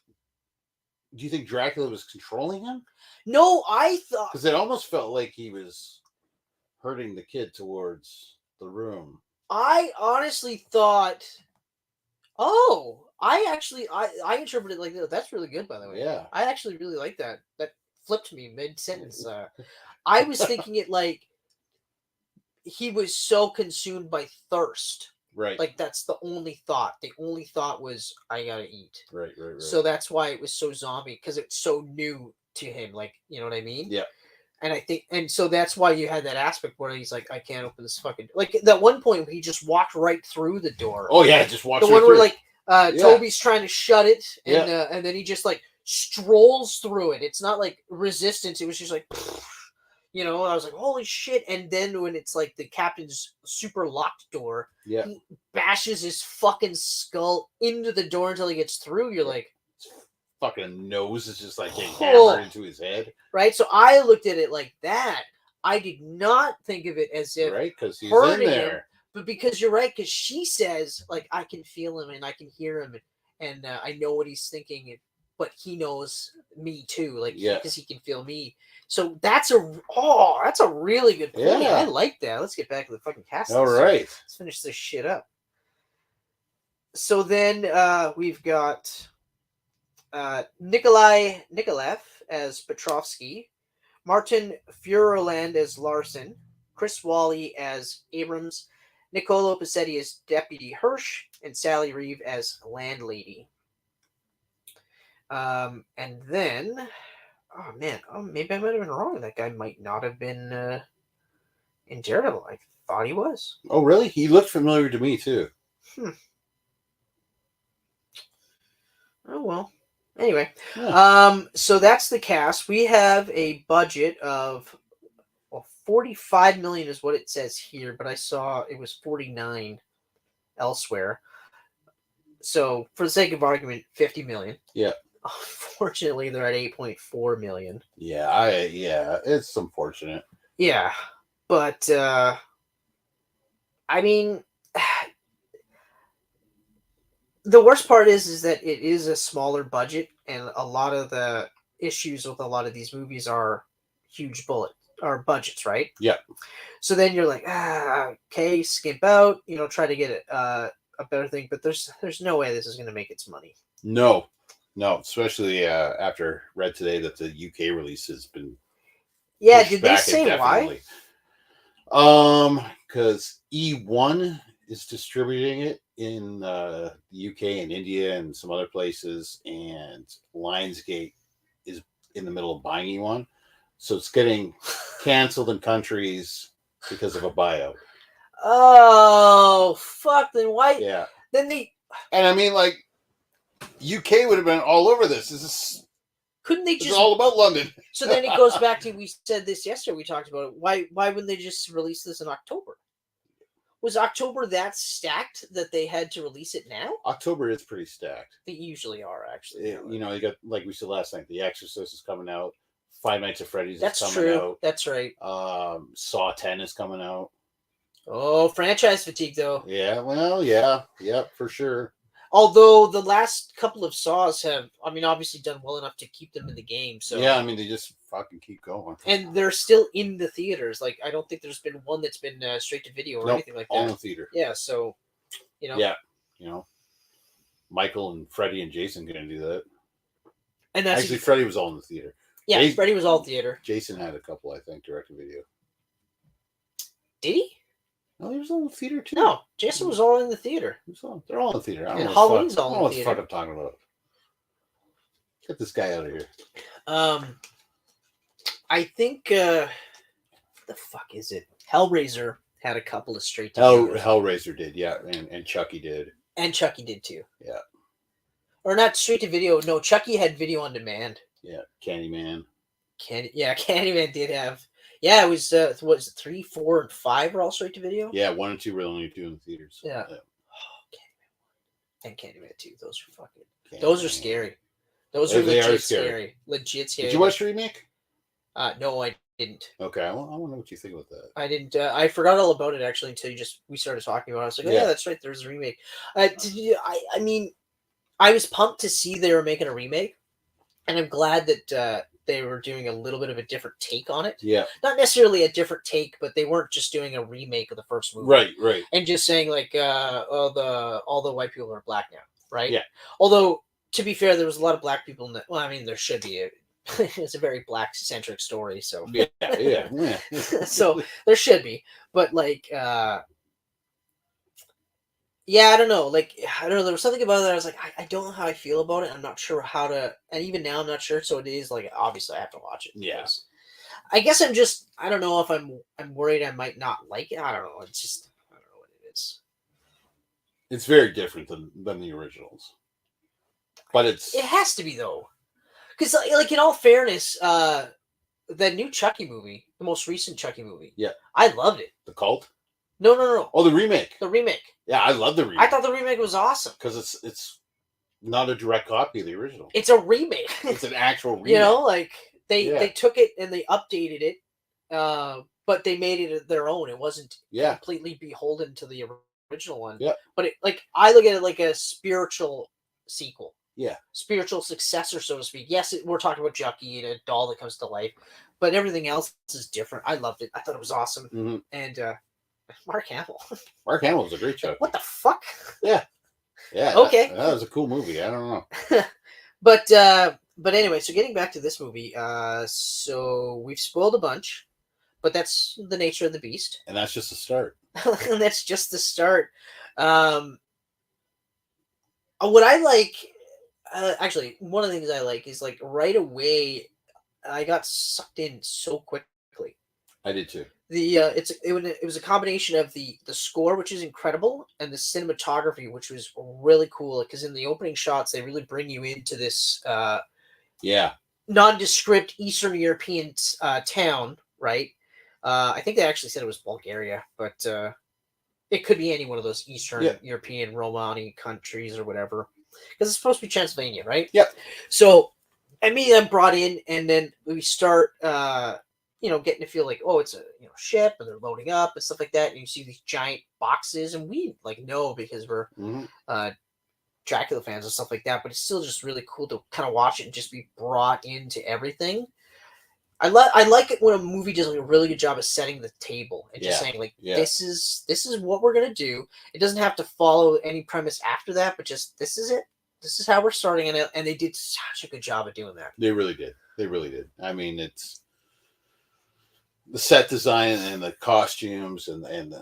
do you think Dracula was controlling him? No, I thought... Because it almost felt like he was herding the kid towards the room. I honestly thought... Oh, I interpreted it like that. That's really good, by the way. Yeah. I actually really like that. That flipped me mid-sentence. I was thinking it like he was so consumed by thirst. Right. Like, that's the only thought. The only thought was, I gotta eat. Right. So that's why it was so zombie, because it's so new to him. Like, you know what I mean? Yeah. And I think, and so that's why you had that aspect where he's like, I can't open this fucking... Like, that one point where he just walked right through the door. Oh, yeah, just walked the right one through. Where, like, Toby's trying to shut it, and and then he just, like, strolls through it. It's not, like, resistance. It was just, like... You know, I was like, holy shit. And then when it's like the captain's super locked door, he bashes his fucking skull into the door until he gets through. You're like... His fucking nose is just like getting hammered into his head. Right? So I looked at it like that. I did not think of it as if... Right, because he's in there. Him, but because you're right, because she says, like, I can feel him and I can hear him and I know what he's thinking, but he knows me too, like, because he can feel me. So that's a really good point. Yeah. I like that. Let's get back to the fucking cast. All right. Let's finish this shit up. So then we've got Nikolai Nikolaev as Petrovsky, Martin Furerland as Larson, Chris Wally as Abrams, Niccolo Paccetti as Deputy Hirsch, and Sally Reeve as Landlady. And then... Oh, man. Oh, maybe I might have been wrong. That guy might not have been in Daredevil. I thought he was. Oh, really? He looked familiar to me, too. Oh, well. Anyway. Yeah. So that's the cast. We have a budget of 45 million is what it says here, but I saw it was 49 elsewhere. So, for the sake of argument, 50 million. Yeah. Unfortunately, they're at 8.4 million. Yeah, it's unfortunate. Yeah, but I mean, the worst part is that it is a smaller budget, and a lot of the issues with a lot of these movies are huge budgets, right? Yeah. So then you're like, okay, skimp out, try to get a better thing, but there's no way this is going to make its money. No, especially after read today that the UK release has been did they say why? Because E1 is distributing it in the UK and India and some other places, and Lionsgate is in the middle of buying E1, so it's getting canceled in countries because of a buyout. Oh, fuck! Then why? Yeah. Then they... And I mean, like, UK would have been all over this. Couldn't they just... It's all about London. So then it goes back to, we said this yesterday, we talked about it. Why wouldn't they just release this in October? Was October that stacked that they had to release it now? October is pretty stacked. They usually are, actually. You got, like we said last night, The Exorcist is coming out. Five Nights at Freddy's is coming out. That's right. Saw 10 is coming out. Oh, franchise fatigue, though. Yeah, well, yeah, for sure. Although the last couple of Saws have, I mean, obviously done well enough to keep them in the game. So yeah, I mean, they just fucking keep going, and they're still in the theaters. Like, I don't think there's been one that's been straight to video or anything like that. All in the theater. Yeah, so Yeah, Michael and Freddie and Jason gonna do that. And that's actually Freddie was all in the theater. Yeah, Freddie was all theater. Jason had a couple, I think, direct to video. Did he? No, he was all in the theater too. No, Jason was all in the theater. They're all in the theater. I don't know Halloween's all in the theater. I don't know what the fuck I'm talking about. Get this guy out of here. I think what the fuck is it? Hellraiser had a couple of straight to video. Hellraiser did, yeah, and Chucky did. And Chucky did too. Yeah. Or not straight to video. No, Chucky had video on demand. Yeah, Candyman. Candyman did have. Yeah, it was what is it, 3, 4, and 5 were all straight to video? Yeah, 1 and 2 were only doing the theaters. Yeah. Oh, Candyman 1 and Candyman 2. Those are fucking those are scary. Those are legit scary. Legit scary. Did you watch the remake? No, I didn't. Okay, I want to know what you think about that. I didn't. I forgot all about it actually until we started talking about it. I was like, oh, yeah, that's right. There's a remake. I mean, I was pumped to see they were making a remake, and I'm glad that they were doing a little bit of a different take on it. Yeah. Not necessarily a different take, but they weren't just doing a remake of the first movie. Right. And just saying like, all the white people are black now, right? Yeah. Although, to be fair, there was a lot of black people in that. Well, I mean, there should be. It's a very black-centric story, so. Yeah. So, there should be. But, like, yeah, I don't know. Like, I don't know. There was something about it that I was like, I don't know how I feel about it. I'm not sure how to, and even now I'm not sure. So it is like, obviously I have to watch it. Yeah. I guess I don't know if I'm worried I might not like it. I don't know. It's just, I don't know what it is. It's very different than the originals. But it has to be though. Because like in all fairness, the new Chucky movie, the most recent Chucky movie. Yeah. I loved it. The Cult? No. Oh, the remake. The remake. Yeah, I love the remake. I thought the remake was awesome. Because it's not a direct copy of the original. It's a remake. It's an actual remake. You know, like they took it and they updated it, but they made it their own. It wasn't completely beholden to the original one. Yeah. But I look at it like a spiritual sequel. Yeah. Spiritual successor, so to speak. Yes, we're talking about Chucky and a doll that comes to life, but everything else is different. I loved it. I thought it was awesome. Mm-hmm. And Mark Hamill. Mark Hamill was a great Chucky. What the fuck? Yeah. Okay. That was a cool movie. I don't know. But anyway, so getting back to this movie, so we've spoiled a bunch, but that's the nature of the beast. And that's just the start. And that's just the start. What I like, actually, one of the things I like is like right away, I got sucked in so quickly. I did too. It was a combination of the score, which is incredible, and the cinematography, which was really cool. Because in the opening shots, they really bring you into this nondescript Eastern European town, right? I think they actually said it was Bulgaria, but it could be any one of those Eastern European Romani countries or whatever. Because it's supposed to be Transylvania, right? Yep. So, I'm brought in, and then we start, getting to feel like, oh, it's a ship, and they're loading up and stuff like that, and you see these giant boxes, and we know because we're Dracula fans and stuff like that, but it's still just really cool to kind of watch it and just be brought into everything. I like it when a movie does a really good job of setting the table and just saying like this is what we're gonna do. It doesn't have to follow any premise after that, but just this is it. This is how we're starting it, and they did such a good job of doing that. They really did. I mean, it's the set design and the costumes and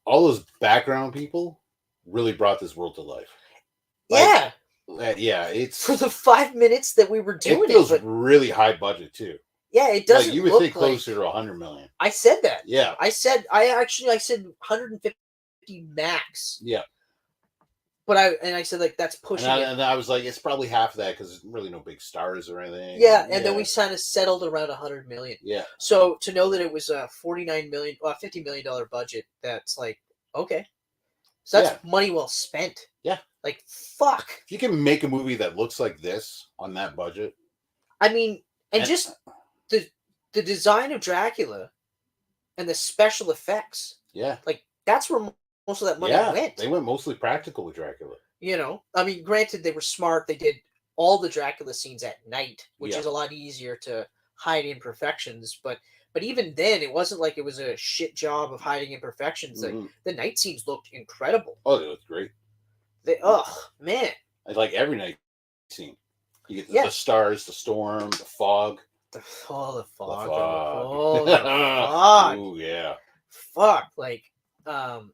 all those background people really brought this world to life. Yeah. It's for the 5 minutes that we were doing it. Feels really high budget too. Yeah, it doesn't. Like you would think closer to 100 million. I said that. Yeah. I said 150 max. Yeah. But I said like that's pushing it. And I was like, it's probably half of that because there's really no big stars or anything. Yeah, and then we kind of settled around 100 million. Yeah. So to know that it was a $49 million, $50 million budget, that's like okay. So that's money well spent. Yeah. Like fuck. If you can make a movie that looks like this on that budget. I mean, and just the design of Dracula and the special effects. Yeah. Like, that's where most of that money went. They went mostly practical with Dracula. You know, I mean, granted, they were smart. They did all the Dracula scenes at night, which is a lot easier to hide imperfections. But even then, it wasn't like it was a shit job of hiding imperfections. Like, the night scenes looked incredible. Oh, they looked great. Man. I like every night scene. You get the stars, the storm, the fog. The fog. The fog. Oh, the fog. Ooh, yeah. Fuck. Like, and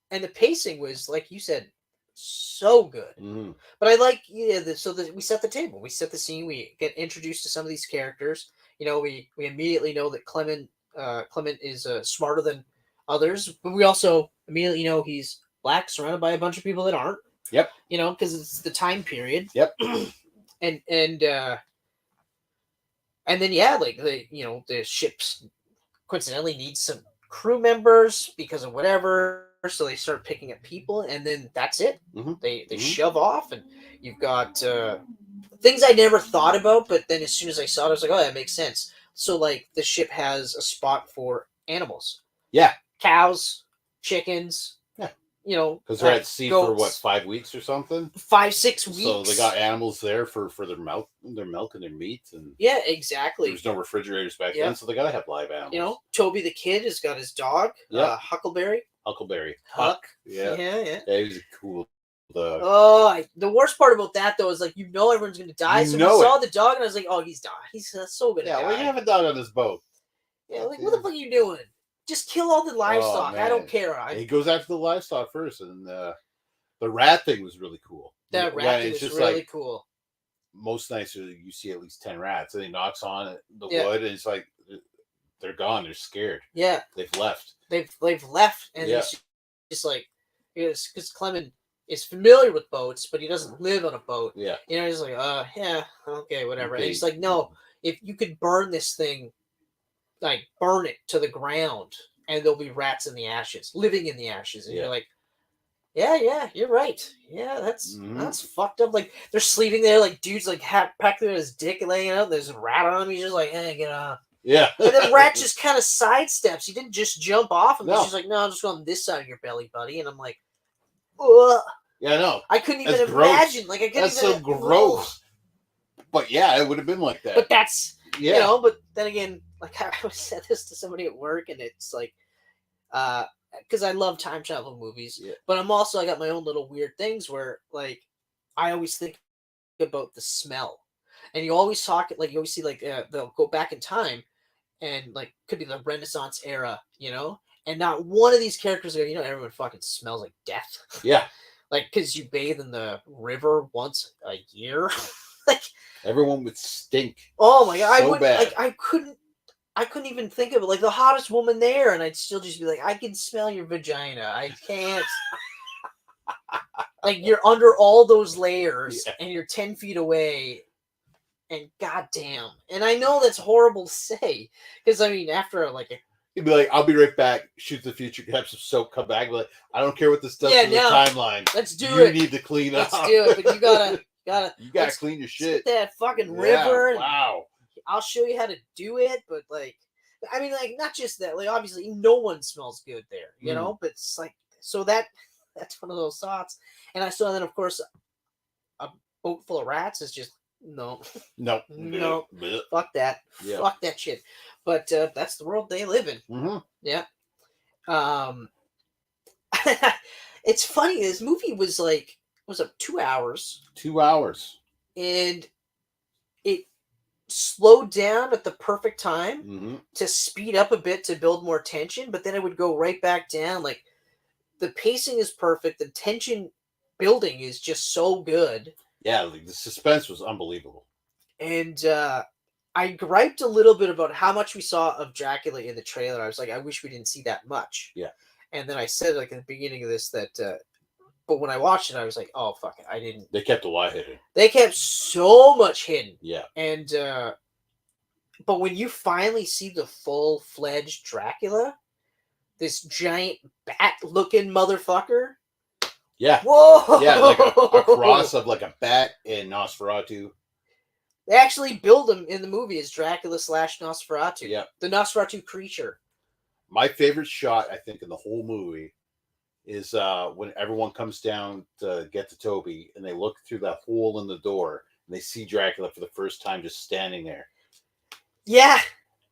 the pacing was, like you said, so good. But I like, we set the table. We set the scene. We get introduced to some of these characters. You know, we immediately know that Clement is smarter than others, but we also immediately know he's black, surrounded by a bunch of people that aren't. Yep. You know, because it's the time period. Yep. and then the ships coincidentally needs some crew members because of whatever, so they start picking up people, and then that's it. They shove off, and you've got things I never thought about, but then as soon as I saw it, I was like, oh, that makes sense. So, like, the ship has a spot for animals. Yeah. Cows, chickens. Yeah. You know, because they're at sea goats, for what, 5 weeks or something? 5-6 weeks. So they got animals there for their milk and their meat, and yeah, exactly. There's no refrigerators back then, so they gotta have live animals. You know, Toby the kid has got his dog, Huckleberry. Huck. Yeah, he was a cool dog. Oh, the worst part about that though is, like, everyone's gonna die. So we saw the dog, and I was like, oh, he's died. He's so gonna die. Yeah, well, you have a dog on this boat. Yeah, like, what the fuck are you doing? Just kill all the livestock. I don't care. He goes after the livestock first, and the rat thing was really cool. That rat thing was really cool. Most nights you see at least 10 rats, and he knocks on the wood, and it's like they're gone. They're scared. Yeah, they've left. They've left, and it's just like, because Clement is familiar with boats, but he doesn't live on a boat. Yeah, you know, he's like, yeah, okay, whatever. And he's like, no, if you could burn this thing. Like, burn it to the ground, and there'll be rats in the ashes, living in the ashes. And you're like, yeah, you're right. Yeah, that's fucked up. Like, they're sleeping there, like, dude's like packed through his dick and laying out. There's a rat on him. He's just like, get off. Yeah. And then rat just kind of sidesteps. He didn't just jump off him. He's just like, no, I'm just going on this side of your belly, buddy. And I'm like, ugh. Yeah, I know. I couldn't even imagine. Like, I couldn't That's so gross. But yeah, it would have been like that. But that's, you know, but then again, like, I said this to somebody at work, and it's like, because I love time travel movies, but I got my own little weird things where, like, I always think about the smell, and you always talk, like, you always see, like, they'll go back in time, and, like, could be the Renaissance era, you know, and not one of these characters go, everyone fucking smells like death. Yeah. Like, because you bathe in the river once a year. Like, everyone would stink. Oh my god, so bad. Like, I couldn't even think of it. Like, the hottest woman there, and I'd still just be like, I can smell your vagina. I can't. Like, you're under all those layers, and you're 10 feet away, and goddamn. And I know that's horrible to say, because, I mean, after, like, he'd be like, I'll be right back, shoot the future, have some soap, come back, be like, I don't care what this does to the timeline. Let's do it. You need to clean up. Let's do it, but you gotta clean your shit. That fucking river. Wow. I'll show you how to do it, but, like, I mean, like, not just that, like, obviously no one smells good there, you know, but it's like, so that's one of those thoughts. And I saw then, of course, a boat full of rats is just, no, fuck that. Yeah. Fuck that shit. But that's the world they live in. Yeah. It's funny, this movie was like, was up 2 hours. 2 hours. And it slowed down at the perfect time to speed up a bit to build more tension, but then it would go right back down. Like, the pacing is perfect. The tension building is just so good. Yeah, like, the suspense was unbelievable. And I griped a little bit about how much we saw of Dracula in the trailer. I was like, I wish we didn't see that much. Yeah. And then I said, like, at the beginning of this that but when I watched it, I was like, oh, fuck it. I didn't. They kept a lot hidden. They kept so much hidden. Yeah. And, but when you finally see the full-fledged Dracula, this giant bat-looking motherfucker. Yeah. Whoa! Yeah, like a cross of, like, a bat and Nosferatu. They actually build him in the movie as Dracula / Nosferatu. Yeah. The Nosferatu creature. My favorite shot, I think, in the whole movie is when everyone comes down to get to Toby and they look through that hole in the door and they see Dracula for the first time just standing there. Yeah.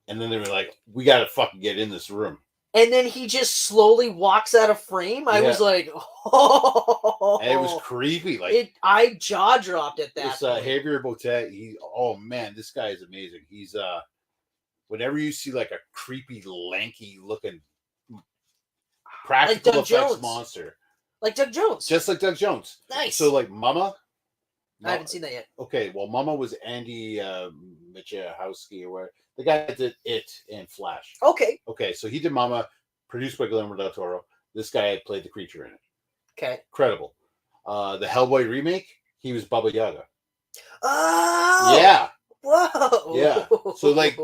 And then they were like, we got to fucking get in this room. And then he just slowly walks out of frame. I was like, oh. And it was creepy. Like I jaw dropped at that. This Javier Botet, oh man, this guy is amazing. He's whenever you see like a creepy, lanky looking practical like effects monster. Like Doug Jones. Just like Doug Jones. Nice. So like Mama. I haven't seen that yet. Okay, well Mama was Andy Michahowski or whatever. The guy that did It and Flash. Okay, so he did Mama, produced by Guillermo del Toro. This guy had played the creature in it. Okay. Incredible. The Hellboy remake, he was Baba Yaga. Oh! Yeah. Whoa! Yeah. So like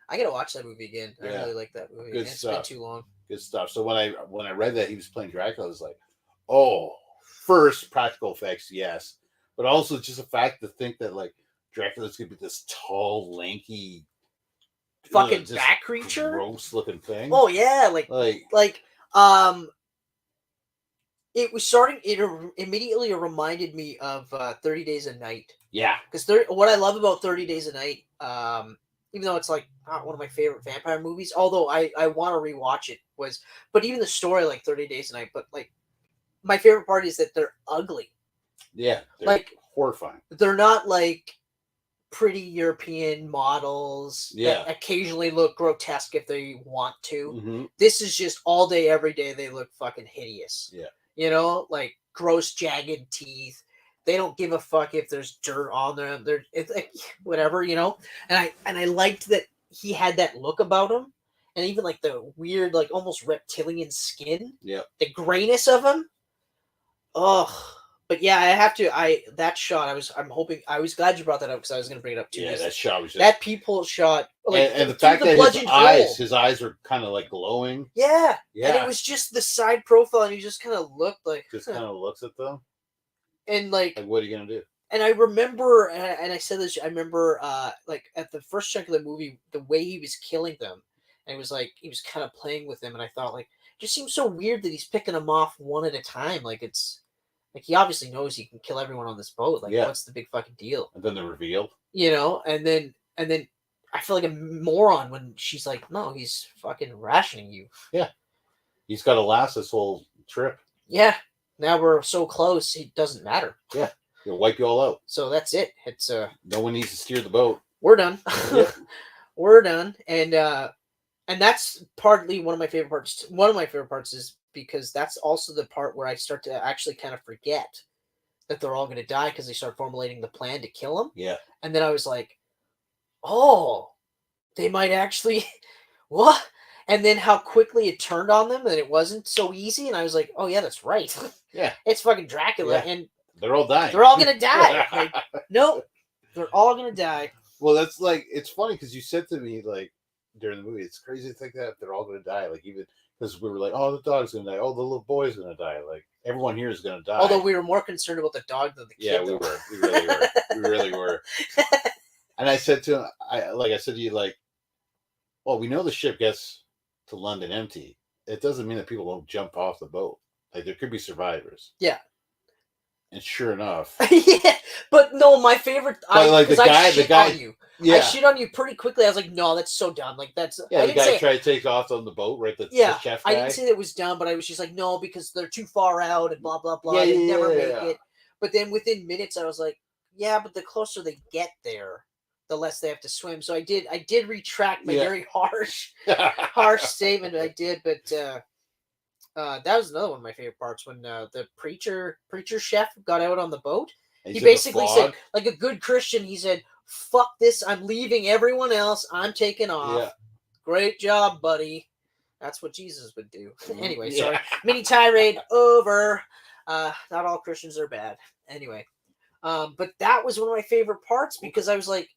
I gotta watch that movie again. I really like that movie. Good It's stuff. been too long. Good stuff. So when I read that he was playing Dracula, I was like, oh, first practical effects, yes. But also just the fact to think that like Dracula's gonna be this tall, lanky fucking bat creature, gross looking thing. Oh yeah, like it was starting. It immediately reminded me of 30 Days a Night. Yeah, because what I love about 30 Days a Night, even though it's like not one of my favorite vampire movies, although I want to rewatch it, but even the story like 30 Days a Night, but like my favorite part is that they're ugly. Yeah, they're like horrifying. They're not like pretty European models that occasionally look grotesque if they want to. Mm-hmm. This is just all day, every day. They look fucking hideous. Yeah. You know, like gross, jagged teeth. They don't give a fuck if there's dirt on them. It's like whatever, you know. And I liked that he had that look about him, and even like the weird, like almost reptilian skin. Yeah. The grayness of him. Oh. But yeah, I have to. That shot. I'm hoping. I was glad you brought that up because I was going to bring it up too. Yeah, that shot was just, that peephole shot. Like, and the fact that his eyes were kind of like glowing. Yeah, yeah. And it was just the side profile, and he just kind of looked like. Just kind of looks at them. And like, what are you gonna do? And I remember, and I said this. I remember, like at the first chunk of the movie, the way he was killing them, and it was like he was kind of playing with them, and I thought like, it just seems so weird that he's picking them off one at a time, like it's. Like he obviously knows he can kill everyone on this boat. Like, what's the big fucking deal? And then the reveal, you know, and then I feel like a moron when she's like, "No, he's fucking rationing you." Yeah, he's got to last this whole trip. Yeah, now we're so close, it doesn't matter. Yeah, he'll wipe you all out. So that's it. It's no one needs to steer the boat. We're done. Yep. We're done, and that's partly one of my favorite parts. One of my favorite parts is. Because that's also the part where I start to actually kind of forget that they're all going to die because they start formulating the plan to kill him. Yeah. And then I was like, oh, they might actually, what? And then how quickly it turned on them that it wasn't so easy. And I was like, oh, yeah, that's right. Yeah. It's fucking Dracula. Yeah. And they're all dying. They're all going to die. Like, nope. They're all going to die. Well, that's like, it's funny because you said to me, like, during the movie, it's crazy to think that they're all going to die. Like, even. Because we were like, oh, the dog's going to die. Oh, the little boy's going to die. Like, everyone here is going to die. Although we were more concerned about the dog than the kid. Yeah, we were. We really were. We really were. And I said to him, I said to you, like, well, we know the ship gets to London empty. It doesn't mean that people don't jump off the boat. Like, there could be survivors. Yeah. And sure enough. Yeah, but no, my favorite. Like the guy on you. Yeah. I shit on you pretty quickly. I was like, no, that's so dumb. Like that's. Yeah, the guy tried to take off on the boat, right? The chef guy. I didn't say that was dumb, but I was just like, no, because they're too far out and blah blah blah. They never make it. But then within minutes, I was like, yeah, but the closer they get there, the less they have to swim. So I did retract my very harsh statement. I did, but. That was another one of my favorite parts when the preacher chef got out on the boat. He basically said, like a good Christian, he said, "Fuck this! I'm leaving everyone else. I'm taking off. Yeah. Great job, buddy." That's what Jesus would do. Anyway, sorry. Mini tirade over. Not all Christians are bad. Anyway, but that was one of my favorite parts because I was like,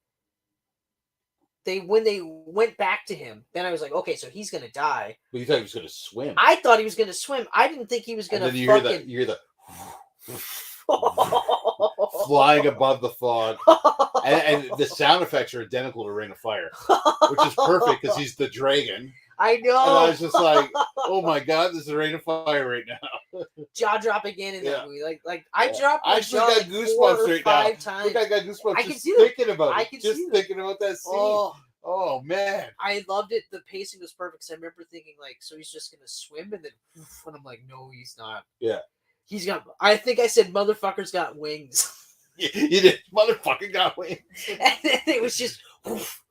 when they went back to him, then I was like, okay, so he's gonna die. But you thought he was gonna swim. I thought he was gonna swim. I didn't think he was gonna. And then you hear the flying above the fog, and the sound effects are identical to Ring of Fire, which is perfect because he's the dragon. I know. And I was just like, oh my God, there's a rain of fire right now. Jaw drop again in that movie. Like I dropped I my actually jaw got like goosebumps 4 or right 5 now. times. I got goosebumps I just can thinking about I it. can Just thinking about that scene. Oh man. I loved it. The pacing was perfect. Cause I remember thinking like, so he's just gonna swim, and then and I'm like, no, he's not. Yeah. He's got. I think I said, motherfucker's got wings. You did. Motherfucking got wings. And then it was just, woof,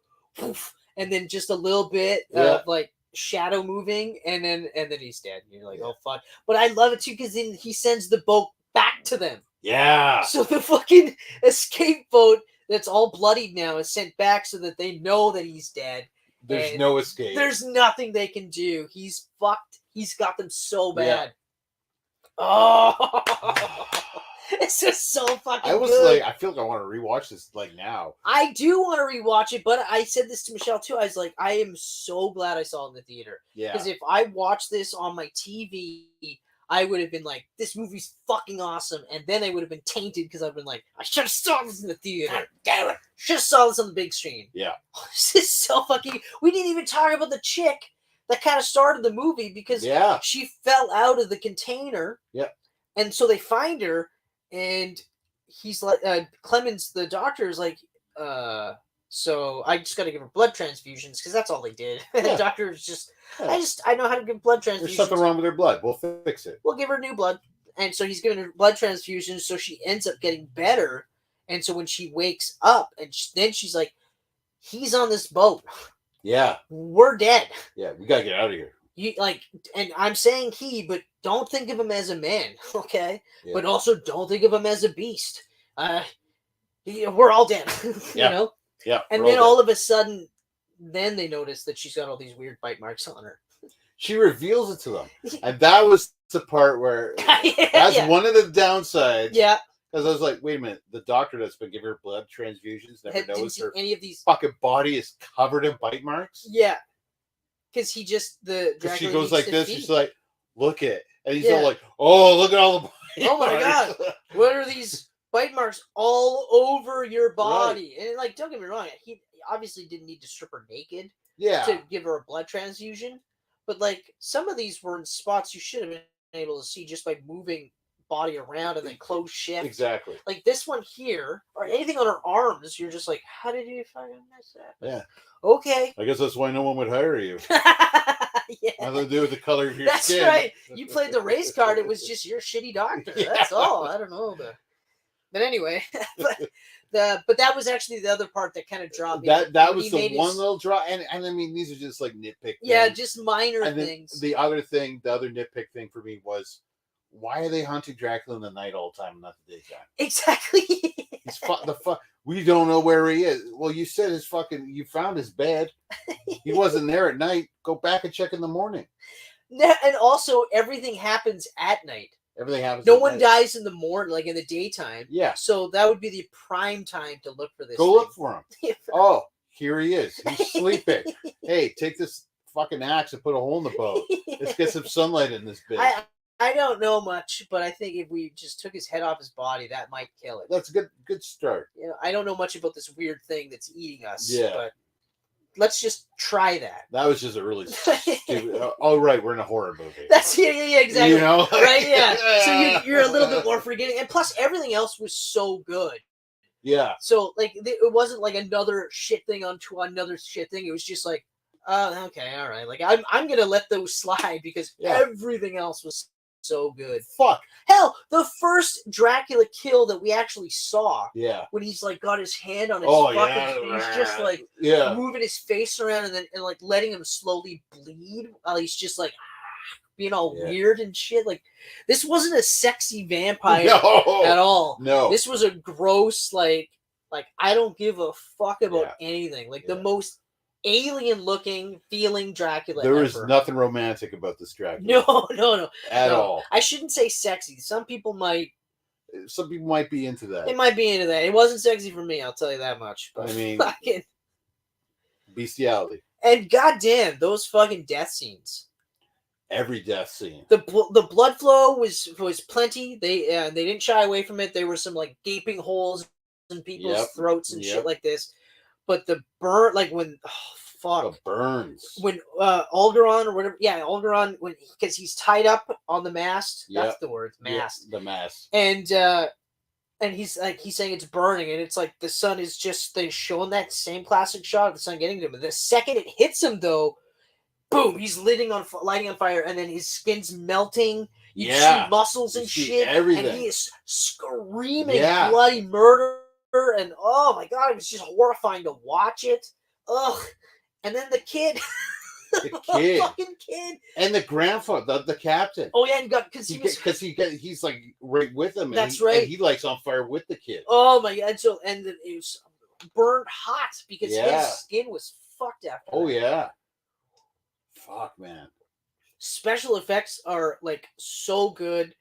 woof, and then just a little bit of like shadow moving, and then he's dead. And you're like, oh fuck. But I love it too because then he sends the boat back to them. Yeah. So the fucking escape boat that's all bloodied now is sent back so that they know that he's dead. There's no escape. There's nothing they can do. He's fucked. He's got them so bad. Yeah. Oh, it's just so fucking good. I feel like I want to rewatch this like now. I do want to rewatch it, but I said this to Michelle too. I was like, I am so glad I saw it in the theater. Yeah. Because if I watched this on my TV, I would have been like, this movie's fucking awesome. And then I would have been tainted because I've been like, I should have saw this in the theater. God damn it. Should have saw this on the big screen. Yeah. This is so fucking... We didn't even talk about the chick that kind of started the movie because she fell out of the container. Yeah. And so they find her, and he's like, Clemens, the doctor, is like, so I just got to give her blood transfusions because that's all they did. Yeah. The doctor is just, I know how to give blood transfusions. There's something wrong with her blood. We'll fix it. We'll give her new blood. And so he's giving her blood transfusions, so she ends up getting better. And so when she wakes up, and then she's like, he's on this boat. Yeah. We're dead. Yeah, we got to get out of here. You like, and I'm saying he, but don't think of him as a man, okay? Yeah. But also don't think of him as a beast. We're all dead, you know? Yeah. And then all of a sudden, then they notice that she's got all these weird bite marks on her. She reveals it to them. And that was the part where that's one of the downsides. Yeah. Because I was like, wait a minute, the doctor that's been giving her blood transfusions never knows her any of these fucking body is covered in bite marks. Yeah. Because he just, she goes like this, she's like, look it. And he's all like, oh, look at all the bite marks. My God. What are these bite marks all over your body? Right. And like, don't get me wrong, he obviously didn't need to strip her naked to give her a blood transfusion. But like, some of these were in spots you should have been able to see just by moving body around and then close shift. Exactly. Like this one here, or anything on her arms, you're just like, how did you fucking miss that? Yeah. Okay. I guess that's why no one would hire you. Yeah. Nothing to do with the color of your skin. That's right. You played the race card. It was just your shitty doctor. That's all. I don't know. But anyway, but that was actually the other part that kind of dropped me. That was the one little drop, and I mean these are just like nitpick things. Yeah, just minor things. The other nitpick thing for me was, why are they hunting Dracula in the night all the time and not the daytime? Exactly. We don't know where he is. Well, you said you found his bed. He wasn't there at night. Go back and check in the morning. And also, everything happens at night. Everything happens. No one dies in the morning, like in the daytime. Yeah. So that would be the prime time to look for this. Go look for him. Oh, here he is. He's sleeping. Hey, take this fucking axe and put a hole in the boat. Let's get some sunlight in this bitch. I don't know much, but I think if we just took his head off his body, that might kill it. That's a good start. You know, I don't know much about this weird thing that's eating us. Yeah. But let's just try that. That was just a really stupid. Oh, right. We're in a horror movie. That's yeah, exactly. You know? Right? Yeah. So you're a little bit more forgiving. And plus, everything else was so good. Yeah. So, like, it wasn't like another shit thing onto another shit thing. It was just like, oh, okay, all right. Like, I'm going to let those slide because everything else was so good. Fuck. Hell, the first Dracula kill that we actually saw. Yeah. When he's like got his hand on his fucking he's just like moving his face around and like letting him slowly bleed while he's just like being all weird and shit. Like this wasn't a sexy vampire at all. No. This was a gross like I don't give a fuck about anything. Like the most alien looking feeling Dracula there ever. is nothing romantic about this Dracula. No. At all. I shouldn't say sexy. Some people might be into that. They might be into that. It wasn't sexy for me, I'll tell you that much. But I mean, fucking bestiality. And goddamn, those fucking death scenes. Every death scene. The blood flow was plenty. They didn't shy away from it. There were some like gaping holes in people's throats and shit like this. But the burn, like when, fuck. The burns. When Alderon or whatever, Alderon, because he's tied up on the mast. That's the word, mast. The mast. And he's saying it's burning, and it's like the sun is just showing that same classic shot of the sun getting to him. And the second it hits him, though, boom, he's lighting on fire, and then his skin's melting. You see muscles and shit, everything. And he is screaming bloody murder, and oh my god, it was just horrifying to watch it. Ugh. And then the kid. The kid, fucking kid, and the grandfather, the captain. Oh yeah, and he's like right with him. That's right. And he lights on fire with the kid. Oh my god! And it was burned hot because his skin was fucked after. Oh yeah. Fuck, man. Special effects are like so good.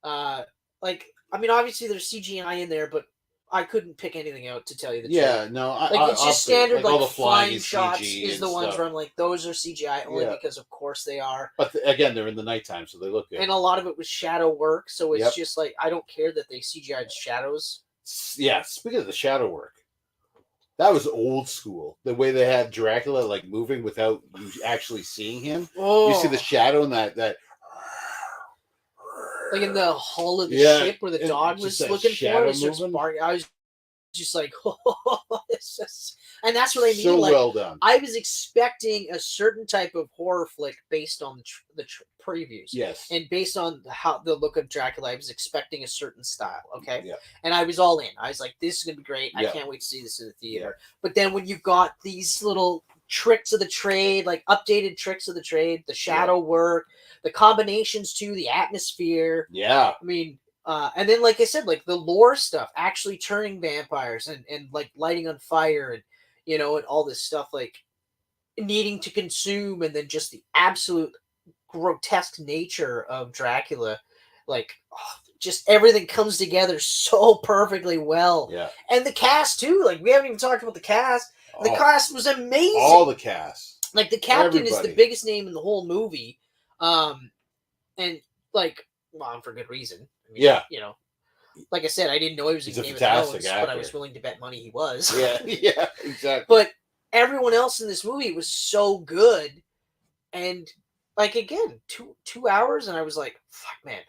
Like I mean, obviously there's CGI in there, but I couldn't pick anything out to tell you the truth. Yeah, no, it's just standard all like the flying shots CG is the ones stuff. where I'm like, those are CGI only because of course they are. But again, they're in the nighttime, so they look good. And a lot of it was shadow work, so it's just like I don't care that they CGI'd shadows. Yeah, speaking of the shadow work, that was old school. The way they had Dracula like moving without you actually seeing him. Oh. You see the shadow in that like in the hull of the ship where the dog was looking for it. I was just like, and that's what I mean. So like, well done. I was expecting a certain type of horror flick based on the previews. Yes. And based on how the look of Dracula, I was expecting a certain style. Okay. Yeah. And I was all in. I was like, this is gonna be great. I can't wait to see this in the theater. But then when you got these little tricks of the trade, like updated tricks of the trade, the shadow work, the combinations too, the atmosphere. Yeah. I mean, and then like I said, like the lore stuff, actually turning vampires and like lighting on fire and and all this stuff, like needing to consume, and then just the absolute grotesque nature of Dracula, like just everything comes together so perfectly well. Yeah. And the cast too, like we haven't even talked about the cast. The cast was amazing. All the cast. Like the captain is the biggest name in the whole movie. And like, well, for good reason. I mean, like I said, I didn't know he was in Game of Thrones, but I was willing to bet money he was. Yeah, exactly. But everyone else in this movie was so good, and like again, 2 hours, and I was like, fuck, man,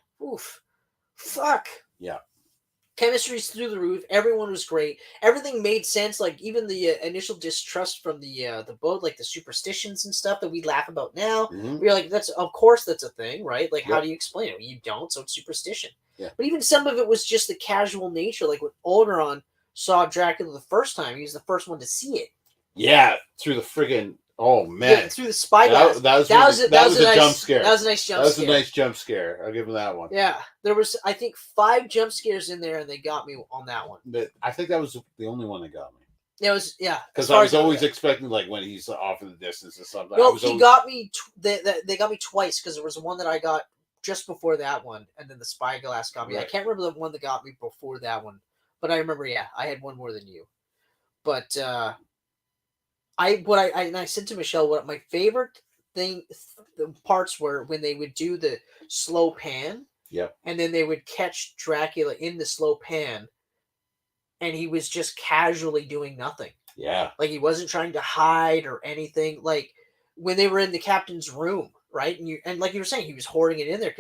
fuck. Yeah. Chemistry's through the roof. Everyone was great. Everything made sense. Like even the initial distrust from the boat, like the superstitions and stuff that we laugh about now. Mm-hmm. We're like, that's a thing, right? Like, how do you explain it? You don't, so it's superstition. Yeah. But even some of it was just the casual nature. Like when Alderon saw Dracula the first time, he was the first one to see it. Yeah, through the friggin'. Oh man! Yeah, through the spy glass. That was a nice jump scare. That was a nice jump scare. That was a nice jump scare. I'll give him that one. Yeah, there was I think 5 jump scares in there, and they got me on that one. But I think that was the only one that got me. It was because I was always expecting like when he's off in the distance or something. No, got me. They got me twice because there was one that I got just before that one, and then the spyglass got me. Right. I can't remember the one that got me before that one, but I remember. Yeah, I had one more than you. But I said to Michelle, what my favorite the parts were when they would do the slow pan. Yep. And then they would catch Dracula in the slow pan, and he was just casually doing nothing. Yeah. Like he wasn't trying to hide or anything. Like when they were in the captain's room, right? And like you were saying, he was hoarding it in there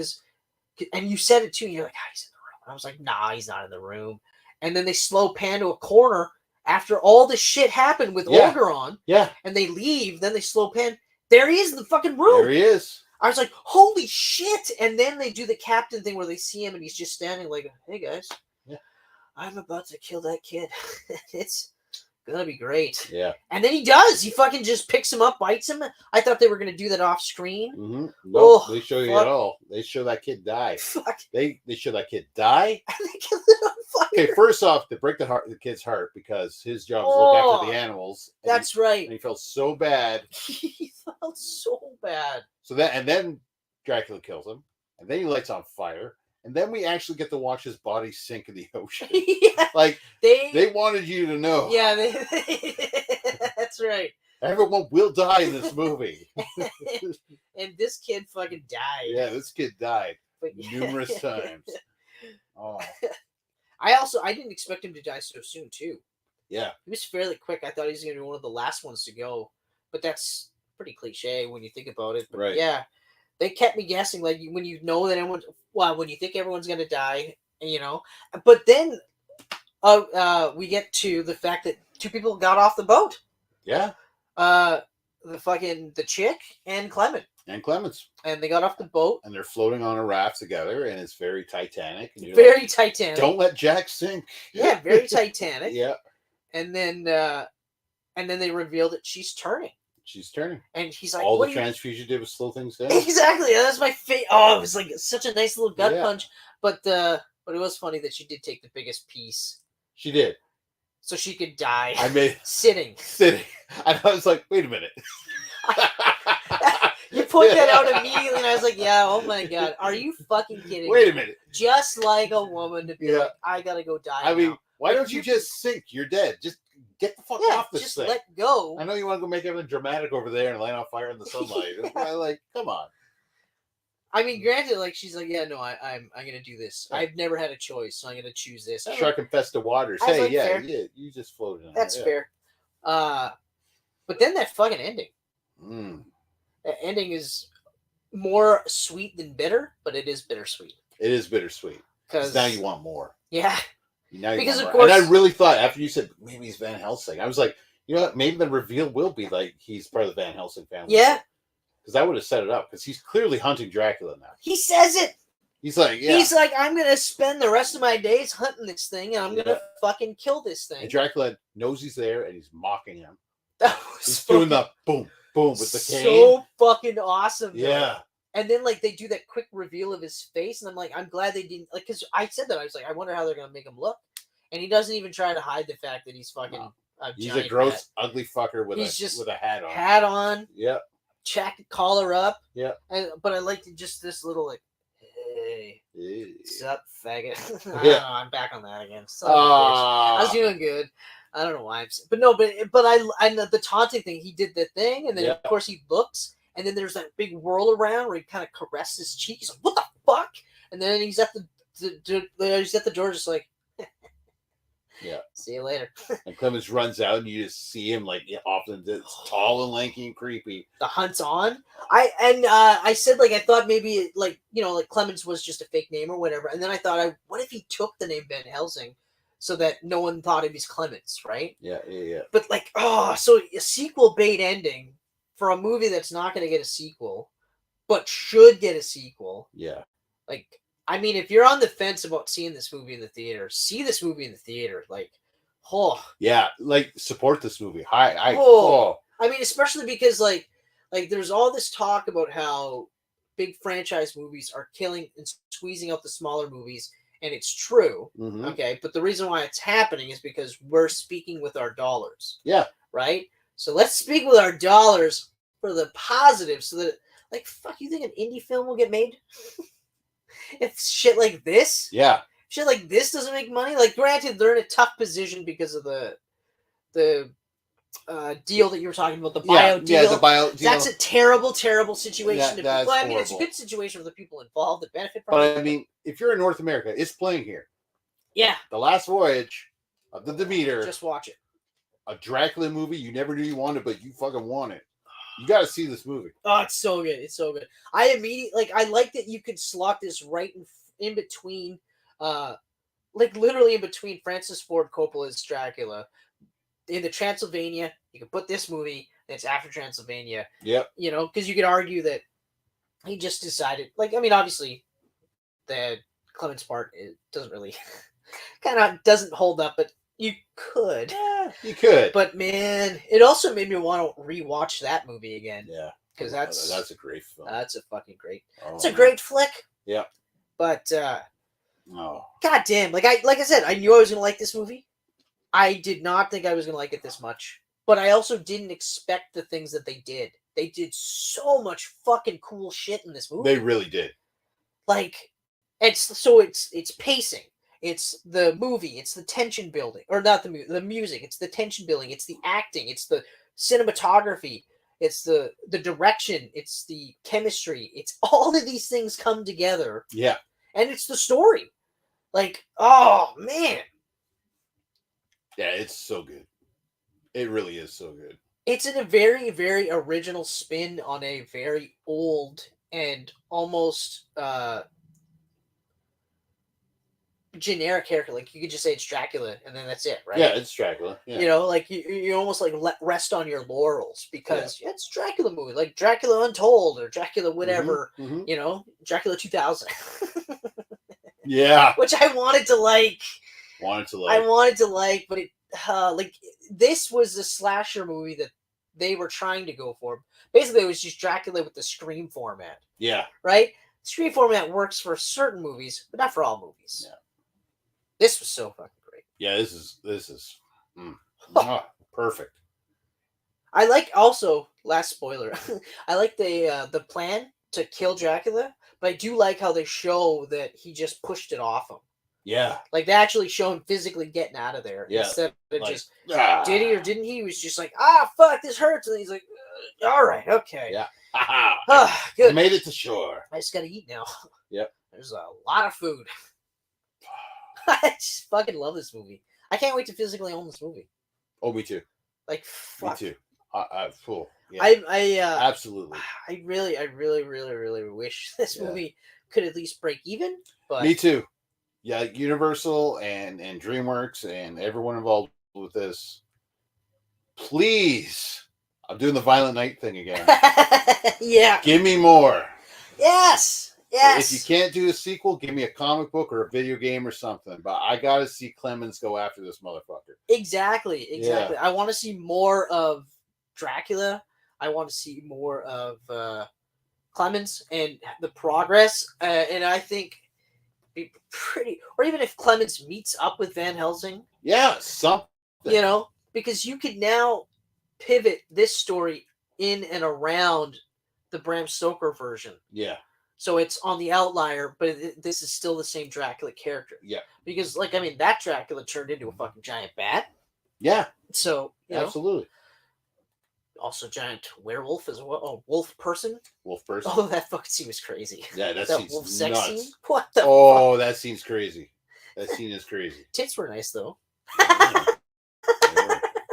and you said it too. And you're like, he's in the room. And I was like, nah, he's not in the room. And then they slow pan to a corner after all this shit happened with Alderon. Yeah. And they leave. Then they slow pan. There he is in the fucking room. There he is. I was like, holy shit. And then they do the captain thing where they see him and he's just standing like, hey guys, I'm about to kill that kid. It's gonna be great. Yeah. And then he does. He fucking just picks him up, bites him. I thought they were gonna do that off screen. Mm-hmm. Nope, they show you it all. They show that kid die. Fuck. They show that kid die. And they kill it on fire. Okay, first off, to break the kid's heart because his job is to look after the animals. That's right. And he felt so bad. He felt so bad. So then Dracula kills him, and then he lights on fire. And then we actually get to watch his body sink in the ocean. Yeah, like they wanted you to know. Yeah, that's right. Everyone will die in this movie. And this kid fucking died. Yeah, this kid died numerous times. Oh. I didn't expect him to die so soon too. Yeah. He was fairly quick. I thought he was gonna be one of the last ones to go. but that's pretty cliche when you think about it. But Right. yeah, they kept me guessing. Like when you know that when you think everyone's gonna die, you know. But then, we get to the fact that 2 people got off the boat. Yeah. The chick and Clement. And Clemens. And they got off the boat. And they're floating on a raft together, and it's very Titanic. And very Titanic. Don't let Jack sink. Yeah, very Titanic. Yeah. And then they reveal that she's turning. She's turning. And he's like, all the transfusion did was slow things down. Exactly. That's my favorite. Oh, it was like such a nice little gut punch. But it was funny that she did take the biggest piece. She did. So she could die. Sitting. And I was like, wait a minute. You point that out immediately, and I was like, yeah, oh my God. Are you fucking kidding me? Wait a minute. Just like a woman to be like, I gotta go die I mean, why don't you just sink? You're dead. Just get the fuck off this thing. Just let go. I know you want to go make everything dramatic over there and light on fire in the sunlight. Like, come on. I mean, granted, like she's like, yeah, no, I'm gonna do this. Yeah. I've never had a choice, so I'm gonna choose this. Shark infested waters. Hey, like, yeah, you just floated on That's fair. But then that fucking ending. That ending is more sweet than bitter, but it is bittersweet. It is bittersweet. Because now you want more. Yeah. Now because of course, and I really thought after you said maybe he's Van Helsing, I was like, you know what? Maybe the reveal will be like he's part of the Van Helsing family. Yeah. Because that would have set it up. Because he's clearly hunting Dracula now. He says it. He's like, I'm gonna spend the rest of my days hunting this thing, and I'm gonna fucking kill this thing. And Dracula knows he's there, and he's mocking him. He's doing the boom, boom with the cane. So fucking awesome. Yeah. Though. And then like they do that quick reveal of his face, and I'm like, I'm glad they didn't like because I said that I was like, I wonder how they're gonna make him look, and he doesn't even try to hide the fact that he's fucking. No. He's a gross, ugly fucker with a hat on. Hat on. Yeah. Jacket collar up. Yeah. But I liked just this little like, hey, what's up, faggot? I don't know. I'm back on that again. I was doing good. I don't know why but the taunting thing. He did the thing, and then of course he looks, and then there's that big whirl around where he kind of caresses his cheek. He's like, "What the fuck?" And then he's at the door, just like, yeah. See you later. And Clemens runs out, and you just see him like often tall and lanky and creepy. The hunt's on. I said like I thought maybe like like Clemens was just a fake name or whatever, and then I thought what if he took the name Van Helsing so that no one thought it was Clemens, right? Yeah. But like so a sequel bait ending for a movie that's not going to get a sequel, but should get a sequel. Yeah. Like. I mean, if you're on the fence about seeing this movie in the theater, see this movie in the theater. Like, yeah, like support this movie. I mean, especially because like there's all this talk about how big franchise movies are killing and squeezing out the smaller movies, and it's true. Mm-hmm. Okay, but the reason why it's happening is because we're speaking with our dollars. Yeah. Right. So let's speak with our dollars for the positive, so that like fuck, you think an indie film will get made? If shit like this, shit like this doesn't make money. Like, granted, they're in a tough position because of the deal that you were talking about, the bio deal. Yeah, the bio deal. That's a terrible, terrible situation. That's I mean, horrible. it's a good situation for the people involved that benefit from it. But I mean, if you're in North America, it's playing here. Yeah. The Last Voyage of the Demeter. Just watch it. A Dracula movie you never knew you wanted, but you fucking want it. You got to see this movie. Oh, it's so good. It's so good. I like that you could slot this right in between, like literally in between Francis Ford Coppola's Dracula. In the Transylvania, you could put this movie, and it's after Transylvania. Yep. Because you could argue that he just decided, like, I mean, obviously, the Clemens part doesn't really, kind of doesn't hold up, but you could. Yeah, you could. But man, it also made me want to rewatch that movie again. Yeah. Because that's a great film. That's a fucking great. Oh, it's a great flick. Yeah. But God damn, like I said, I knew I was gonna like this movie. I did not think I was gonna like it this much. But I also didn't expect the things that they did. They did so much fucking cool shit in this movie. They really did. Like, it's pacing. It's the movie. It's the tension building, or not the music. It's the tension building. It's the acting. It's the cinematography. It's the direction. It's the chemistry. It's all of these things come together. Yeah. And it's the story. Like, oh man. Yeah, it's so good. It really is so good. It's in a very, very original spin on a very old and almost generic character. Like you could just say it's Dracula, and then that's it, right? Yeah, it's Dracula. Yeah. You know, like you almost like rest on your laurels because it's Dracula movie, like Dracula Untold or Dracula whatever. You know, Dracula 2000. Yeah, which I wanted to like. I wanted to like, but it like this was the slasher movie that they were trying to go for. Basically, it was just Dracula with the Scream format. Yeah. Right? Scream format works for certain movies, but not for all movies. Yeah. This was so fucking great. Yeah, this is perfect. I like also, last spoiler, I like the plan to kill Dracula, but I do like how they show that he just pushed it off him. Yeah. Like, they actually show him physically getting out of there. Yeah. Instead of just, did he or didn't he? He was just like, fuck, this hurts. And he's like, all right, okay. Yeah. Good. I made it to shore. I just got to eat now. Yep. There's a lot of food. I just fucking love this movie. I can't wait to physically own this movie. Oh, me too. Like, fuck. Me too. Cool. Yeah. Absolutely. I really wish this movie could at least break even. But me too. Yeah, Universal and DreamWorks and everyone involved with this. Please, I'm doing the Violent Night thing again. Yeah. Give me more. Yes. If you can't do a sequel, give me a comic book or a video game or something. But I gotta see Clemens go after this motherfucker. Exactly. Yeah. I want to see more of Dracula. I want to see more of Clemens and the progress. And I think be pretty, or even if Clemens meets up with Van Helsing. Yeah, something. You know, because you could now pivot this story in and around the Bram Stoker version. Yeah. So it's on the outlier, but this is still the same Dracula character. Yeah. Because, like, I mean, that Dracula turned into a fucking giant bat. Yeah. So, absolutely. Also, giant werewolf as well. Oh, wolf person. Oh, that fucking scene was crazy. Yeah, that wolf seems sex nuts. scene. What the? Oh, that scene's crazy. That scene is crazy. Tits were nice though.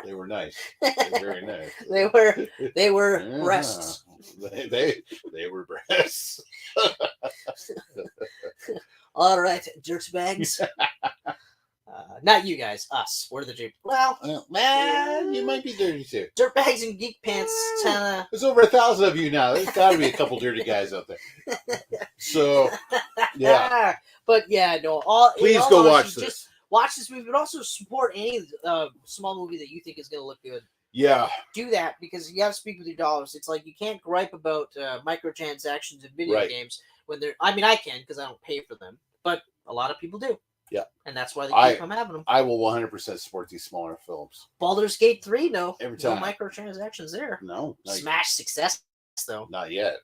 They were nice. They were very nice. They were breasts. They were breasts. All right, dirtbags. Not you guys, us. We're the dirty. Well, man, you might be dirty too. Dirtbags and geek pants. There's over 1,000 of you now. There's got to be a couple dirty guys out there. So, yeah. But yeah, no. Please go watch this. Just watch this movie, but also support any small movie that you think is going to look good. Yeah. Do that because you got to speak with your dollars. It's like you can't gripe about microtransactions in video games when they're. I mean, I can because I don't pay for them, but a lot of people do. Yeah. And that's why they keep on having them. I will 100% support these smaller films. Baldur's Gate 3, no. Every time. No microtransactions there. No. Smash success, though. Not yet.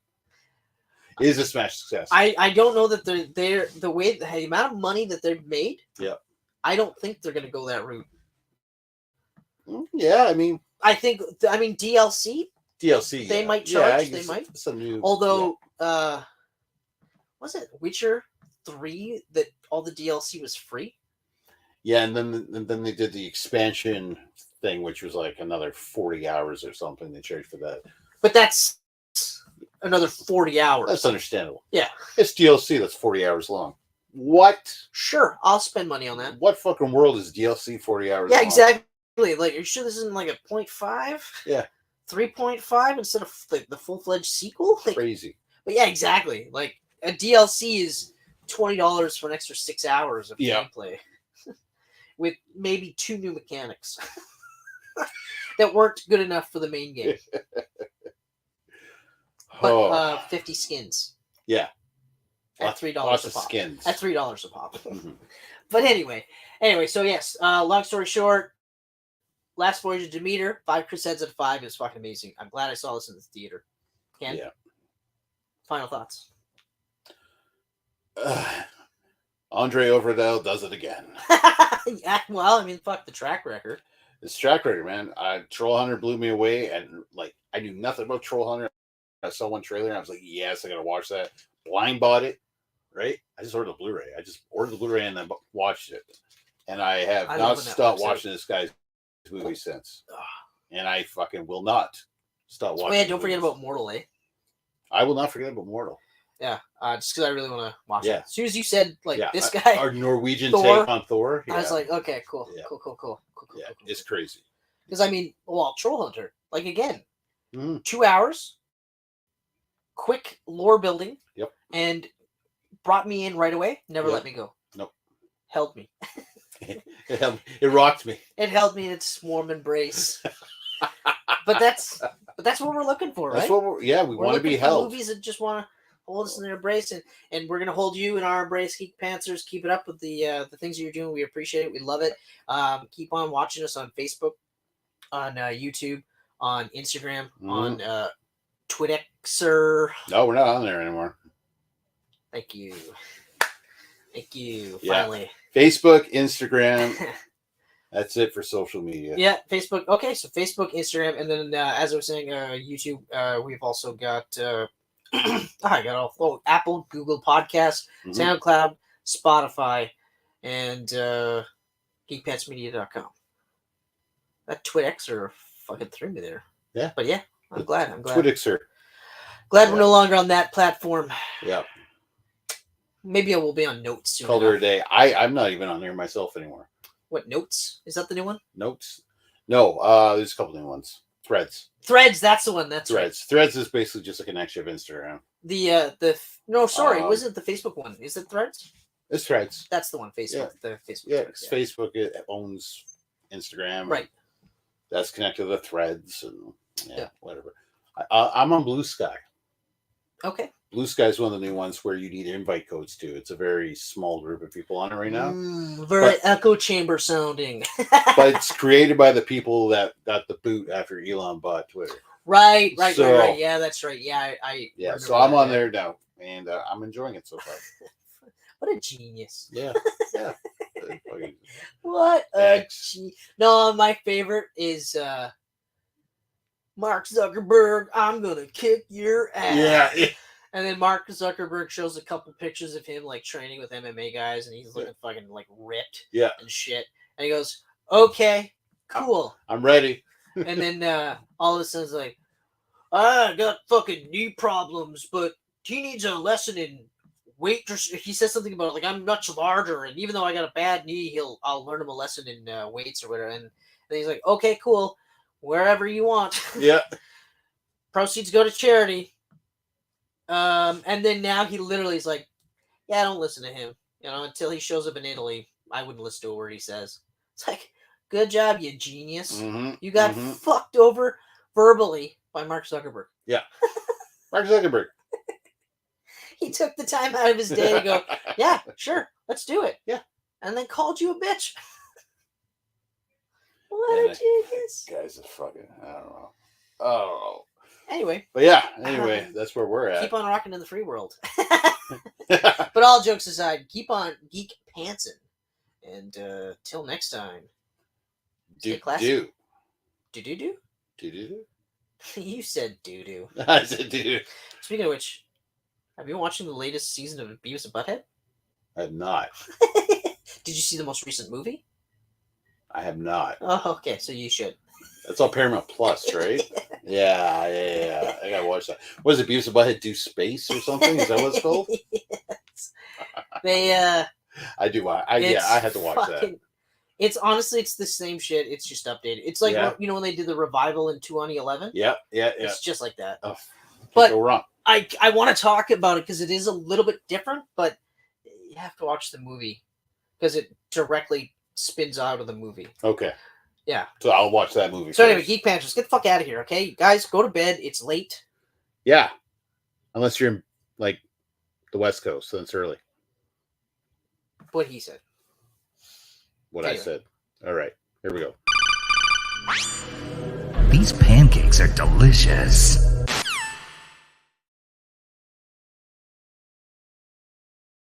It is a smash success. I don't know that they're the amount of money that they've made. Yeah. I don't think they're going to go that route. Yeah, I mean DLC. DLC. They might charge. They might. It's a new. Although, was it Witcher 3 that all the DLC was free? Yeah, and then they did the expansion thing, which was like another 40 hours or something. They charged for that. But that's another 40 hours. That's understandable. Yeah, it's DLC that's 40 hours long. What? Sure, I'll spend money on that. What fucking world is DLC 40 hours? Yeah, long? exactly. Like, are you sure this isn't like a 0.5? Yeah. 3.5 instead of the full-fledged sequel? Like, crazy. But yeah, exactly. Like, a DLC is $20 for an extra 6 hours of gameplay. With maybe 2 new mechanics. That weren't good enough for the main game. But 50 skins. Yeah. At $3 lots a of pop. skins. At $3 a pop. But anyway, so yes, long story short, Last Voyage of Demeter, 5 Crusades out of 5 is fucking amazing. I'm glad I saw this in the theater. Ken? Yeah. Final thoughts. Andre Overdale does it again. Yeah, well, I mean, fuck the track record. It's track record, man. Troll Hunter blew me away, and like I knew nothing about Troll Hunter. I saw one trailer, and I was like, "Yes, I gotta watch that." Blind bought it, right? I just ordered the Blu-ray. I just ordered the Blu-ray and then watched it, and I have not stopped watching this guy's movie since. And I fucking will not stop watching. Oh yeah, don't forget about Mortal, eh? I will not forget about Mortal. Yeah, just because I really want to watch Yeah. it. As soon as you said this guy, our Norwegian Thor, take on Thor, I was like, okay, cool. Yeah. Cool. Yeah, it's crazy. Because I mean, Troll Hunter, like again, 2 hours, quick lore building, and brought me in right away. Never let me go. Nope. Held me. It rocked me. It held me in its warm embrace. But that's what we're looking for, right? That's what we want to be held. Movies that just want to hold us in their embrace, and we're gonna hold you in our embrace, Geek Pantsers. Keep it up with the things that you're doing. We appreciate it. We love it. Keep on watching us on Facebook, on YouTube, on Instagram, on Twitxer. No, we're not on there anymore. Thank you. Yeah. Finally, Facebook, Instagram. That's it for social media. Yeah, Facebook. Okay, so Facebook, Instagram, and then as I was saying, YouTube. We've also got I got Apple, Google Podcasts, SoundCloud, Spotify, and geekpantsmedia.com. That Twitxer fucking threw me there. Yeah, but yeah, I'm glad. Twitxer. Glad we're no longer on that platform. Yeah. Maybe I will be on Notes soon. Called her a day. I'm not even on there myself anymore. What, Notes? Is that the new one? Notes? No, there's a couple new ones. Threads. That's the one. That's Threads. Right. Threads is basically just a connection of Instagram. Wasn't the Facebook one? Is it Threads? It's Threads. That's the one. Facebook. Yeah. The Facebook. Yeah, Threads, Facebook it owns Instagram. Right. That's connected to the Threads and whatever. I'm on Blue Sky. Okay. Blue Sky is one of the new ones where you need invite codes to. It's a very small group of people on it right now. Very echo chamber sounding. But it's created by the people that got the boot after Elon bought Twitter. Right. Yeah, that's right. Yeah, so I'm on there now, and I'm enjoying it so far. What a genius. Yeah. What a No, my favorite is Mark Zuckerberg, I'm gonna kick your ass. Yeah. And then Mark Zuckerberg shows a couple pictures of him like training with MMA guys, and he's looking fucking like ripped and shit. And he goes, "Okay, cool, I'm ready." And then all of a sudden, it's like, "I got fucking knee problems, but he needs a lesson in weight." He says something about like I'm much larger, and even though I got a bad knee, I'll learn him a lesson in weights or whatever. And then he's like, "Okay, cool, wherever you want." Yeah. Proceeds go to charity. And then now he literally is like, "Yeah, don't listen to him. Until he shows up in Italy, I wouldn't listen to a word he says." It's like, good job, you genius. You got fucked over verbally by Mark Zuckerberg. Yeah. Mark Zuckerberg. He took the time out of his day to go, "Yeah, sure, let's do it." Yeah. And then called you a bitch. What a genius. Guys are fucking, I don't know. Oh. Anyway. But that's where we're at. Keep on rocking in the free world. But all jokes aside, keep on geek pantsing. And till next time. Stay classy. Do. You said doo-doo. I said doo-doo. Speaking of which, have you been watching the latest season of Beavis and Butthead? I have not. Did you see the most recent movie? I have not. Oh, okay. So you should. That's on Paramount Plus, right? Yeah. I gotta watch that. What is it? Beavis and Butthead Do Space or something? Is that what it's called? Yes. They. I do. I had to watch that. It's honestly, it's the same shit. It's just updated. It's like when they did the revival in 2011. Yeah. It's just like that. Oh, but go wrong. I want to talk about it because it is a little bit different, but you have to watch the movie because it directly spins out of the movie. Okay. Yeah. So I'll watch that movie. So anyway, Geek Pantsers, get the fuck out of here, okay? Guys, go to bed. It's late. Yeah. Unless you're in, like, the West Coast, then it's early. What he said. I said. All right. Here we go. These pancakes are delicious.